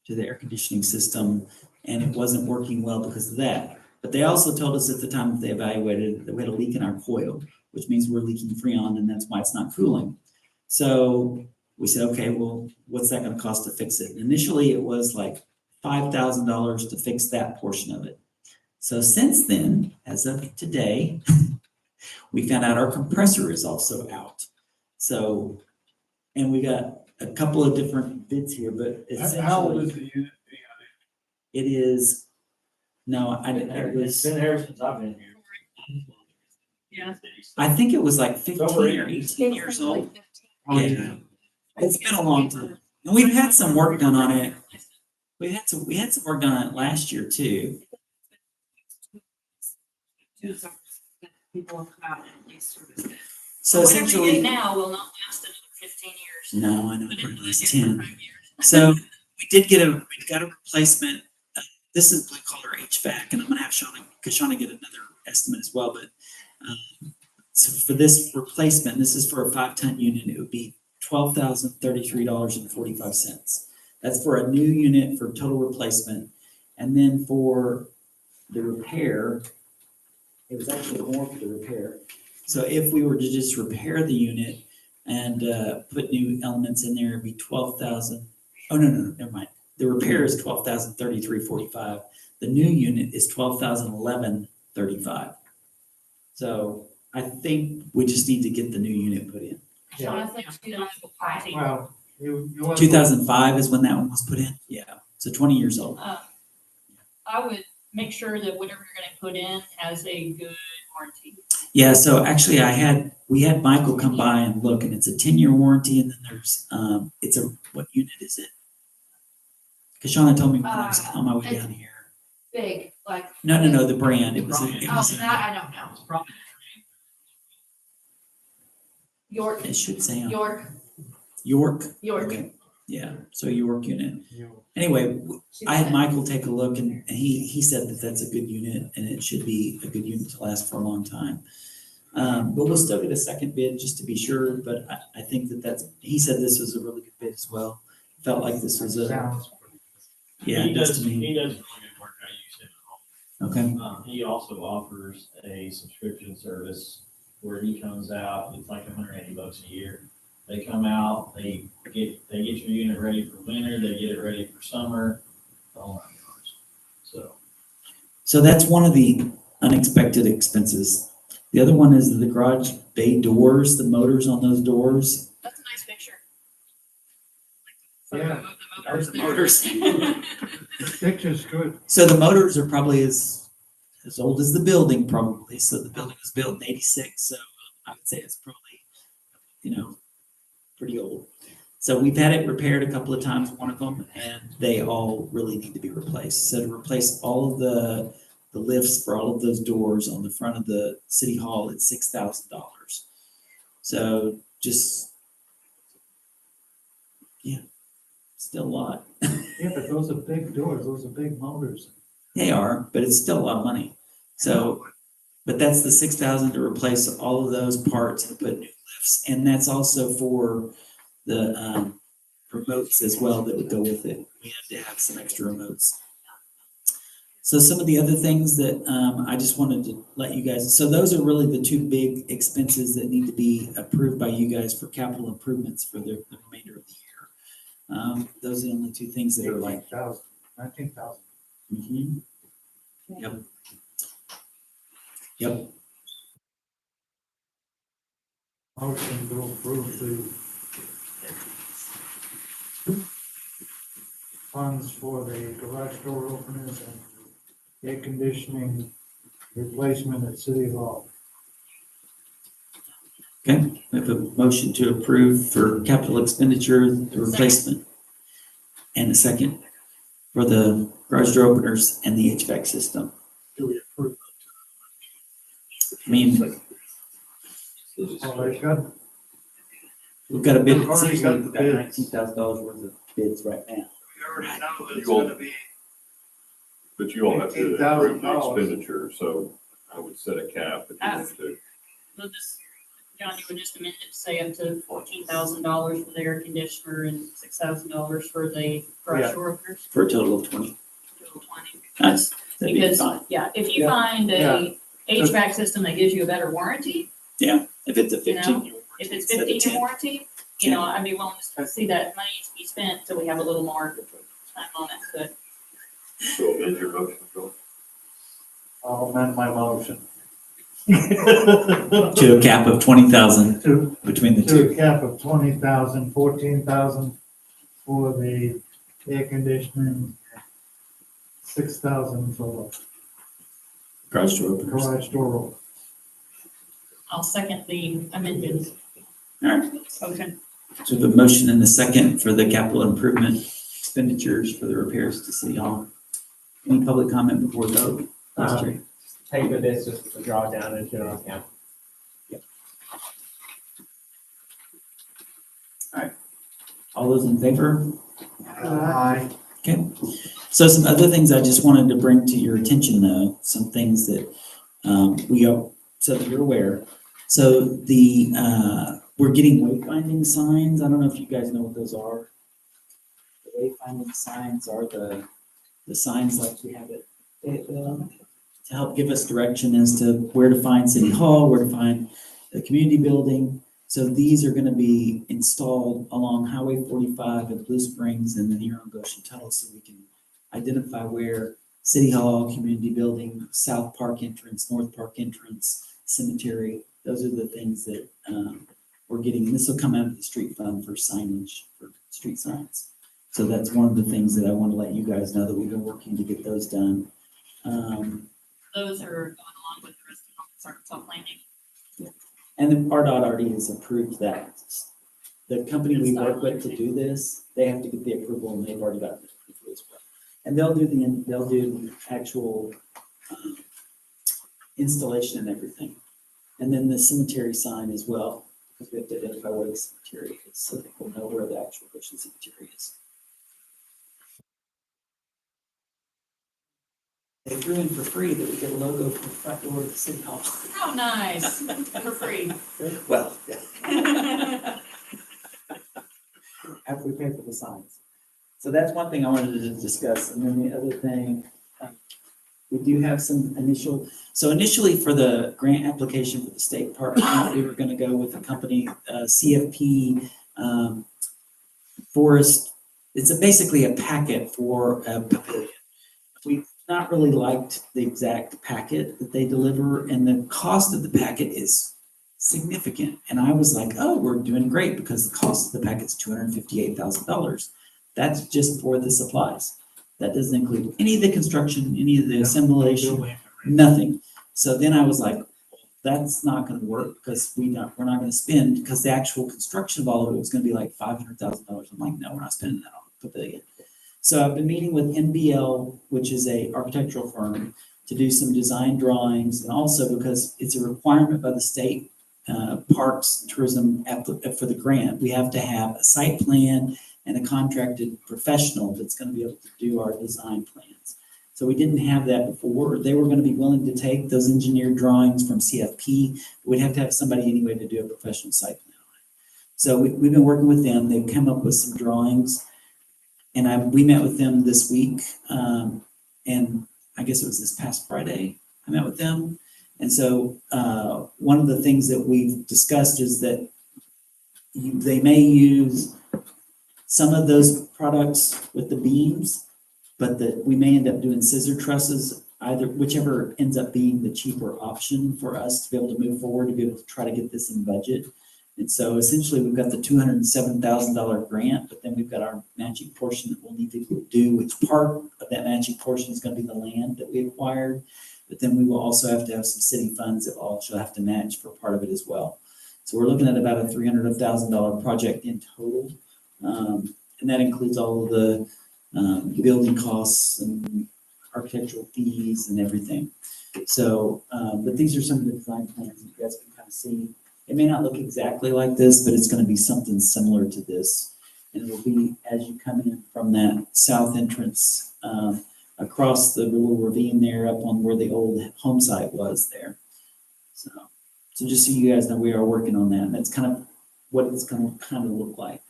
to the air conditioning system, and it wasn't working well because of that. But they also told us at the time that they evaluated that we had a leak in our coil, which means we're leaking Freon, and that's why it's not cooling. So we said, okay, well, what's that going to cost to fix it? And initially, it was like $5,000 to fix that portion of it. So since then, as of today, we found out our compressor is also out. So, and we got a couple of different bids here, but How old essentially is the unit? it is, no, I didn't, it was, Been here since I've been here. Yeah. I think it was like 15 or 18 years old. Yeah, it's been a long time. And we've had some work done on it. We had some work done on it last year too. People will come out and at least service it. So Whatever you essentially. get now will not last another 15 years. No, I know, But it it was lasts 10. for 5 years. So we got a replacement. This is blue collar HVAC, and I'm gonna have Shauna get another estimate as well, but so for this replacement, this is for a 5-ton unit, it would be $12,033.45. That's for a new unit for total replacement. And then for the repair, it was actually more for the repair. So if we were to just repair the unit and put new elements in there, it'd be 12,000. Oh, no, never mind. The repair is 12,033.45. The new unit is 12,011.35. So I think we just need to get the new unit put in. Yeah. Well, you. 2005 is when that one was put in? Yeah, so 20 years old. I would make sure that whatever you're gonna put in has a good warranty. Yeah, so actually we had Michael come by and look, and it's a 10-year warranty, and then there's, what unit is it? Because Shauna told me when I was on my way down here. Big, like. No, the brand, it was. Oh, that I don't know. York, It should say on York. York. Okay. Yeah, so York unit. Anyway, I had Michael take a look, and he said that that's a good unit, and it should be a good unit to last for a long time. But we'll still get a second bid just to be sure, but I think he said this was a really good bid as well. Felt like this was yeah, He it does does, to me. he does really good work. I use him. Okay, He also offers a subscription service where he comes out, it's like $180 a year. They come out, they get your unit ready for winter, they get it ready for summer, the whole 9 yards. so that's one of the unexpected expenses. The other one is the garage bay doors, the motors on those doors. That's a nice picture. Yeah. Photo of the Motors. The picture's good. So the motors are probably as old as the building probably. So the building was built in 86. So I would say it's probably, pretty old. So we've had it repaired a couple of times, one of them, and they all really need to be replaced. So to replace all of the lifts for all of those doors on the front of the city hall, it's $6,000. So just, yeah. Still a lot. Yeah, but those are big doors, those are big motors. They are, but it's still a lot of money. So, but that's the 6,000 to replace all of those parts and put new lifts. And that's also for the remotes as well that would go with it. We had to have some extra remotes. So some of the other things that I just wanted to let you guys, so those are really the two big expenses that need to be approved by you guys for capital improvements for the remainder of the year. Those are the only two things that are like. 19,000. Mhm. Yep. Yep. Motion to approve the funds for the garage door openers and air conditioning replacement at City Hall. Okay, we have a motion to approve for capital expenditure, the replacement. And a second for the garage door openers and the HVAC system. Do we approve? I mean, Oh, they got, we've got a bid, We've already got the bids. $19,000 worth of bids right now. We already know it's gonna But you all have to approve the $18,000. expenditure, so I would set a cap if you want to. We'll just, John, you would just amend it to say up to $14,000 for the air conditioner and $6,000 for the garage door openers. For a total of 20. Total 20. Nice. That'd be Because, fine. yeah, if you Yeah. find a HVAC system that gives you a better warranty, Yeah, if it's a You know, 15-year. if it's instead of 15 year 10. warranty, you know, I'd be willing to see that money to be spent, so we have a little more time on it, but. So amend your motion, Joel. I'll amend my motion. To a cap of 20,000 To, between the to two. a cap of 20,000, 14,000 for the air conditioning, 6,000 for Garage door openers. garage door openers. I'll second the amended All right. motion. So the motion and the second for the capital improvement expenditures for the repairs to City Hall. Any public comment before vote? Jerry? Take the bids just to draw it down into general account. All those in favor? Aye. Okay. So some other things I just wanted to bring to your attention though, some things that we are, so that you're aware. So we're getting wayfinding signs. I don't know if you guys know what those are. The wayfinding signs are the signs like we have it, to help give us direction as to where to find City Hall, where to find the community building. So these are gonna be installed along Highway 45 at Blue Springs and then here on Goshen Tuttle, so we can identify where City Hall, community building, South Park entrance, North Park entrance, cemetery. Those are the things that we're getting. And this will come out of the street fund for signage, for street signs. So that's one of the things that I want to let you guys know that we've been working to get those done. Those are going along with the rest of Arkansas planning. And then RDOT already has approved that. The company we work with to do this, they have to get the approval and they've already got the approval as well. And they'll do actual installation and everything. And then the cemetery sign as well, because we have to identify where the cemetery is, so that we'll know where the actual Goshen cemetery is. They threw in for free that we get a logo for the front door of the city hall. Oh, nice, for free. Well, after we pay for the signs. So that's one thing I wanted to discuss. And then the other thing, we do have some initially for the grant application for the state park, we were gonna go with the company, CFP, Forest. It's basically a packet for a pavilion. We've not really liked the exact packet that they deliver, and the cost of the packet is significant. And I was like, oh, we're doing great because the cost of the packet's $258,000. That's just for the supplies. That doesn't include any of the construction, any of the assimilation, nothing. So then I was like, that's not gonna work because we're not gonna spend, because the actual construction of all of it was gonna be like $500,000. I'm like, no, we're not spending that on the pavilion. So I've been meeting with NBL, which is a architectural firm, to do some design drawings, and also because it's a requirement by the state Parks and Tourism for the grant, we have to have a site plan and a contracted professional that's gonna be able to do our design plans. So we didn't have that before. They were gonna be willing to take those engineered drawings from CFP. We'd have to have somebody anyway to do a professional site plan on it. So we've been working with them. They've come up with some drawings. And we met with them this week, and I guess it was this past Friday, I met with them. And so, one of the things that we've discussed is that they may use some of those products with the beams, but that we may end up doing scissor trusses, either, whichever ends up being the cheaper option for us to be able to move forward, to be able to try to get this in budget. And so essentially, we've got the $207,000 grant, but then we've got our matching portion that we'll need to do, which part of that matching portion is gonna be the land that we acquired. But then we will also have to have some city funds that will also have to match for part of it as well. So we're looking at about a $300,000 project in total. And that includes all of the building costs and architectural fees and everything. So, but these are some of the design plans you guys can kind of see. It may not look exactly like this, but it's going to be something similar to this. And it'll be as you come in from that south entrance, across the little ravine there up on where the old home site was there. So just so you guys know, we are working on that. And that's kind of what it's going to kind of look like.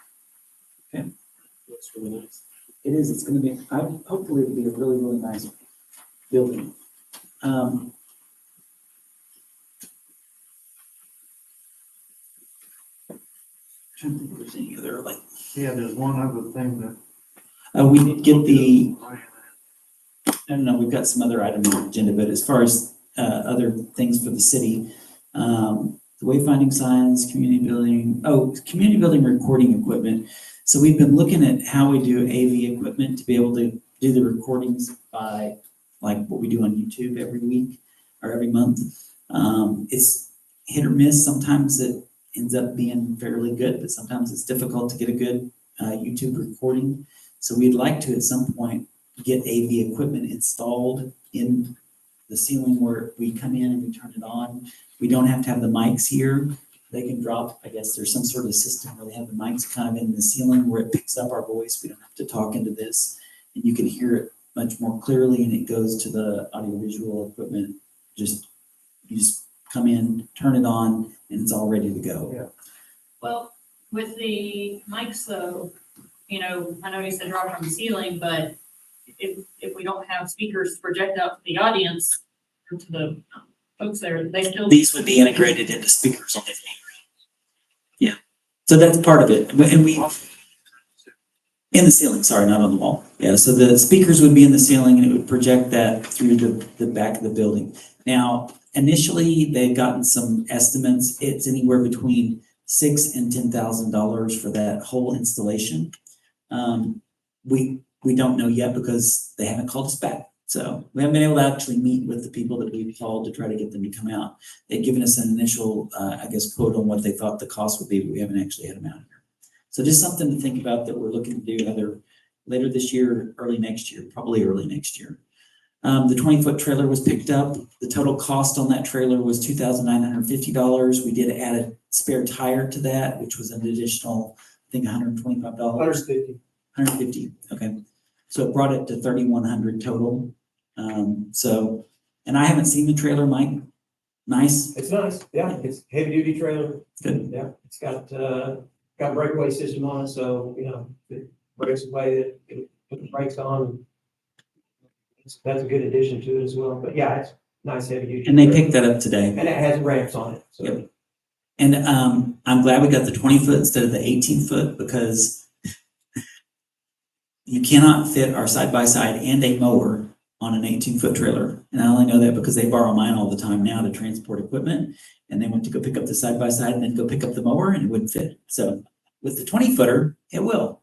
Okay. Looks really nice. It is, it's going to be, hopefully it'll be a really, really nice building. Trying to think if there's any other, like, Yeah, there's one other thing that. we did get I don't know, we've got some other items on the agenda, but as far as other things for the city, the wayfinding signs, community building recording equipment. So we've been looking at how we do AV equipment to be able to do the recordings by, like what we do on YouTube every week or every month. It's hit or miss. Sometimes it ends up being fairly good, but sometimes it's difficult to get a good YouTube recording. So we'd like to, at some point, get AV equipment installed in the ceiling where we come in and we turn it on. We don't have to have the mics here. They can drop, I guess there's some sort of system where they have the mics kind of in the ceiling where it picks up our voice. We don't have to talk into this, and you can hear it much more clearly, and it goes to the audiovisual equipment. You just come in, turn it on, and it's all ready to go. Yeah. Well, with the mics though, I know you said drop from the ceiling, but if we don't have speakers to project out to the audience or to the folks there, they still. These would be integrated into speakers on the thing. Yeah, so that's part of it, and we, in the ceiling, sorry, not on the wall. Yeah, so the speakers would be in the ceiling and it would project that through the back of the building. Now, initially, they've gotten some estimates. It's anywhere between $6,000 and $10,000 for that whole installation. We don't know yet because they haven't called us back. So we haven't been able to actually meet with the people that we've called to try to get them to come out. They've given us an initial, quote on what they thought the cost would be, but we haven't actually had them out here. So just something to think about that we're looking to do either later this year, or early next year, probably early next year. The 20-foot trailer was picked up. The total cost on that trailer was $2,950. We did add a spare tire to that, which was an additional, I think, $125. $150, okay. So it brought it to $3,100 total. And I haven't seen the trailer, Mike. Nice. It's nice, yeah, it's heavy duty trailer. Good. Yeah, it's got breakaway system on it, so, it breaks away, it put the brakes on. That's a good addition to it as well, but yeah, it's nice heavy duty. And they picked that up today. And it has ramps on it, so. Yep. And I'm glad we got the 20-foot instead of the 18-foot because you cannot fit our side-by-side and a mower on an 18-foot trailer. And I only know that because they borrow mine all the time now to transport equipment. And they went to go pick up the side-by-side and then go pick up the mower and it wouldn't fit. So with the 20-footer, it will.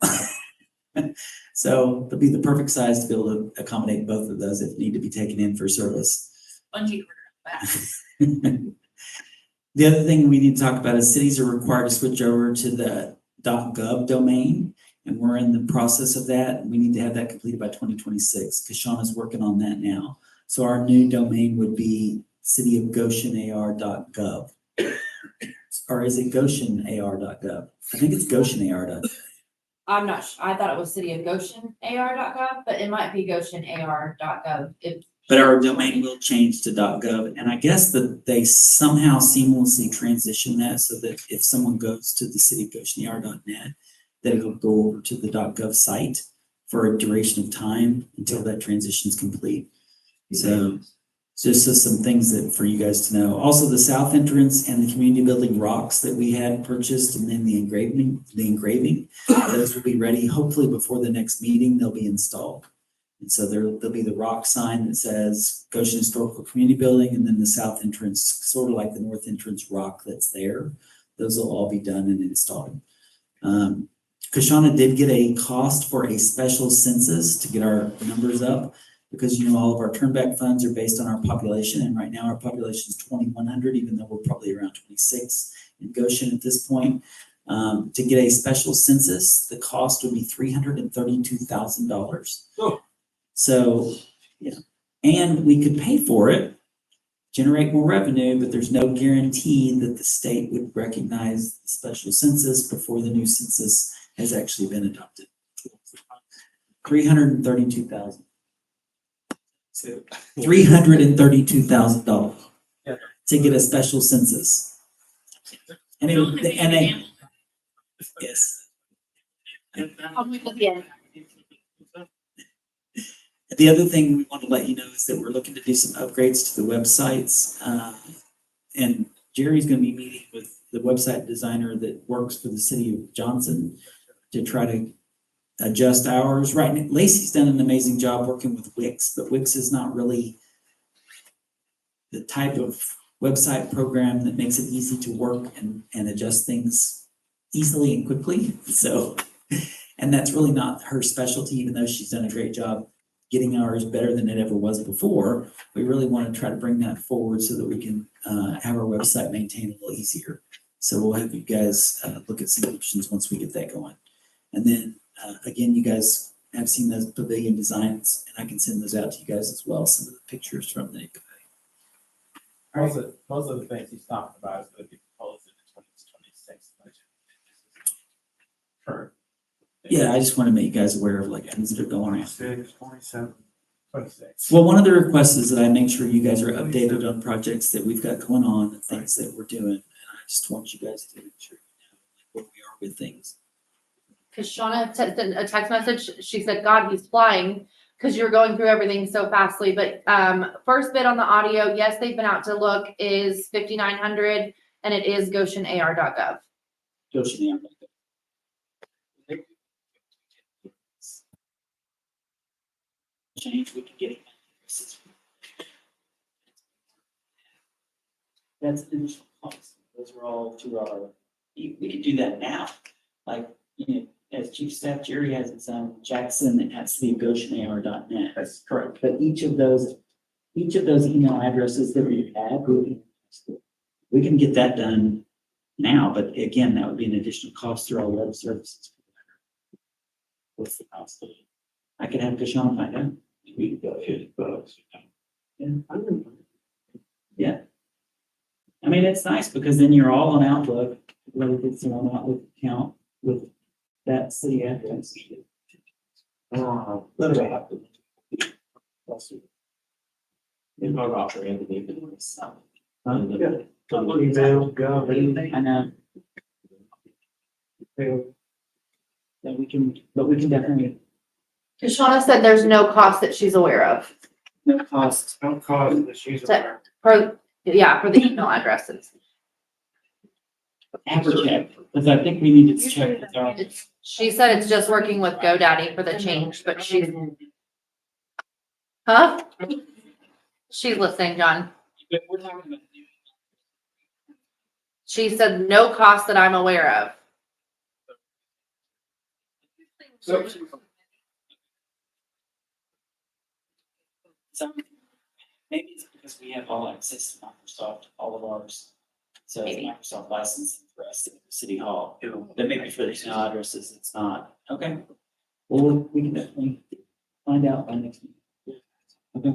So it'll be the perfect size to be able to accommodate both of those if need to be taken in for service. Bungee cord back. The other thing we need to talk about is cities are required to switch over to the .gov domain, and we're in the process of that. We need to have that completed by 2026 because Sean is working on that now. So our new domain would be cityofgoshenar.gov. Or is it goshenar.gov? I think it's goshenar.gov. I'm not, I thought it was city of Goshen AR.gov, but it might be Goshen AR.gov if. But our domain will change to .gov, and I guess that they somehow seamlessly transition that so that if someone goes to the city of GoshenAR.net, that it'll go over to the .gov site for a duration of time until that transition is complete. So just some things that for you guys to know. Also, the south entrance and the community building rocks that we had purchased, and then the engraving, those will be ready. Hopefully before the next meeting, they'll be installed. And so there'll be the rock sign that says Goshen Historical Community Building, and then the south entrance, sort of like the north entrance rock that's there. Those will all be done and installed. Kashana did get a cost for a special census to get our numbers up, because all of our turnback funds are based on our population, and right now our population is 2,100, even though we're probably around 26 in Goshen at this point. To get a special census, the cost would be $332,000. Oh. So, yeah, and we could pay for it, generate more revenue, but there's no guarantee that the state would recognize the special census before the new census has actually been adopted. $332,000. So $332,000 to get a special census. Yes. The other thing we want to let you know is that we're looking to do some upgrades to the websites. And Jerry's going to be meeting with the website designer that works for the city of Johnson to try to adjust ours. Right now, Lacey's done an amazing job working with Wix, but Wix is not really the type of website program that makes it easy to work and adjust things easily and quickly. So, and that's really not her specialty, even though she's done a great job getting ours better than it ever was before. We really want to try to bring that forward so that we can have our website maintained a little easier. So we'll have you guys look at some options once we get that going. And then again, you guys have seen those pavilion designs, and I can send those out to you guys as well, some of the pictures from the pavilion. Most of the things he's talking about is going to be proposed in the 2026 budget. Current. Yeah, I just want to make you guys aware of like things that are going on. 27. 26. Well, one of the requests is that I make sure you guys are updated on projects that we've got going on, and things that we're doing. And I just want you guys to make sure you know where we are with things. Cause Shauna sent a text message, she said, God, he's flying, cause you're going through everything so fastly, but, first bid on the audio, yes, they've been out to look, is 5,900, and it is GoshenAR.gov. Goshen. Change, we can get it. That's an initial cost. Those are all to our, we could do that now. Like, as Chief Staff Jerry has his own Jackson and has to be GoshenAR.net. That's correct. But each of those email addresses that we have, we can get that done now, but again, that would be an additional cost through our web services. What's the cost? I could have Kashawn find out. We could go $50. Yeah. I mean, it's nice because then you're all on Outlook, whether it's on Outlook account with that city address. Literally have to. It's not about the end of the Email, go. I know. That we can, but we can definitely, Cause Shauna said there's no cost that she's aware of, no cost. No cause that she's aware. for the email addresses. Have her check, because I think we need to check with our. She said it's just working with GoDaddy for the change, but she's. Huh? She's listening, John. But we're talking about. She said no cost that I'm aware of. So maybe it's because we have all access to Microsoft, all of ours. So it's Maybe. Microsoft licensing for us at City Hall. But maybe for the email addresses, it's not. Okay. Well, we can definitely find out by next week. Okay.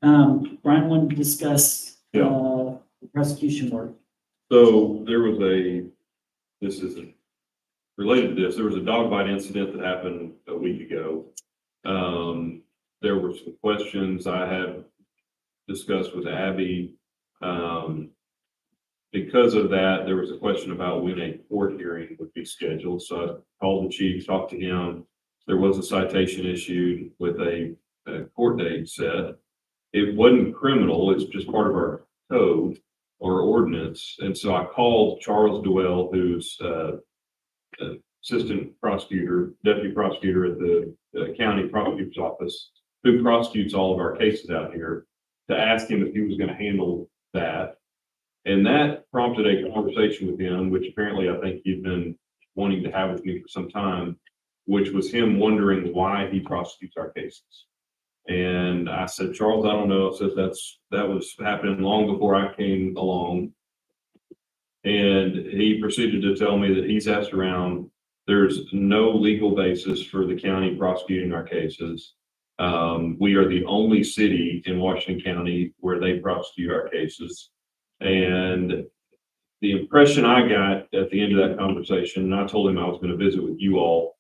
Brian wanted to discuss, prosecution work. So there was this isn't related to this, there was a dog bite incident that happened a week ago. There were some questions I had discussed with Abby. Because of that, there was a question about when a court hearing would be scheduled. So I called the chief, talked to him. There was a citation issued with a court date set. It wasn't criminal, it's just part of our code or ordinance. And so I called Charles Dwell, who's assistant prosecutor, deputy prosecutor at the county prosecutor's office, who prosecutes all of our cases out here, to ask him if he was going to handle that. And that prompted a conversation with him, which apparently I think he'd been wanting to have with me for some time, which was him wondering why he prosecutes our cases. And I said, Charles, I don't know. I said, that was happening long before I came along. And he proceeded to tell me that he's asked around. There's no legal basis for the county prosecuting our cases. We are the only city in Washington County where they prosecute our cases. And the impression I got at the end of that conversation, and I told him I was going to visit with you all,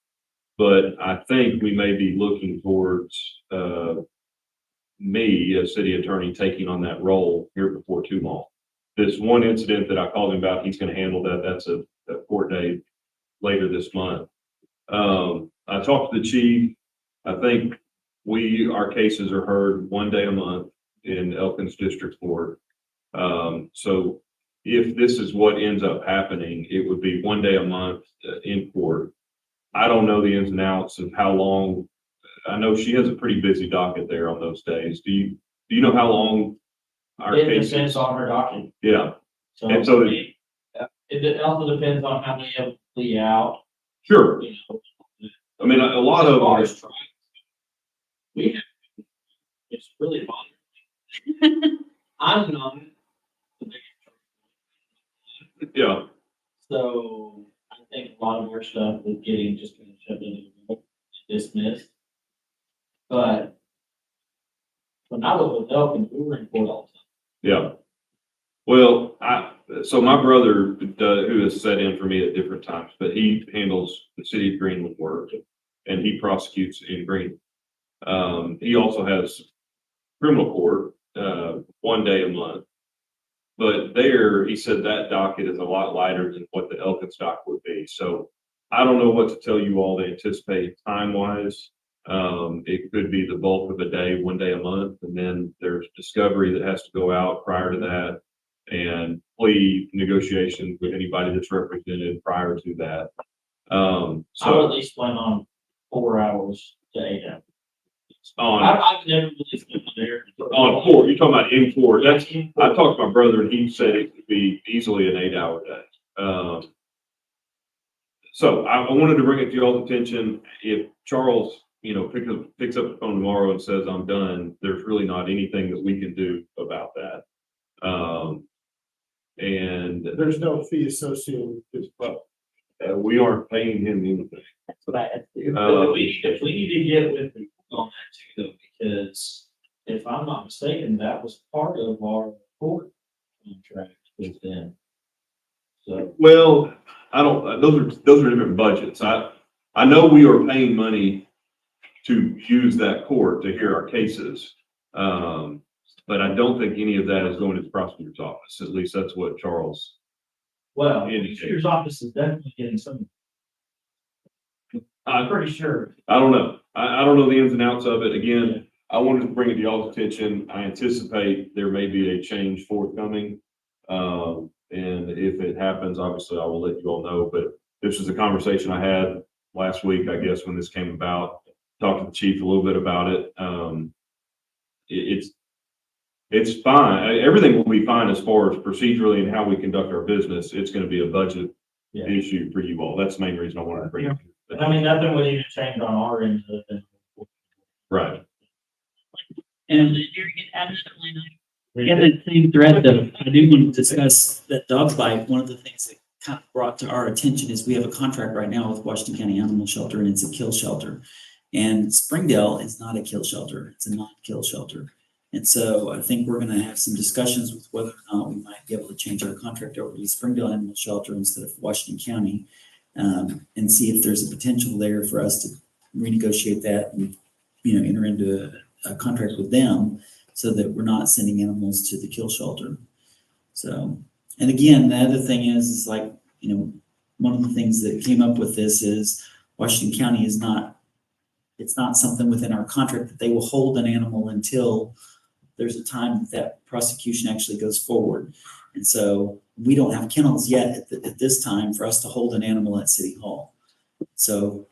but I think we may be looking towards me as city attorney taking on that role here before too long. This one incident that I called him about, he's going to handle that. That's a court date later this month. I talked to the chief. I think our cases are heard one day a month in Elkins District Court. So if this is what ends up happening, it would be one day a month in court. I don't know the ins and outs of how long. I know she has a pretty busy docket there on those days. Do you know how long our It cases? depends on her document. Yeah. So And so it also depends on how many of them flee out. Sure. You know, I mean, a lot of ours. We have, it's really bothering. I'm not. Yeah. So I think a lot of our stuff is getting just kind of shoved into the book, dismissed. But when I was with Elkins, we were in court all the time. Yeah. Well, so my brother, who has sat in for me at different times, but he handles the city of Greenwood work and he prosecutes in Greenwood. He also has criminal court, one day a month. But there, he said that docket is a lot lighter than what the Elkins docket would be. So I don't know what to tell you all to anticipate time-wise. It could be the bulk of a day, one day a month, and then there's discovery that has to go out prior to that, and plea negotiations with anybody that's represented prior to that. I would So at least plan on 4 hours to 8 hours. on I've never really spent there. court, you're talking about in court. I talked to my brother and he said it could be easily an 8-hour day. So I wanted to bring it to y'all's attention. If Charles, picks up the phone tomorrow and says, I'm done, there's really not anything that we can do about that. And There's no fee associated with this, but we aren't paying him anything. That's what I had to do. Uh, We need to get with him on that too, though, because if I'm not mistaken, that was part of our court contract with them. So, Well, I don't, those are different budgets. I know we are paying money to use that court to hear our cases. But I don't think any of that is going to the prosecutor's office. At least that's what Charles. well, the prosecutor's office is definitely getting some. I'm pretty sure. I don't know. I don't know the ins and outs of it. Again, I wanted to bring it to y'all's attention. I anticipate there may be a change forthcoming. And if it happens, obviously I will let you all know, but this was a conversation I had last week, I guess, when this came about. Talked to the chief a little bit about it. It's fine. Everything will be fine as far as procedurally and how we conduct our business. It's going to be a budget issue for you all. That's the main reason I wanted to bring it. I mean, nothing would even change on our end. Right. And in that same thread, though, I do want to discuss that dog bite. One of the things that kind of brought to our attention is we have a contract right now with Washington County Animal Shelter, and it's a kill shelter. And Springdale is not a kill shelter. It's a non-kill shelter. And so I think we're going to have some discussions with whether or not we might be able to change our contract over to Springdale Animal Shelter instead of Washington County. and see if there's a potential there for us to renegotiate that and, enter into a contract with them so that we're not sending animals to the kill shelter. So, and again, the other thing is like, one of the things that came up with this is Washington County it's not something within our contract that they will hold an animal until there's a time that prosecution actually goes forward. And so we don't have kennels yet at this time for us to hold an animal at City Hall. So,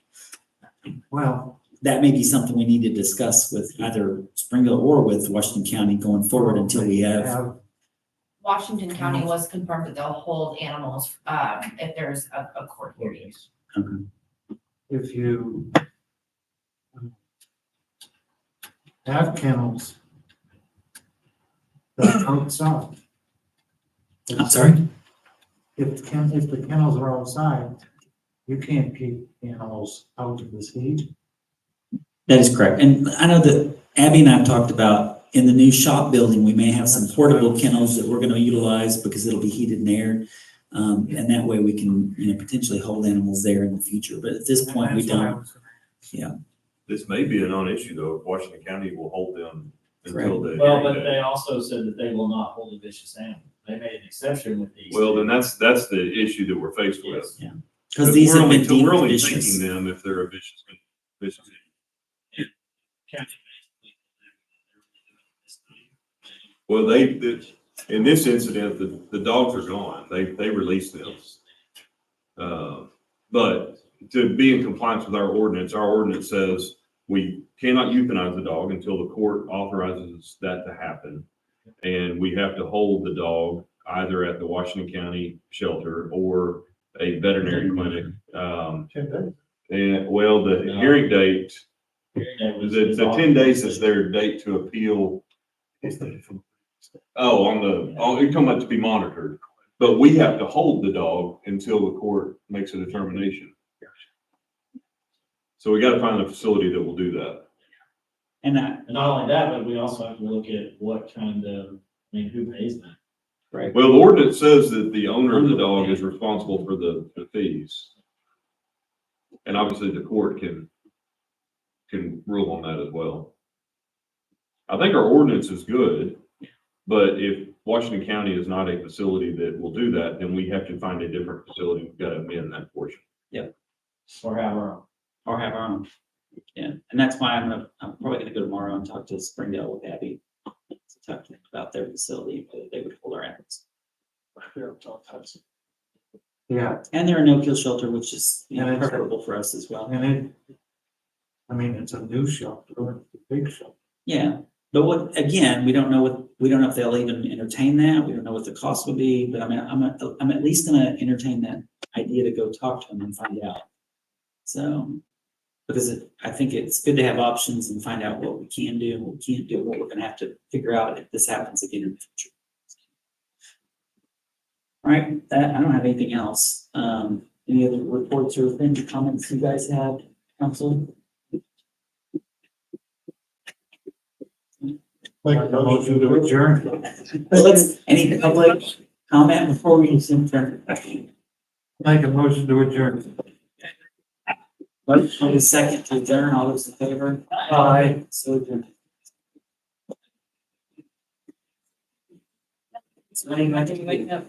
Well, that may be something we need to discuss with either Springville or with Washington County going forward until we have. Washington County was confirmed that they'll hold animals, if there's a court hearing. if you have kennels that are outside. I'm sorry? If the kennels are outside, you can't keep animals out of this heat. That is correct. And I know that Abby and I have talked about in the new shop building, we may have some portable kennels that we're going to utilize because it'll be heated and aired. And that way we can, potentially hold animals there in the future. But at this point, we don't. Yeah. This may be a non-issue though, if Washington County will hold them until the. Well, but they also said that they will not hold a vicious animal. They made an exception with these. Well, then that's the issue that we're faced with. Yeah. Because these have been deemed We're only vicious. taking them if they're a vicious. Well, in this incident, the dogs are gone. They released them. But to be in compliance with our ordinance says we cannot euthanize the dog until the court authorizes that to happen. And we have to hold the dog either at the Washington County shelter or a veterinary clinic. And well, the hearing date, the 10 days is their date to appeal. Oh, it come up to be monitored, but we have to hold the dog until the court makes a determination. So we got to find a facility that will do that. And not only that, but we also have to look at what kind of, who pays that? Right. Well, the ordinance says that the owner of the dog is responsible for the fees. And obviously the court can rule on that as well. I think our ordinance is good, but if Washington County is not a facility that will do that, then we have to find a different facility. We've got to amend that portion. Yep. Or have our own. Or have our own. Yeah. And that's why I'm probably gonna go tomorrow and talk to Springdale with Abby to talk about their facility, whether they would hold our animals. Yeah. And they're a no-kill shelter, which is And it's- preferable for us as well. And it's a new shelter, it's a big shelter. Yeah, but again, we don't know if they'll even entertain that. We don't know what the cost would be, but I'm at least gonna entertain that idea to go talk to them and find out. So, because I think it's good to have options and find out what we can do and what we can't do, what we're gonna have to figure out if this happens again in the future. All right, I don't have anything else. Any other reports or things, comments you guys have, council? Make a motion to adjourn. Any public comment before we adjourn? Make a motion to adjourn. Motion is second to adjourn. All those in favor? Aye. So adjourned. So I think waking up.